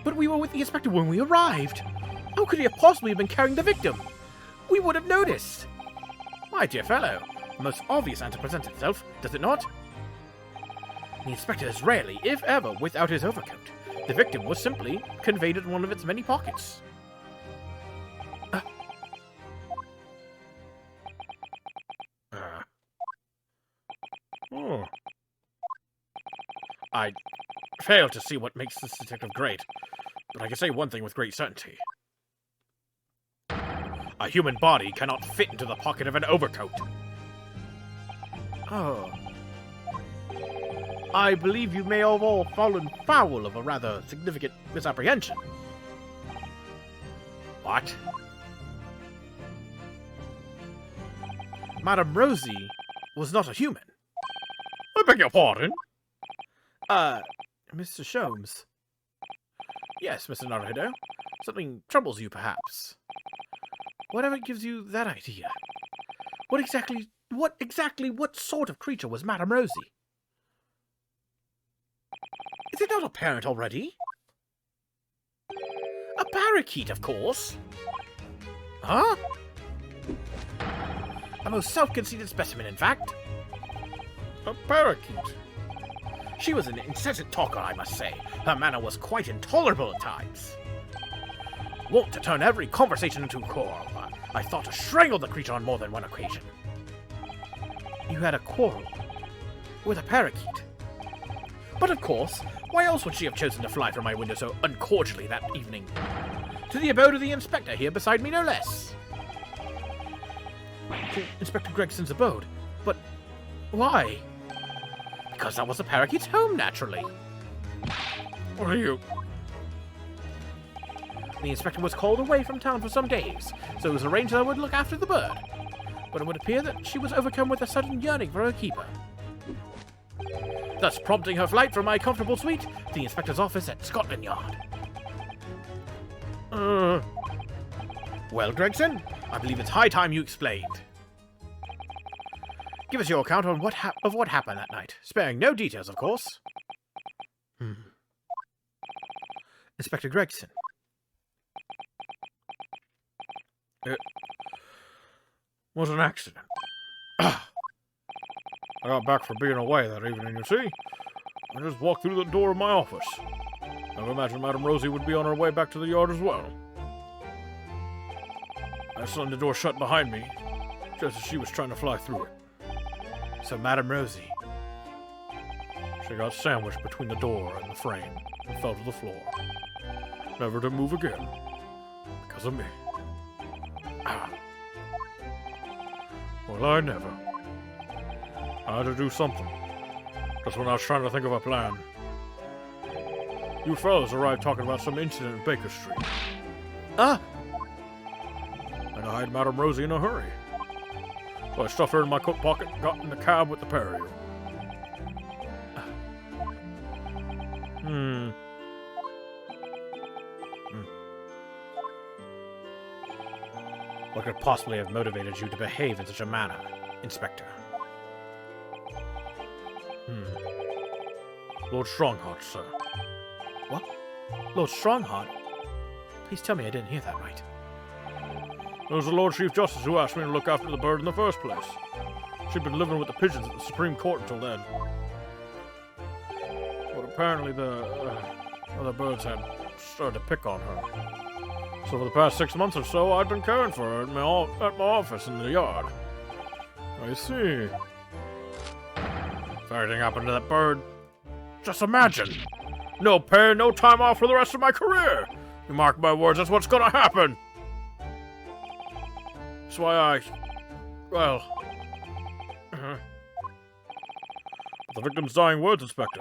But we were with the inspector when we arrived. How could he have possibly been carrying the victim? We would have noticed. My dear fellow, the most obvious answer presents itself, does it not? The inspector is rarely, if ever, without his overcoat. The victim was simply conveyed in one of its many pockets. I fail to see what makes this detective great, but I can say one thing with great certainty. A human body cannot fit into the pocket of an overcoat. Oh. I believe you may have all fallen foul of a rather significant misapprehension. What? Madame Rosie was not a human. I beg your pardon? Mr. Sholmes. Yes, Mr. Naruto. Something troubles you, perhaps. Whatever gives you that idea? What sort of creature was Madame Rosie? Is it not apparent already? A parakeet, of course. Huh? A most self-conceited specimen, in fact. A parakeet? She was an incessant talker, I must say. Her manner was quite intolerable at times. Wont to turn every conversation into a quarrel. I thought to strangle the creature on more than one occasion. You had a quarrel with a parakeet? But of course, why else would she have chosen to fly from my window so uncordially that evening? To the abode of the inspector here beside me, no less. To Inspector Gregson's abode? But why? Because that was the parakeet's home, naturally. What are you? The inspector was called away from town for some days, so it was arranged that I would look after the bird. But it would appear that she was overcome with a sudden yearning for her keeper, thus prompting her flight from my comfortable suite to the inspector's office at Scotland Yard. Well, Gregson, I believe it's high time you explained. Give us your account on what happened that night, sparing no details, of course. Inspector Gregson. It was an accident. I got back from being away that evening, you see. I just walked through the door of my office. I've imagined Madame Rosie would be on her way back to the yard as well. I slammed the door shut behind me, just as she was trying to fly through it. So Madame Rosie, she got sandwiched between the door and the frame and fell to the floor, never to move again, because of me. Well, I never. I had to do something, just when I was trying to think of a plan. You fellas arrived talking about some incident in Baker Street. And I had Madame Rosie in a hurry. So I stuffed her in my coat pocket and got in the cab with the pair of you. What could possibly have motivated you to behave in such a manner, Inspector? Lord Strongheart, sir. What? Lord Strongheart? Please tell me I didn't hear that right. It was the Lord Chief Justice who asked me to look after the bird in the first place. She'd been living with the pigeons at the Supreme Court until then. But apparently the other birds had started to pick on her. So for the past 6 months or so, I'd been caring for her at my office in the yard. I see. If anything happened to that bird, just imagine. No pay, no time off for the rest of my career. You mark my words, that's what's gonna happen. That's why the victim's dying words, Inspector.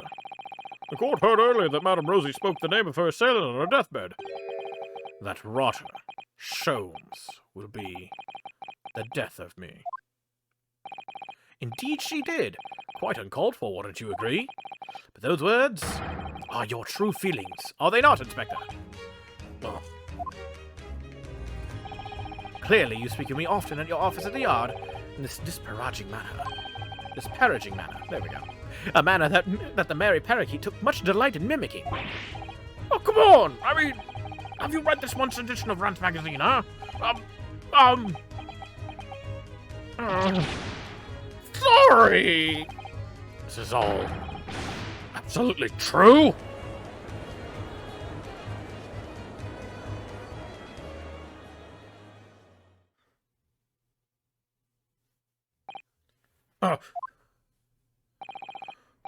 The court heard earlier that Madame Rosie spoke the name of her assailant on her deathbed. That rotter, Sholmes, will be the death of me. Indeed she did. Quite uncalled for, wouldn't you agree? But those words are your true feelings, are they not, Inspector? Oh. Clearly you speak of me often at your office at the yard in this disparaging manner. Disparaging manner, there we go. A manner that the Merry Parakeet took much delight in mimicking. Oh, come on! I mean, have you read this month's edition of Rant Magazine, huh? Sorry! This is all absolutely true?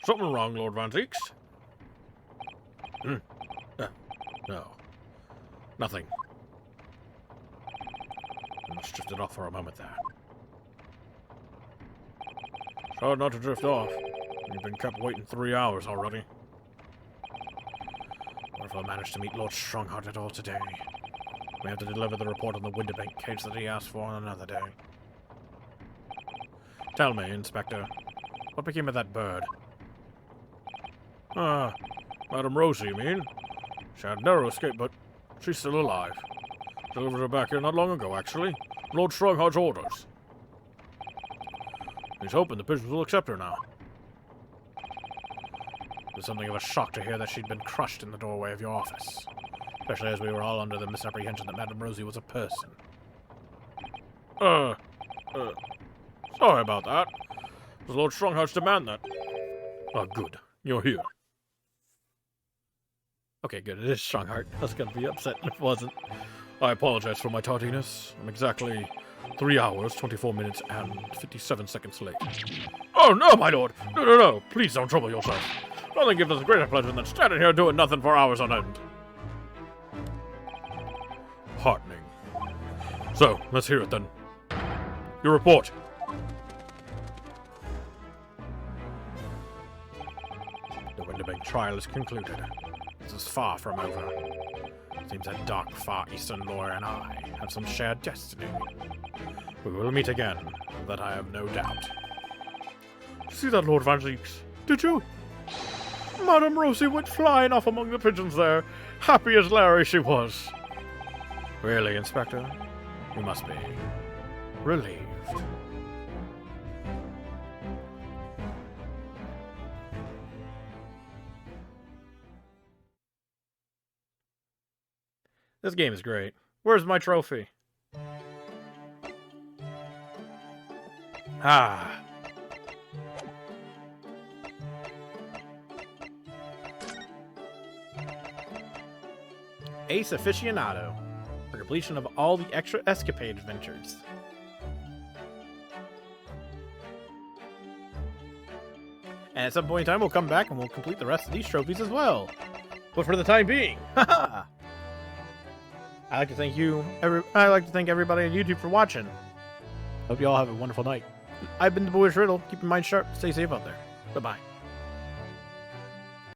Something wrong, Lord Van Zeeks? No. Nothing. I must drift it off for a moment there. It's hard not to drift off. You've been kept waiting 3 hours already. What if I manage to meet Lord Strongheart at all today? We have to deliver the report on the Winterbank case that he asked for on another day. Tell me, Inspector, what became of that bird? Madame Rosie, you mean? She had narrow escape, but she's still alive. Delivered her back here not long ago, actually. Lord Strongheart's orders. He's hoping the pigeons will accept her now. It was something of a shock to hear that she'd been crushed in the doorway of your office. Especially as we were all under the misapprehension that Madame Rosie was a person. Sorry about that. It was Lord Strongheart's demand that... Oh, good. You're here. Okay, good. It is Strongheart. I was gonna be upset if it wasn't. I apologize for my tardiness. I'm exactly 3 hours, 24 minutes, and 57 seconds late. Oh, no, my lord! No. Please don't trouble yourself. Nothing gives us a greater pleasure than standing here doing nothing for hours on end. Heartening. So, let's hear it then. Your report. The Winterbank trial is concluded. This is far from over. Seems that dark Far Eastern lawyer and I have some shared destiny. We will meet again, that I have no doubt. See that, Lord Van Zeeks? Did you? Madame Rosie went flying off among the pigeons there, happy as Larry she was. Really, Inspector? You must be relieved. This game is great. Where's my trophy? Ah. Ace Aficionado for completion of all the extra escapade adventures. And at some point in time, we'll come back and we'll complete the rest of these trophies as well. But for the time being, I'd like to thank I'd like to thank everybody on YouTube for watching. Hope you all have a wonderful night. I've been the Boyish Riddle. Keep your mind sharp. Stay safe out there. Bye-bye.